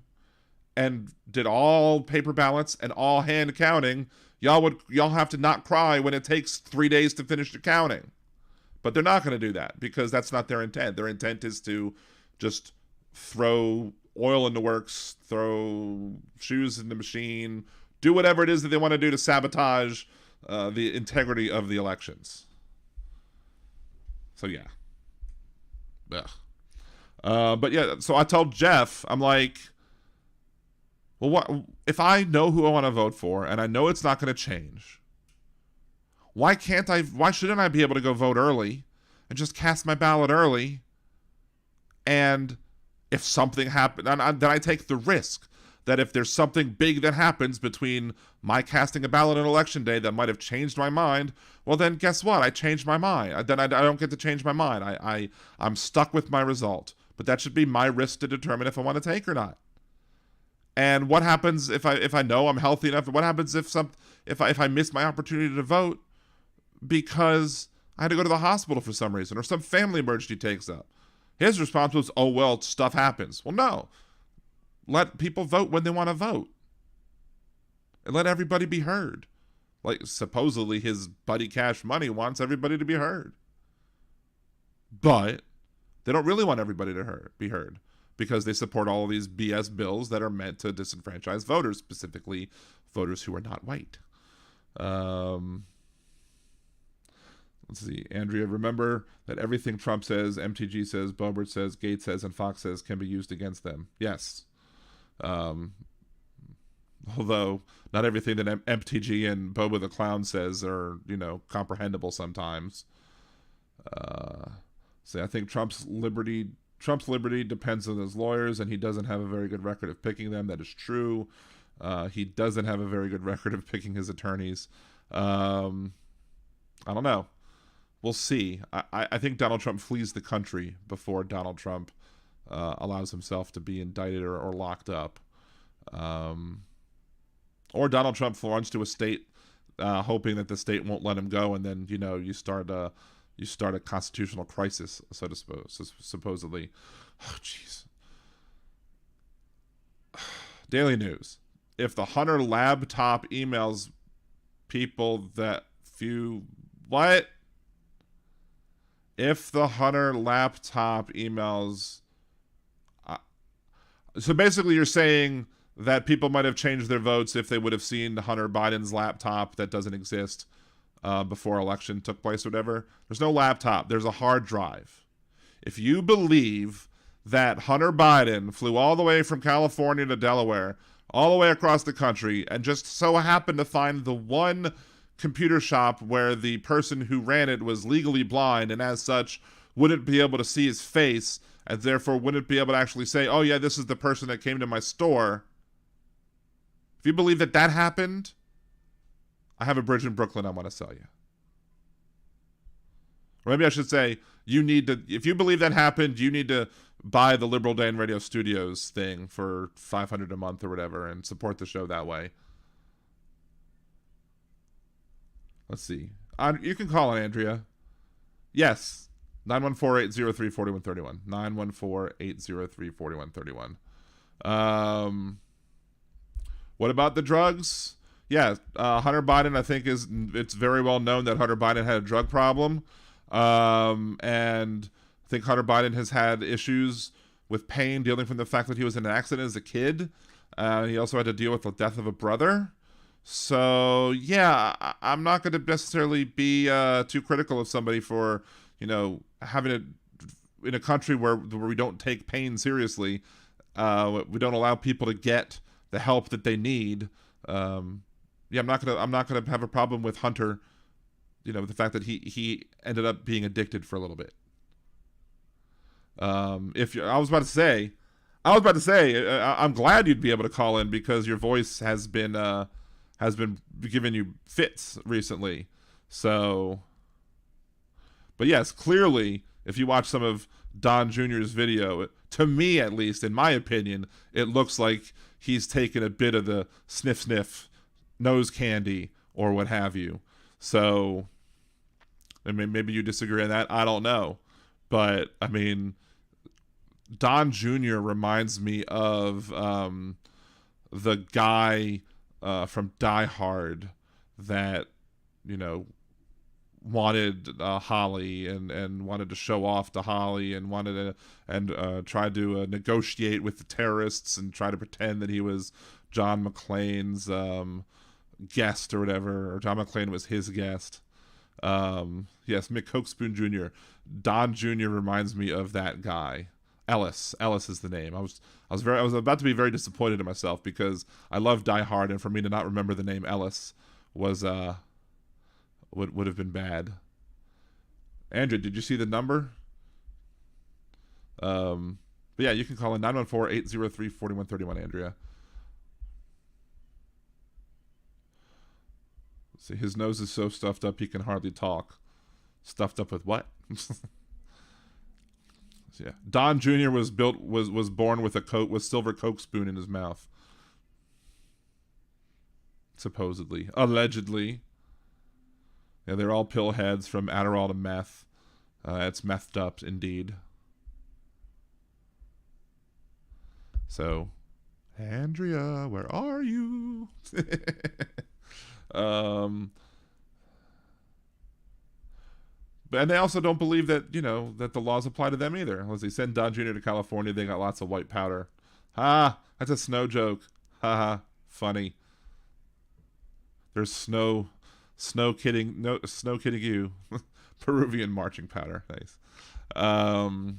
and did all paper ballots and all hand counting, y'all have to not cry when it takes 3 days to finish the counting. But they're not going to do that because that's not their intent. Their intent is to just throw oil in the works, throw shoes in the machine, do whatever it is that they want to do to sabotage the integrity of the elections. So, yeah. But, yeah, so I told Jeff, I'm like, well, what if I know who I want to vote for and I know it's not going to change? Why shouldn't I be able to go vote early and just cast my ballot early? And if something happens, then I take the risk that if there's something big that happens between my casting a ballot on election day that might have changed my mind, well, then guess what? I changed my mind. Then I don't get to change my mind. I'm stuck with my result. But that should be my risk to determine if I want to take or not. And what happens if I know I'm healthy enough? What happens if I miss my opportunity to vote because I had to go to the hospital for some reason or some family emergency takes up? His response was, oh, well, stuff happens. Well, no. Let people vote when they want to vote. And let everybody be heard. Like, supposedly his buddy Cash Money wants everybody to be heard. But they don't really want everybody to be heard because they support all of these BS bills that are meant to disenfranchise voters, specifically voters who are not white. Let's see. Andrea, remember that everything Trump says, MTG says, Boebert says, Gates says, and Fox says can be used against them. Yes. Although not everything that MTG and Boba the Clown says are, comprehensible sometimes. I think Trump's liberty depends on his lawyers, and he doesn't have a very good record of picking them. That is true. He doesn't have a very good record of picking his attorneys. I don't know. We'll see. I think Donald Trump flees the country before Donald Trump allows himself to be indicted or locked up. Or Donald Trump runs to a state hoping that the state won't let him go, and then, you start a constitutional crisis, so to supposedly. Oh, jeez. Daily News. If the Hunter laptop emails people that few... What? If the Hunter laptop emails... so basically you're saying that people might have changed their votes if they would have seen Hunter Biden's laptop that doesn't exist before election took place or whatever. There's no laptop. There's a hard drive. If you believe that Hunter Biden flew all the way from California to Delaware, all the way across the country, and just so happened to find the one computer shop where the person who ran it was legally blind and as such wouldn't be able to see his face and therefore wouldn't be able to actually say, oh yeah, this is the person that came to my store. If you believe that happened, I have a bridge in Brooklyn I want to sell you. Or maybe I should say, if you believe that happened, you need to buy the Liberal Dan Radio Studios thing for $500 a month or whatever and support the show that way. Let's see. You can call on Andrea. Yes. 914-803-4131. 914-803-4131. What about the drugs? yeah, Hunter Biden, I think it's very well known that Hunter Biden had a drug problem. And I think Hunter Biden has had issues with pain dealing from the fact that he was in an accident as a kid. He also had to deal with the death of a brother. So, yeah, I'm not going to necessarily be too critical of somebody for, having it in a country where we don't take pain seriously. We don't allow people to get the help that they need. I'm not gonna have a problem with Hunter, with the fact that he ended up being addicted for a little bit. I was about to say, I'm glad you'd be able to call in because your voice has been giving you fits recently. So, but yes, clearly, if you watch some of Don Jr.'s video, to me at least, in my opinion, it looks like he's taken a bit of the sniff nose candy or what have you. So, I mean, maybe you disagree on that. I don't know. But, I mean, Don Jr. reminds me of the guy from Die Hard that, wanted Holly and wanted to show off to Holly and wanted to tried to negotiate with the terrorists and try to pretend that he was John McClane's guest or whatever, or John McClane was his guest. Yes, Mick Cokespoon Jr. Don Jr. reminds me of that guy. Ellis is the name. I was about to be very disappointed in myself because I love Die Hard, and for me to not remember the name Ellis was would have been bad. Andrew, did you see the number? But yeah, you can call in 914-803-4131, Andrea. Let's see, his nose is so stuffed up he can hardly talk. Stuffed up with what? Yeah, Don Jr. was born with silver Coke spoon in his mouth. Supposedly, allegedly. Yeah, they're all pill heads from Adderall to meth. It's methed up, indeed. So, Andrea, where are you? And they also don't believe that, that the laws apply to them either. Unless they send Don Jr. to California, they got lots of white powder. That's a snow joke. Funny. There's snow kidding you. Peruvian marching powder. Nice. Honestly,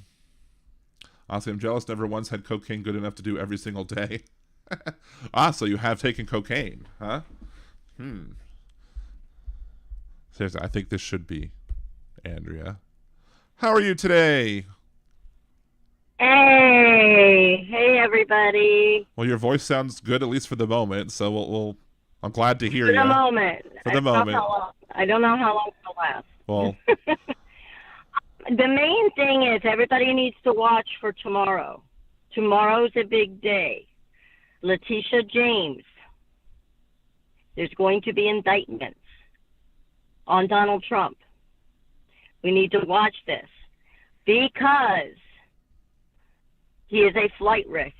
I'm jealous. Never once had cocaine good enough to do every single day. So you have taken cocaine, huh? Seriously, I think this should be Andrea. How are you today? Hey everybody. Well, your voice sounds good, at least for the moment, so I'm glad to hear you. For the moment. I don't know how long it'll last. Well, the main thing is everybody needs to watch for tomorrow. Tomorrow's a big day. Letitia James. There's going to be indictments on Donald Trump. We need to watch this because he is a flight risk.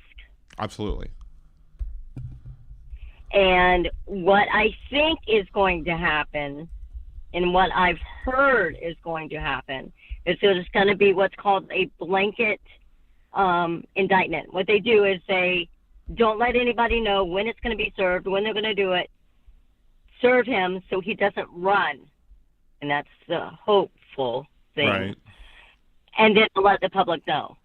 Absolutely. And what I think is going to happen and what I've heard is going to happen is there's going to be what's called a blanket indictment. What they do is they don't let anybody know when it's going to be served, when they're going to do it. Serve him so he doesn't run. And that's the hopeful thing. Right. And then to let the public know.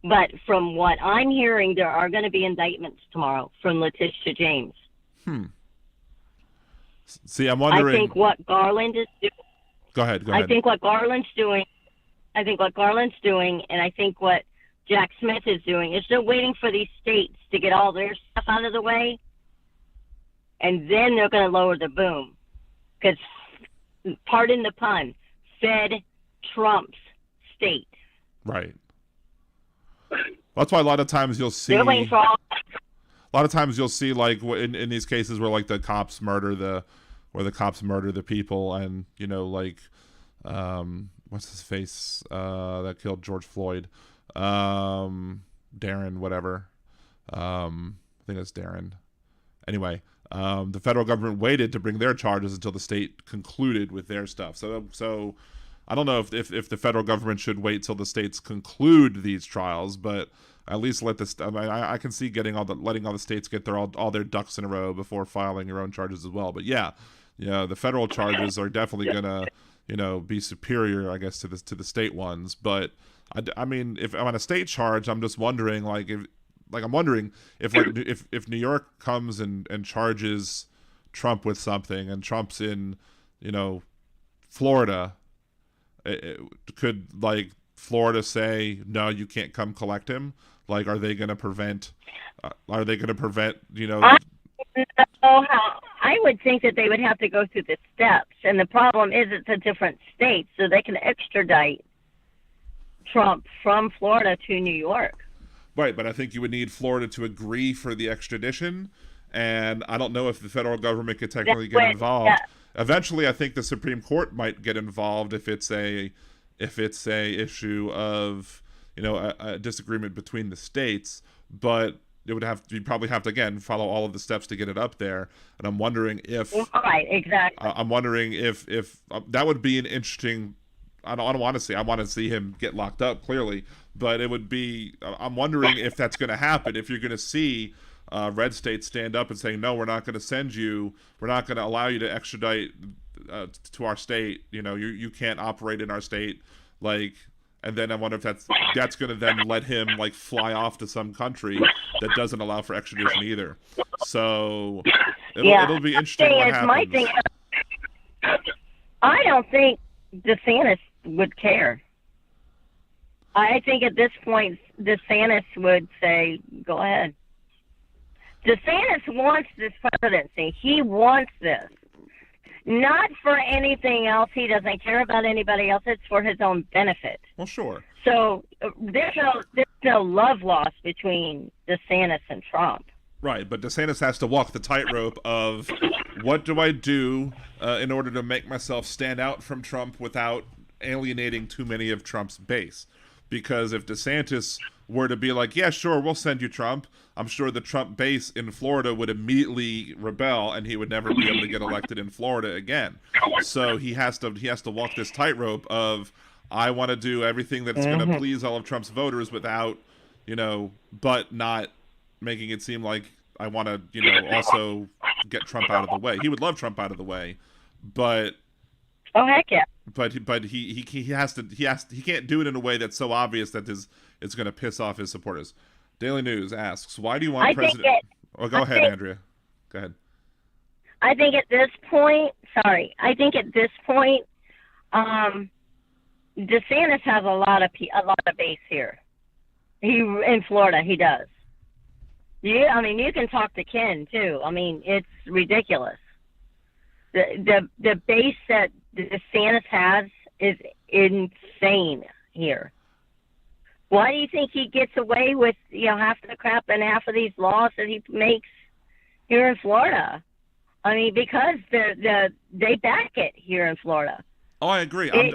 But from what I'm hearing, there are going to be indictments tomorrow from Letitia James. See, I'm wondering. I think what Garland is doing. Go ahead. I think what Garland's doing, and I think what Jack Smith is doing is they're waiting for these states to get all their stuff out of the way, and then they're going to lower the boom. Because, pardon the pun, Fed trumps state. Right. That's why a lot of times you'll see. They're waiting for all. A lot of times you'll see, like in these cases where like the cops murder the people, and what's his face that killed George Floyd, Darren, whatever. I think it's Darren. Anyway, The federal government waited to bring their charges until the state concluded with their stuff. So I don't know if the federal government should wait till the states conclude these trials, but at least let this. I can see letting all the states get all their ducks in a row before filing your own charges as well. But yeah, the federal charges are definitely gonna be superior, I guess, to the state ones. But I mean, if I'm on a state charge, I'm just wondering if New York comes and charges Trump with something, and Trump's in Florida, could Florida say no, you can't come collect him? Are they going to prevent? I would think that they would have to go through the steps, and the problem is it's a different state, so they can extradite Trump from Florida to New York. Right, but I think you would need Florida to agree for the extradition, and I don't know if the federal government could technically get involved. Yeah. Eventually, I think the Supreme Court might get involved if it's a issue of a disagreement between the states, but you probably have to again follow all of the steps to get it up there. And I'm wondering if right, exactly. I'm wondering if that would be an interesting. I don't want to see. I want to see him get locked up clearly, but it would be. I'm wondering if that's going to happen. If you're going to see red states stand up and say, no, we're not going to send you. We're not going to allow you to extradite to our state. You can't operate in our state. And then I wonder if that's going to then let him fly off to some country that doesn't allow for extradition either. So it'll be interesting what happens. I don't think DeSantis would care. I think at this point DeSantis would say, go ahead. DeSantis wants this presidency. He wants this. Not for anything else. He doesn't care about anybody else. It's for his own benefit. Well, sure. So there's no love lost between DeSantis and Trump. Right, but DeSantis has to walk the tightrope of what do I do in order to make myself stand out from Trump without alienating too many of Trump's base. Because if DeSantis were to be like, yeah, sure, we'll send you Trump, I'm sure the Trump base in Florida would immediately rebel, and he would never be able to get elected in Florida again. So he has to walk this tightrope of, I want to do everything that's going to please all of Trump's voters without, but not making it seem like I want to, also get Trump out of the way. He would love Trump out of the way, but oh heck yeah. But he can't do it in a way that's so obvious that it's going to piss off his supporters. Daily News asks, why do you want President? Go ahead, Andrea. Go ahead. I think at this point, DeSantis has a lot of base here. In Florida, he does. Yeah, you can talk to Ken too. It's ridiculous. The base that DeSantis has is insane here. Why do you think he gets away with half the crap and half of these laws that he makes here in Florida? Because they back it here in Florida. Oh, I agree. I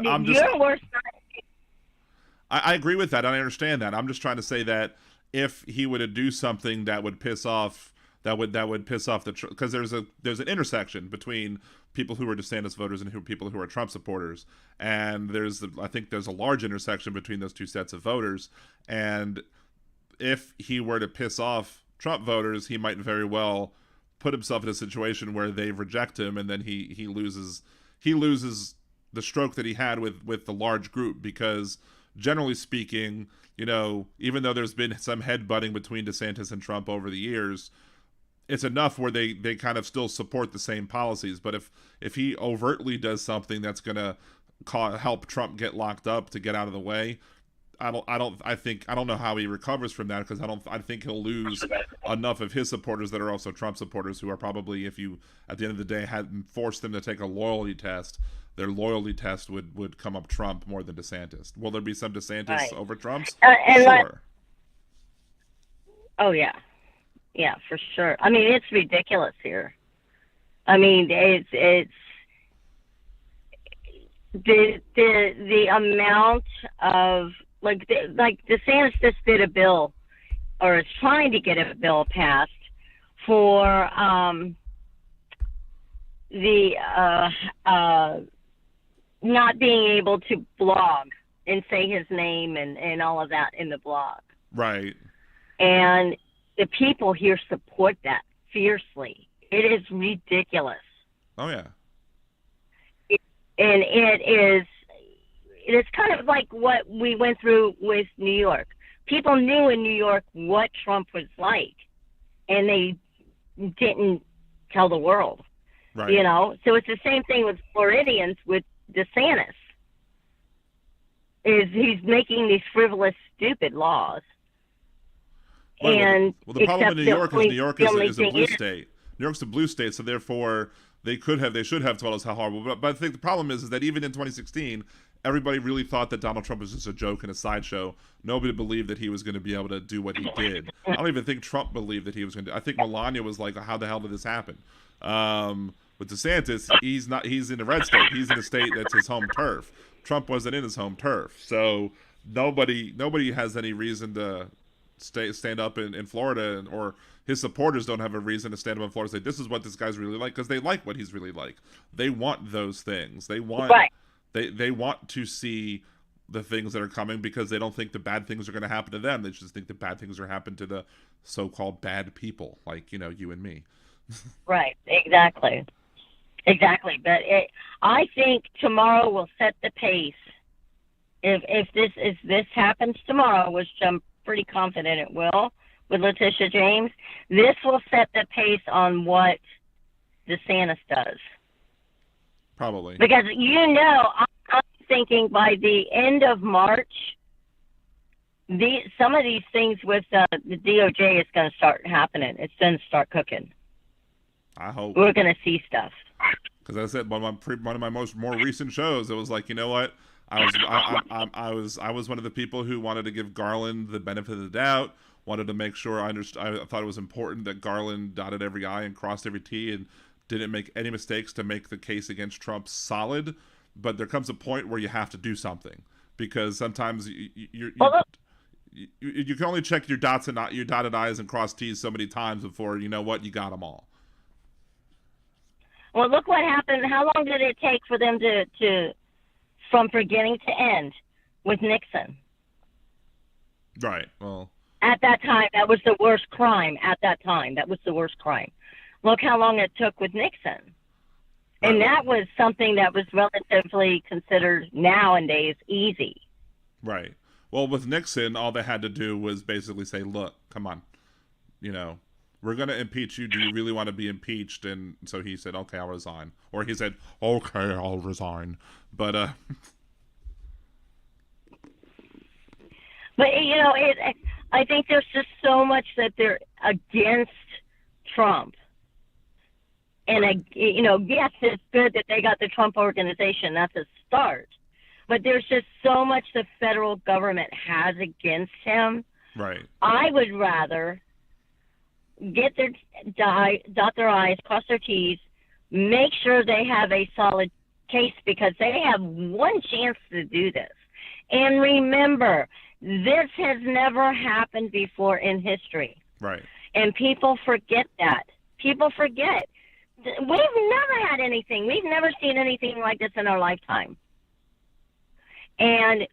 agree with that. I understand that. I'm just trying to say that if he were to do something that would piss off because there's an intersection between people who are DeSantis voters and people who are Trump supporters, and I think there's a large intersection between those two sets of voters. And if he were to piss off Trump voters, he might very well put himself in a situation where they reject him, and then he loses the stroke that he had with the large group. Because generally speaking, even though there's been some headbutting between DeSantis and Trump over the years, it's enough where they kind of still support the same policies. But if he overtly does something that's going to help Trump get locked up to get out of the way, I don't know how he recovers from that, because I think he'll lose enough of his supporters that are also Trump supporters, who are probably, if you at the end of the day had forced them to take a loyalty test, their loyalty test would come up Trump more than DeSantis. Will there be some DeSantis over Trump's? Sure. Oh yeah. Yeah, for sure. It's ridiculous here. It's the amount of like DeSantis just did a bill, or is trying to get a bill passed for not being able to blog and say his name and all of that in the blog. Right. And the people here support that fiercely. It is ridiculous. Oh yeah. And it's kind of like what we went through with New York. People knew in New York what Trump was like, and they didn't tell the world. Right. You know, so it's the same thing with Floridians with DeSantis. He's making these frivolous, stupid laws. Right, and well, the problem in New York is New York is a blue is, state. New York's a blue state, so therefore they should have told us how horrible. But I think the problem is that even in 2016, everybody really thought that Donald Trump was just a joke and a sideshow. Nobody believed that he was going to be able to do what he did. I don't even think Trump believed that he was going to. I think Melania was like, "How the hell did this happen?" With DeSantis, he's not. He's in a red state. He's in a state that's his home turf. Trump wasn't in his home turf, so nobody has any reason to stand up in Florida, or his supporters don't have a reason to stand up in Florida and say this is what this guy's really like, because they like what he's really like. They want those things. They want they want to see the things that are coming, because they don't think the bad things are going to happen to them. They just think the bad things are happening to the so-called bad people, like you and me. Right. Exactly. But I think tomorrow will set the pace. If this happens tomorrow, which I'm pretty confident it will, with Letitia James, this will set the pace on what DeSantis does. Probably. Because I'm thinking by the end of March, some of these things with the DOJ is going to start happening. It's going to start cooking. I hope we're going to see stuff. Because I said one of my more recent shows, it was like, you know what? I was one of the people who wanted to give Garland the benefit of the doubt. Wanted to make sure I thought it was important that Garland dotted every I and crossed every T and didn't make any mistakes to make the case against Trump solid. But there comes a point where you have to do something, because sometimes you can only check your dots and your dotted I's and cross T's so many times before you know what, you got them all. Well, look what happened. How long did it take for them to from beginning to end with Nixon? Right. Well, at that time, that was the worst crime. At that time, that was the worst crime. Look how long it took with Nixon. And that was something that was relatively considered nowadays easy. Right. Well, with Nixon, all they had to do was basically say, look, come on, we're going to impeach you. Do you really want to be impeached? And so he said, okay, I'll resign. Or he said, okay, I'll resign. But I think there's just so much that they're against Trump. And, yes, it's good that they got the Trump organization. That's a start. But there's just so much the federal government has against him. Right. I would rather dot their I's, cross their T's, make sure they have a solid case, because they have one chance to do this. And remember, this has never happened before in history. Right. And people forget that. People forget. We've never had anything. We've never seen anything like this in our lifetime. And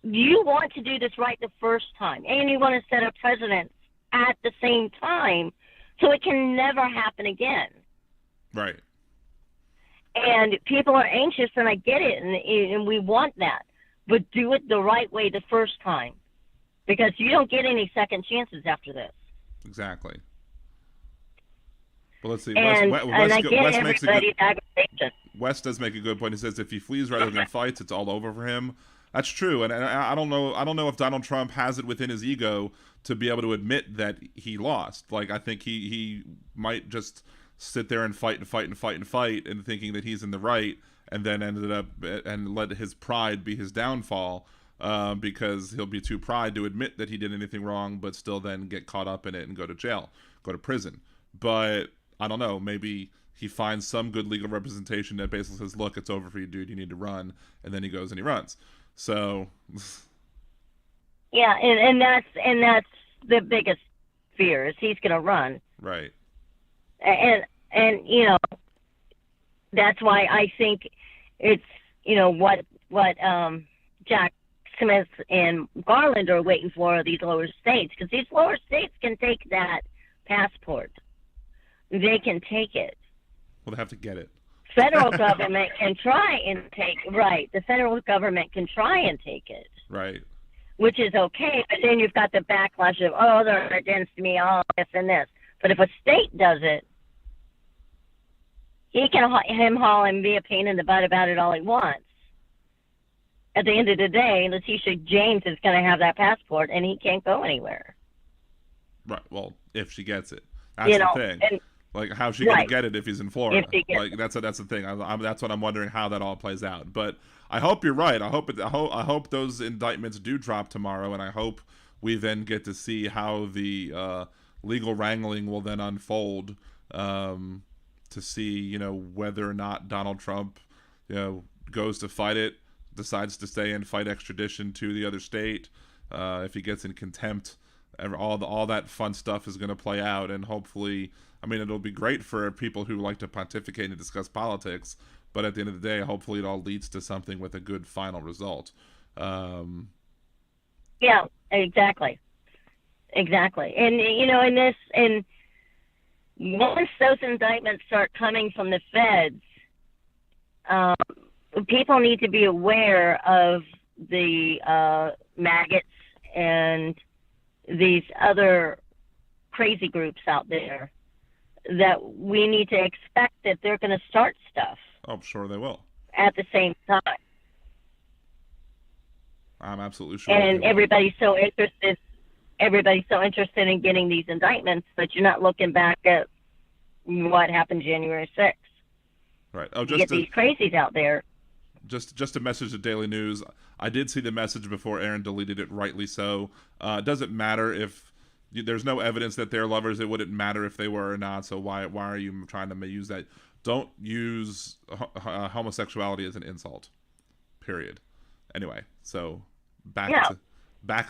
you want to do this right the first time. And you want to set a precedent at the same time so it can never happen again. Right. And people are anxious, and I get it, and we want that. But do it the right way the first time, because you don't get any second chances after this. Exactly. Well, let's see. West does make a good point. He says if he flees rather than fights, it's all over for him. That's true, and I don't know if Donald Trump has it within his ego to be able to admit that he lost. Like, I think he might just sit there and fight and thinking that he's in the right, and then ended up and let his pride be his downfall, because he'll be too proud to admit that he did anything wrong, but still then get caught up in it and go to jail, go to prison. But I don't know, maybe he finds some good legal representation that basically says, look, it's over for you, dude, you need to run, and then he goes and he runs. So yeah, and that's the biggest fear, is he's going to run. Right. And that's why I think it's, what Jack Smith and Garland are waiting for, these lower states, because these lower states can take that passport. They can take it. Well, they have to get it. Federal government can try and take, right, the federal government can try and take it. Right. Which is okay, but then you've got the backlash of, oh, they're against me, all this and this. But if a state does it, he can haul and be a pain in the butt about it all he wants. At the end of the day, Letitia James is going to have that passport, and he can't go anywhere. Right. Well, if she gets it, that's the thing. And, like, how's she going to get it if he's in Florida? Like, that's the thing. That's what I'm wondering, how that all plays out. But I hope you're right. I hope those indictments do drop tomorrow, and I hope we then get to see how the legal wrangling will then unfold, to see whether or not Donald Trump goes to fight it, decides to stay and fight extradition to the other state, if he gets in contempt. All that fun stuff is going to play out, and hopefully, I mean, it'll be great for people who like to pontificate and discuss politics, but at the end of the day, hopefully it all leads to something with a good final result. Yeah, exactly. And once those indictments start coming from the feds, people need to be aware of the maggots and these other crazy groups out there, that we need to expect that they're going to start stuff. Oh, I'm sure they will. At the same time. I'm absolutely sure. And everybody's so interested in getting these indictments, but you're not looking back at what happened January 6th. Right. Oh, you get these crazies out there. Just a message to Daily News. I did see the message before Aaron deleted it, rightly so. It doesn't matter if there's no evidence that they're lovers. It wouldn't matter if they were or not. So why are you trying to use that? Don't use homosexuality as an insult. Period. Anyway, so back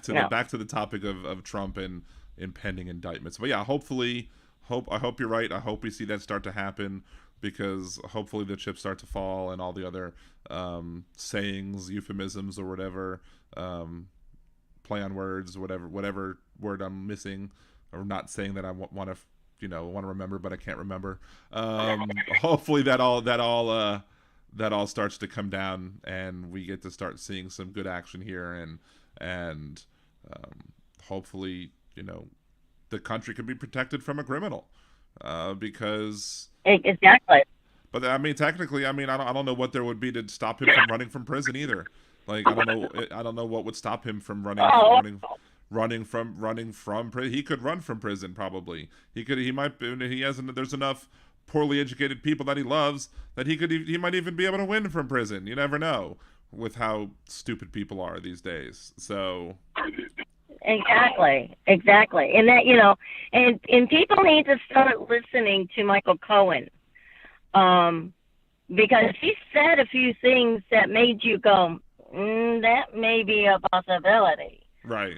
to the topic of Trump and impending indictments. But yeah, I hope you're right. I hope we see that start to happen, because hopefully the chips start to fall and all the other sayings, euphemisms, or whatever, play on words, whatever word I'm missing or not saying that I want to remember, but I can't remember. Hopefully that all starts to come down, and we get to start seeing some good action here, and hopefully the country can be protected from a criminal, because exactly. But I mean, technically, I don't know what there would be to stop him from running from prison either. Like, I don't know what would stop him from running from prison. He could run from prison, probably. There's enough poorly educated people that he loves that he might even be able to win from prison. You never know with how stupid people are these days. So exactly. And that, and people need to start listening to Michael Cohen. Because he said a few things that made you go, that may be a possibility. Right.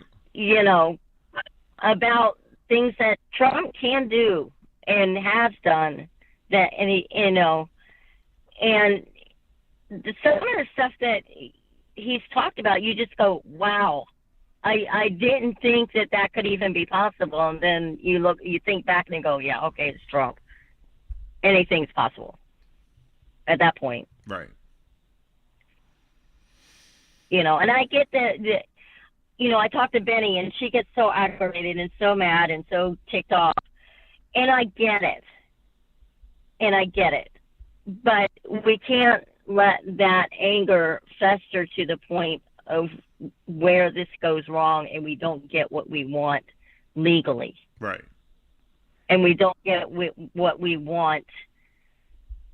About things that Trump can do and has done, that, and and some of the stuff that he's talked about, you just go, wow, I didn't think that could even be possible. And then you think back and go, yeah, okay, it's Trump. Anything's possible at that point. Right. And I get that, I talked to Benny, and she gets so aggravated and so mad and so ticked off. And I get it. But we can't let that anger fester to the point of where this goes wrong and we don't get what we want legally. Right. And we don't get what we want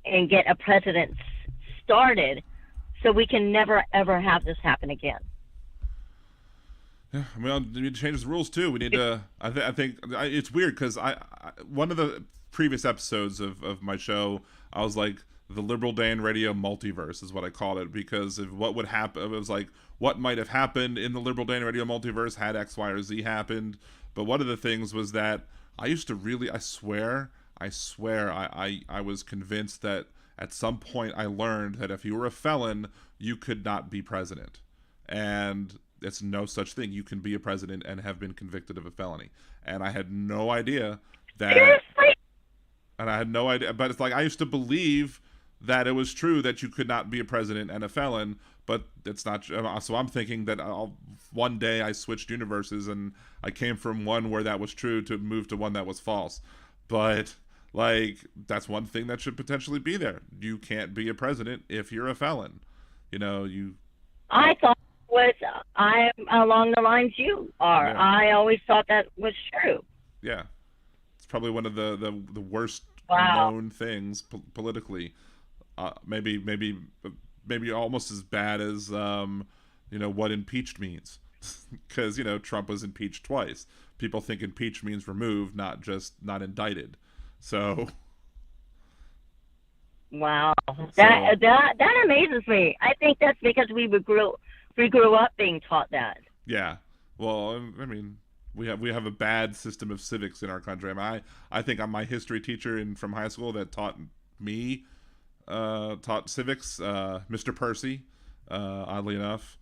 and get a precedent started, so we can never, ever have this happen again. Yeah, we need to change the rules, too. We need to... I think it's weird, because one of the previous episodes of my show, I was like, the Liberal Dan Radio multiverse is what I called it, because of what would happen. It was like, what might have happened in the Liberal Dan Radio multiverse had X, Y, or Z happened. But one of the things was that I used to really, I swear, I was convinced that at some point I learned that if you were a felon, you could not be president. And it's no such thing. You can be a president and have been convicted of a felony. And I had no idea that. Seriously? And I had no idea. But it's like I used to believe that it was true that you could not be a president and a felon, but it's not. So I'm thinking that one day I switched universes and I came from one where that was true to move to one that was false. But like that's one thing that should potentially be there. You can't be a president if you're a felon. You know, I thought I'm along the lines you are. Yeah. I always thought that was true. Yeah, it's probably one of the worst known things politically. Maybe almost as bad as what impeached means, because Trump was impeached twice. People think impeached means removed, not just not indicted. So wow, that amazes me. I think that's because we grew up being taught that. Yeah, well, I mean, we have a bad system of civics in our country. I think I'm my history teacher from high school that taught me. Taught civics, Mr. Percy, oddly enough.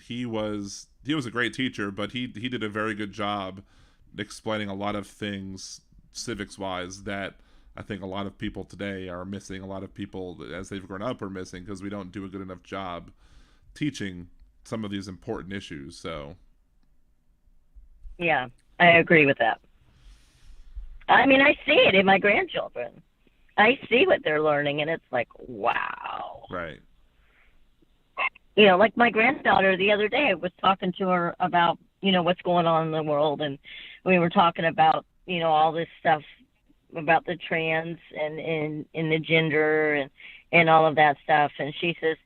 He was a great teacher, but he did a very good job explaining a lot of things civics wise that I think a lot of people today are missing. A lot of people as they've grown up are missing because we don't do a good enough job teaching some of these important issues. So yeah, I agree with that. I mean, I see it in my grandchildren. I see what they're learning, and it's like, wow. Right. Like my granddaughter the other day, I was talking to her about, what's going on in the world, and we were talking about, all this stuff about the trans and in the gender and all of that stuff. And she says,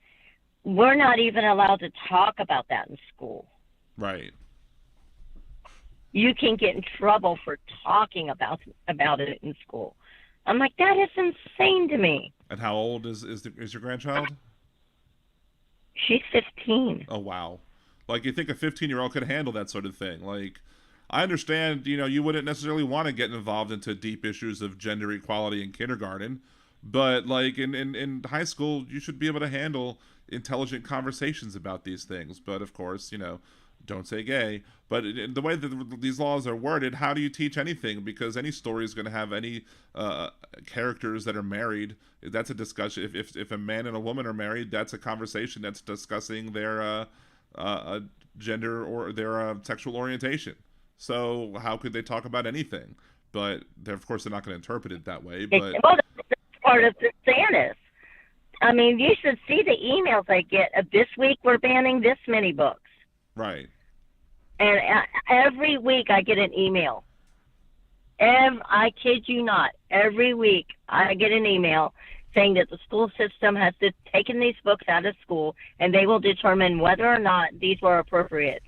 we're not even allowed to talk about that in school. Right. You can get in trouble for talking about it in school. I'm like, that is insane to me. And how old is your grandchild? She's 15. Oh, wow. Like, you think a 15-year-old could handle that sort of thing. Like, I understand, you wouldn't necessarily want to get involved into deep issues of gender equality in kindergarten, but, like, in high school, you should be able to handle intelligent conversations about these things. But, of course, don't say gay. But the way that these laws are worded, how do you teach anything? Because any story is going to have any characters that are married. That's a discussion. If a man and a woman are married, that's a conversation that's discussing their gender or their sexual orientation. So how could they talk about anything? But of course, they're not going to interpret it that way. But well, that's part of the sadness. I mean, you should see the emails I get of this week we're banning this many books. Right. And every week I get an email. I kid you not, every week I get an email saying that the school system has taken these books out of school and they will determine whether or not these were appropriate.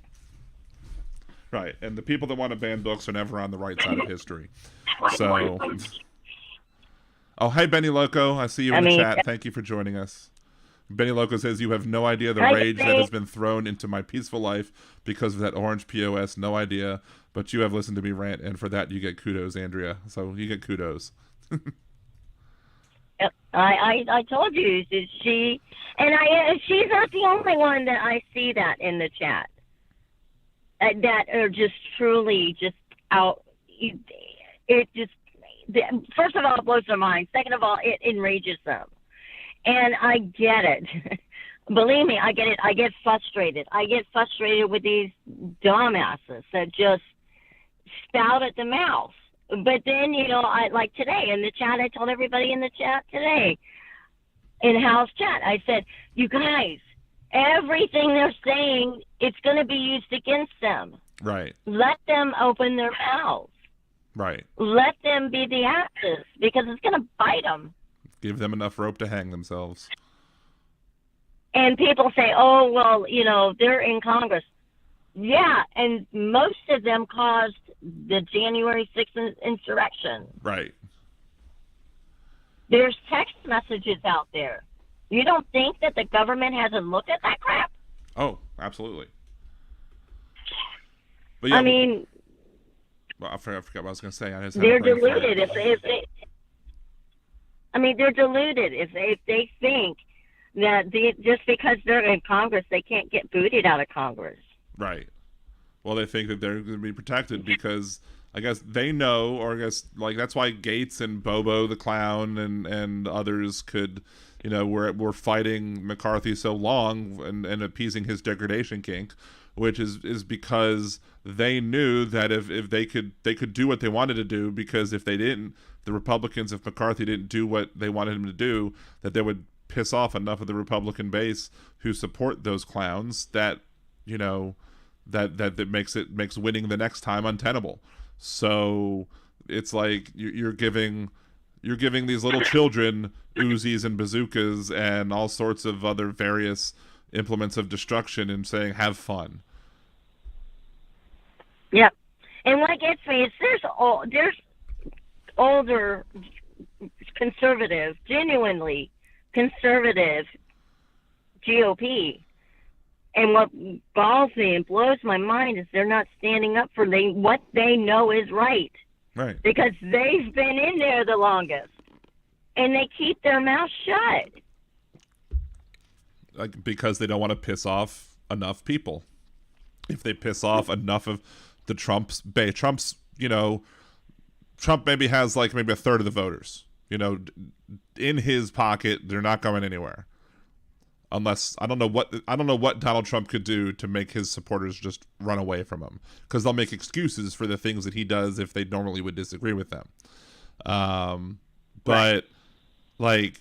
Right. And the people that want to ban books are never on the right side of history. So, oh, hey, Benny Loco. I see you in the chat. Thank you for joining us. Benny Loco says, you have no idea the rage that has been thrown into my peaceful life because of that orange POS. No idea. But you have listened to me rant, and for that you get kudos, Andrea. So you get kudos. I told you that she's not the only one that I see that in the chat. That are just truly just out. It just, first of all, it blows their mind. Second of all, it enrages them. And I get it. Believe me, I get it. I get frustrated. I get frustrated with these dumbasses that just spout at the mouth. But then, I like today in the chat, I told everybody in the chat today, in house chat, I said, you guys, everything they're saying, it's going to be used against them. Right. Let them open their mouths. Right. Let them be the actors because it's going to bite them. Give them enough rope to hang themselves. And people say, oh, well, they're in Congress. Yeah, and most of them caused the January 6th insurrection. Right. There's text messages out there. You don't think that the government hasn't looked at that crap? Oh, absolutely. But yeah, I mean... Well, I forgot what I was going to say. They're deluded. I mean, they're deluded if they think that just because they're in Congress, they can't get booted out of Congress. Right. Well, they think that they're going to be protected because I guess they know, or I guess like that's why Gates and Bobo the Clown and others could, were fighting McCarthy so long and appeasing his degradation kink, which is because they knew that if they could do what they wanted to do, because if they didn't, the Republicans, if McCarthy didn't do what they wanted him to do, that they would piss off enough of the Republican base who support those clowns that that makes winning the next time untenable. So it's like you're giving these little children Uzis and bazookas and all sorts of other various implements of destruction and saying have fun. Yep. And what gets me is there's older conservative, genuinely conservative GOP. And what galls me and blows my mind is they're not standing up for what they know is right. Right. Because they've been in there the longest. And they keep their mouth shut. Like, because they don't want to piss off enough people. If they piss off enough of the Trump maybe has maybe a third of the voters. In his pocket, they're not going anywhere. Unless I don't know what Donald Trump could do to make his supporters just run away from him, because they'll make excuses for the things that he does if they normally would disagree with them. But like,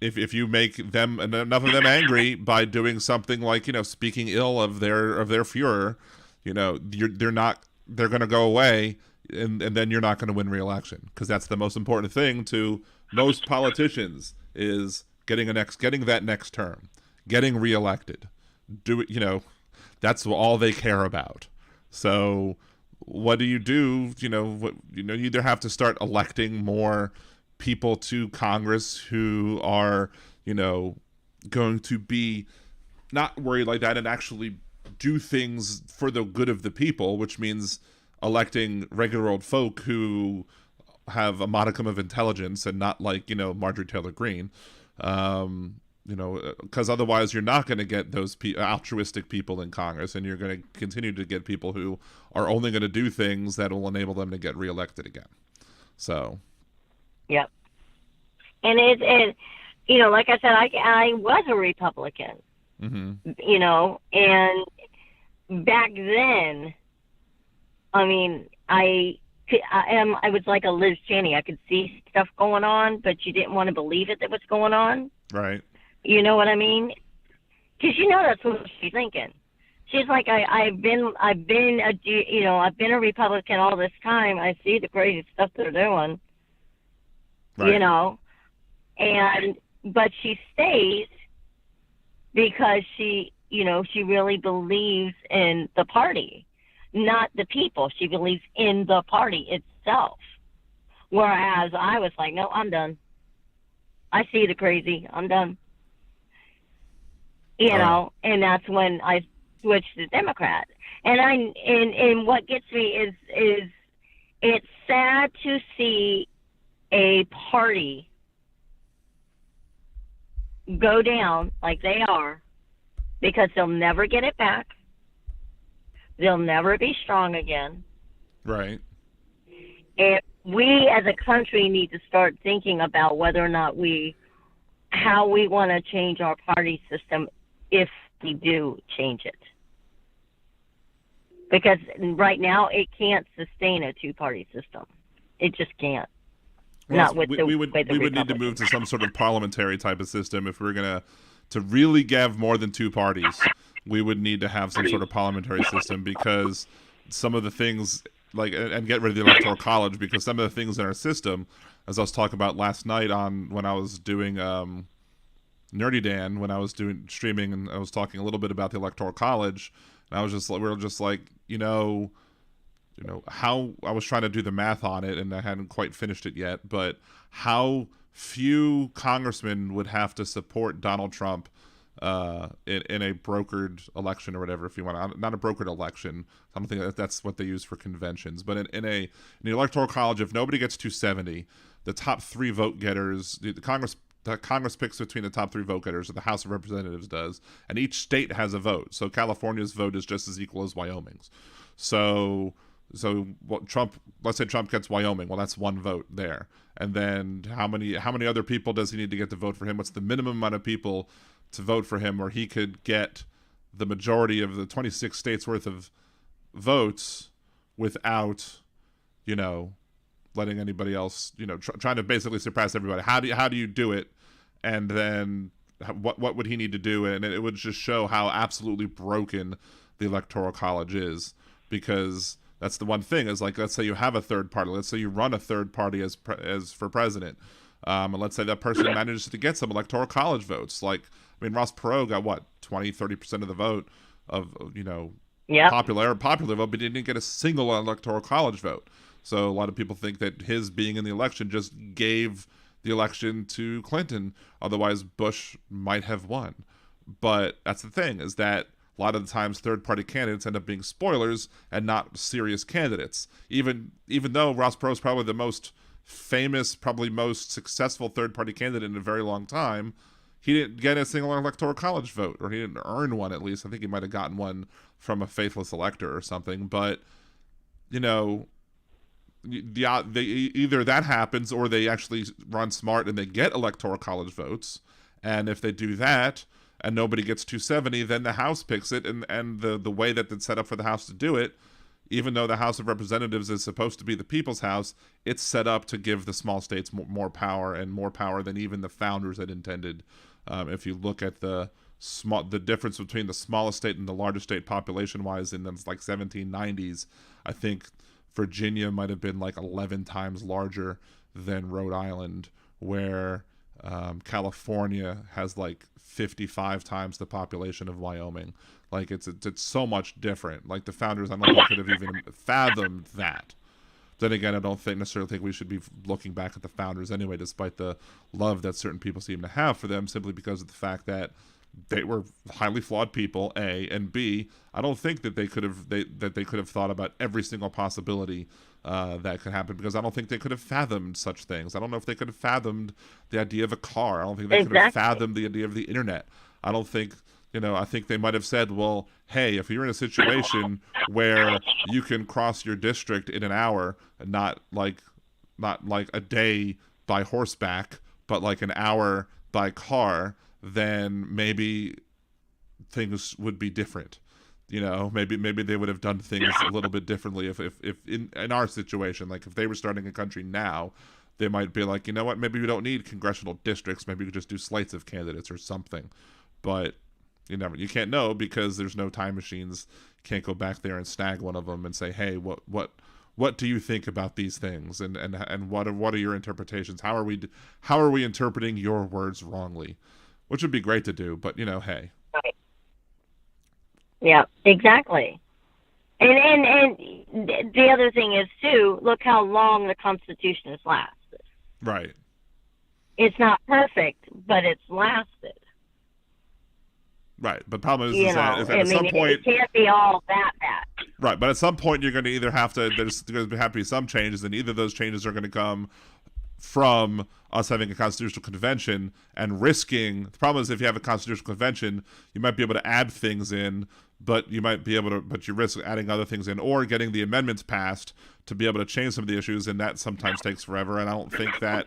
if you make them enough of them angry by doing something like speaking ill of their Führer, they're going to go away, and then you're not going to win re-election, because that's the most important thing to most politicians is getting that next term, getting reelected. That's all they care about. So what do? You either have to start electing more people to Congress who are, going to be not worried like that and actually do things for the good of the people, which means electing regular old folk who have a modicum of intelligence and not like, Marjorie Taylor Greene. Because otherwise you're not going to get those altruistic people in Congress, and you're going to continue to get people who are only going to do things that will enable them to get reelected again. So. Yep. And like I said, I was a Republican, mm-hmm. And back then, I mean, I was like a Liz Cheney. I could see stuff going on, but you didn't want to believe it that was going on. Right. You know what I mean? Because that's what she's thinking. She's like, I've been a Republican all this time. I see the crazy stuff they're doing. Right. But she stays because she really believes in the party, not the people. She believes in the party itself. Whereas I was like, no, I'm done. I see the crazy. I'm done. And that's when I switched to Democrat. And what gets me is it's sad to see a party go down like they are, because they'll never get it back. They'll never be strong again. Right. And we as a country need to start thinking about whether or not how we want to change our party system if we do change it. Because right now it can't sustain a two-party system. It just can't. Well, not with we would need to move to some sort of parliamentary type of system if we're gonna to really have more than two parties. We would need to have some sort of parliamentary system, because some of the things and get rid of the electoral college, because some of the things in our system, as I was talking about last night when I was doing Nerdy Dan, when I was doing streaming, and I was talking a little bit about the electoral college, and we were just like, how I was trying to do the math on it, and I hadn't quite finished it yet, but how few congressmen would have to support Donald Trump in a brokered election or whatever, if you want. Not a brokered election. I don't think that's what they use for conventions. But in the electoral college, if nobody gets 270, the top 3 vote getters, the Congress picks between the top 3 vote getters, or the House of Representatives does, and each state has a vote. So California's vote is just as equal as Wyoming's. So let's say Trump gets Wyoming. Well, that's 1 vote there. And then how many other people does he need to get to vote for him? What's the minimum amount of people to vote for him, or he could get the majority of the 26 states worth of votes without, letting anybody else, trying to basically surpass everybody. How do you do it? And then what would he need to do? And it would just show how absolutely broken the Electoral College is, because that's the one thing is, like, let's say you have a third party. Let's say you run a third party as for president. And let's say that person manages to get some Electoral College votes. Like, Ross Perot got what, 20-30% of the vote of, popular vote, but he didn't get a single Electoral College vote. So a lot of people think that his being in the election just gave the election to Clinton. Otherwise, Bush might have won. But that's the thing, is that a lot of the times third-party candidates end up being spoilers and not serious candidates. Even though Ross Perot is probably the most famous, probably most successful third-party candidate in a very long time, he didn't get a single Electoral College vote, or he didn't earn one, at least. I think he might have gotten one from a faithless elector or something. But, either that happens, or they actually run smart and they get Electoral College votes. And if they do that and nobody gets 270, then the House picks it. And the way that it's set up for the House to do it, even though the House of Representatives is supposed to be the people's house, it's set up to give the small states more power, and more power than even the founders had intended. If you look at the difference between the smallest state and the largest state population-wise in the 1790s, I think Virginia might have been 11 times larger than Rhode Island, where California has 55 times the population of Wyoming. It's so much different. The founders, I don't think, could have even fathomed that. Then again, I don't necessarily think we should be looking back at the founders anyway, despite the love that certain people seem to have for them, simply because of the fact that they were highly flawed people, A, and B, I don't think that they could have thought about every single possibility that could happen, because I don't think they could have fathomed such things. I don't know if they could have fathomed the idea of a car. I don't think they could have fathomed the idea of the internet. I don't think, I think they might have said, well, hey, if you're in a situation where you can cross your district in an hour, and not like a day by horseback, but an hour by car, then maybe things would be different. Maybe they would have done things a little bit differently if in our situation, if they were starting a country now, they might be like, you know what, maybe we don't need congressional districts, maybe we could just do slates of candidates or something. But you can't know, because there's no time machines. Can't go back there and snag one of them and say, hey, what do you think about these things, and what are your interpretations? How are we interpreting your words wrongly? Which would be great to do, but hey. Right. Yeah, exactly. And the other thing is too, look how long the Constitution has lasted. Right. It's not perfect, but it's lasted. Right, but the problem is that at some point it can't be all that bad. Right, but at some point you're going to either there's going to have to be some changes, and either those changes are going to come from us having a constitutional convention and risking. The problem is, if you have a constitutional convention, you might be able to add things in, but you risk adding other things in, or getting the amendments passed to be able to change some of the issues, and that sometimes takes forever. And I don't think that,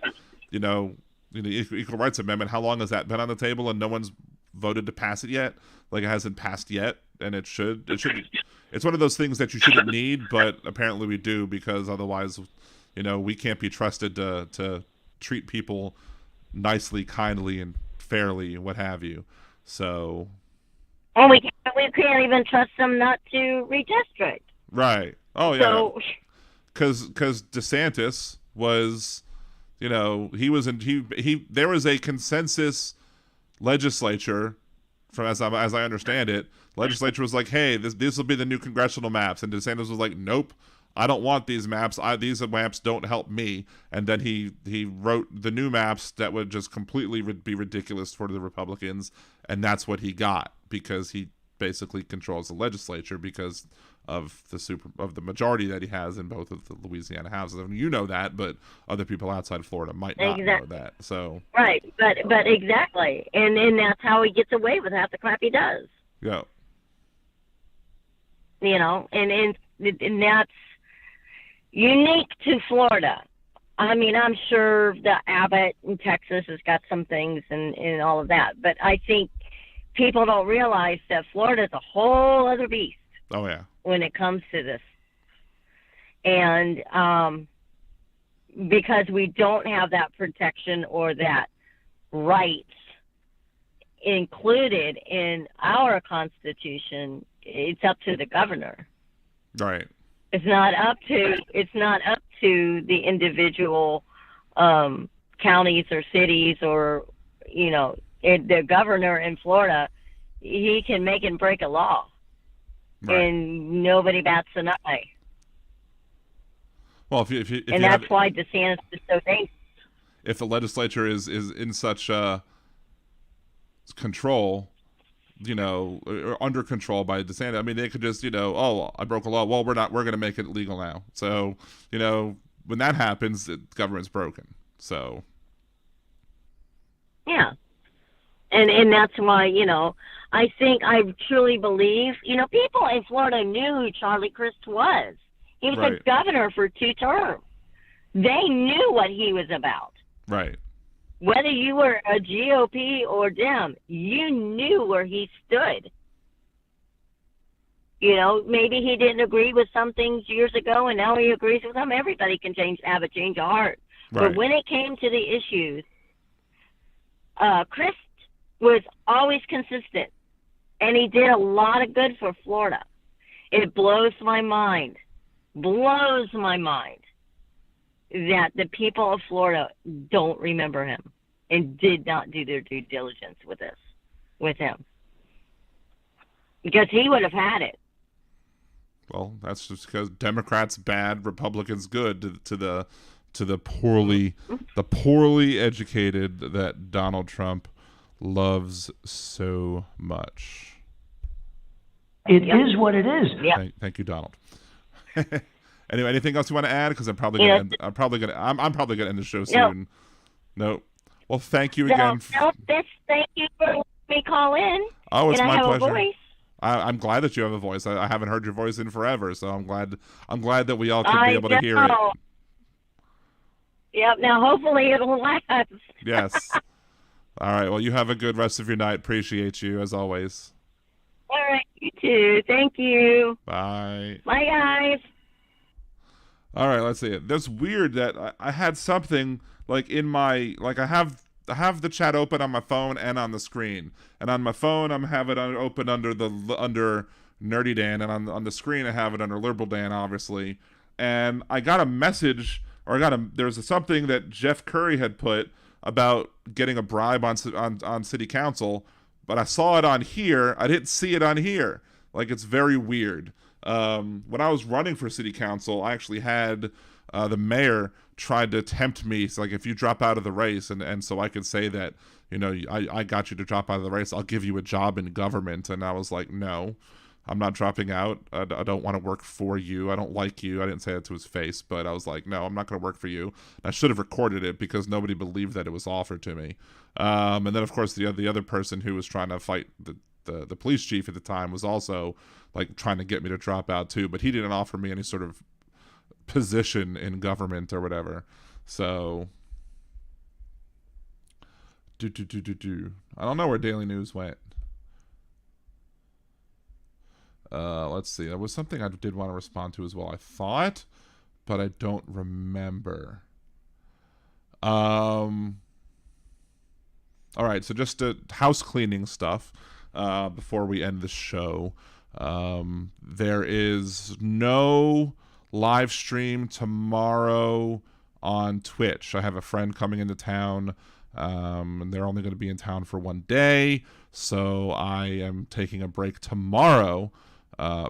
the Equal Rights Amendment, how long has that been on the table and no one's voted to pass it yet? It hasn't passed yet, and it should be. It's one of those things that you shouldn't need, but apparently we do, because otherwise, we can't be trusted to treat people nicely, kindly, and fairly, and what have you. So, and we can't even trust them not to redistrict. Right. Oh yeah. So, because DeSantis was, there was a consensus legislature, from as I understand it, legislature was like, hey, this will be the new congressional maps, and DeSantis was like, nope, I don't want these maps. These maps don't help me. And then he wrote the new maps that would just completely be ridiculous for the Republicans, and that's what he got because he basically controls the legislature because of the majority that he has in both of the Louisiana houses. I mean, you know that, but other people outside of Florida might not know that. So right, but exactly, and that's how he gets away with half the crap he does. Yeah. You know, and that's unique to Florida. I mean, I'm sure that Abbott in Texas has got some things and all of that, but I think people don't realize that Florida is a whole other beast. Oh yeah. When it comes to this, and because we don't have that protection or that rights included in our Constitution, it's up to the governor. Right. It's not up to the individual counties or cities or the governor in Florida. He can make and break a law. Right. And nobody bats an eye. Well, if that's why DeSantis is so dangerous. If the legislature is in such control, or under control by DeSantis, I mean, they could just, oh, I broke a law. Well, we're going to make it legal now. So, when that happens, the government's broken. So. Yeah. And that's why, I truly believe, people in Florida knew who Charlie Crist was. He was the governor for 2 terms. They knew what he was about. Right. Whether you were a GOP or Dem, you knew where he stood. Maybe he didn't agree with some things years ago, and now he agrees with them. Everybody can have a change of heart. Right. But when it came to the issues, Crist was always consistent, and he did a lot of good for Florida. It blows my mind that the people of Florida don't remember him and did not do their due diligence with him, because he would have had it. Well, that's just because Democrats bad, Republicans good to the poorly educated that Donald Trump loves so much. It is what it is. Yeah. Thank you, Donald. Anyway, anything else you want to add? Because I'm probably gonna end the show soon. No. Well, thank you again. Thank you for letting me call in. Oh, it's my pleasure. A voice. I'm glad that you have a voice. I haven't heard your voice in forever, so I'm glad that we all can be able to hear it. Yep. Now, hopefully, it'll last. Yes. All right. Well, you have a good rest of your night. Appreciate you as always. All right. You too. Thank you. Bye. Bye, guys. All right. Let's see. That's weird that I had something like in my I have the chat open on my phone and on the screen, and on my phone I'm have it open under Nerdy Dan, and on the screen I have it under Liberal Dan, obviously. And I got a message, or there's something that Jeff Curry had put about getting a bribe on city council, but I saw it on here. I didn't see it on here. Like, it's very weird. When I was running for city council, I actually had the mayor tried to tempt me. So, like, if you drop out of the race, and so I could say that, I got you to drop out of the race, I'll give you a job in government. And I was like, no, I'm not dropping out. I don't want to work for you. I don't like you. I didn't say that to his face, but I was like, no, I'm not going to work for you. And I should have recorded it because nobody believed that it was offered to me. And then, of course, the other person who was trying to fight the police chief at the time was also like trying to get me to drop out too, but he didn't offer me any sort of position in government or whatever. So I don't know where Daily News went. Let's see. There was something I did want to respond to as well, I thought, but I don't remember. All right, so just house cleaning stuff before we end the show. There is no live stream tomorrow on Twitch. I have a friend coming into town, and they're only going to be in town for one day, so I am taking a break tomorrow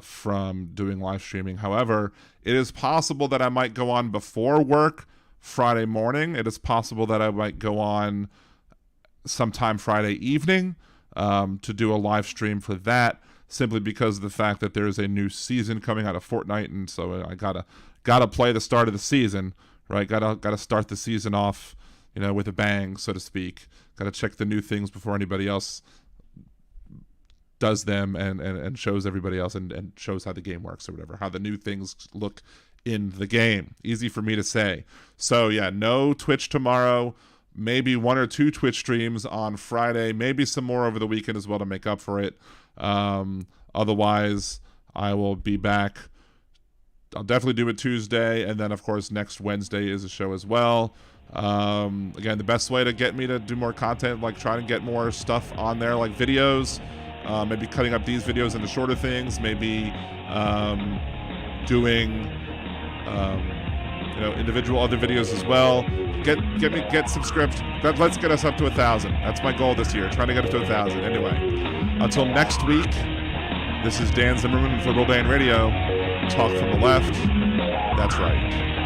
from doing live streaming. However, it is possible that I might go on before work Friday morning. It is possible that I might go on sometime Friday evening to do a live stream for that, simply because of the fact that there is a new season coming out of Fortnite, and so I gotta play the start of the season, right? Gotta start the season off, with a bang, so to speak. Gotta check the new things before anybody else does them and shows everybody else and shows how the game works or whatever, how the new things look in the game. Easy for me to say. So yeah, no Twitch tomorrow. Maybe 1 or 2 Twitch streams on Friday, maybe some more over the weekend as well to make up for it. Otherwise, I will be back. I'll definitely do it Tuesday, and then, of course, next Wednesday is a show as well. Again, the best way to get me to do more content, like try to get more stuff on there, like videos, maybe cutting up these videos into shorter things, maybe doing individual other videos as well. Get subscribed. Let's get us up to 1,000. That's my goal this year. Trying to get up to 1,000. Anyway, until next week, this is Dan Zimmerman for Liberal Dan Radio. Talk from the left. That's right.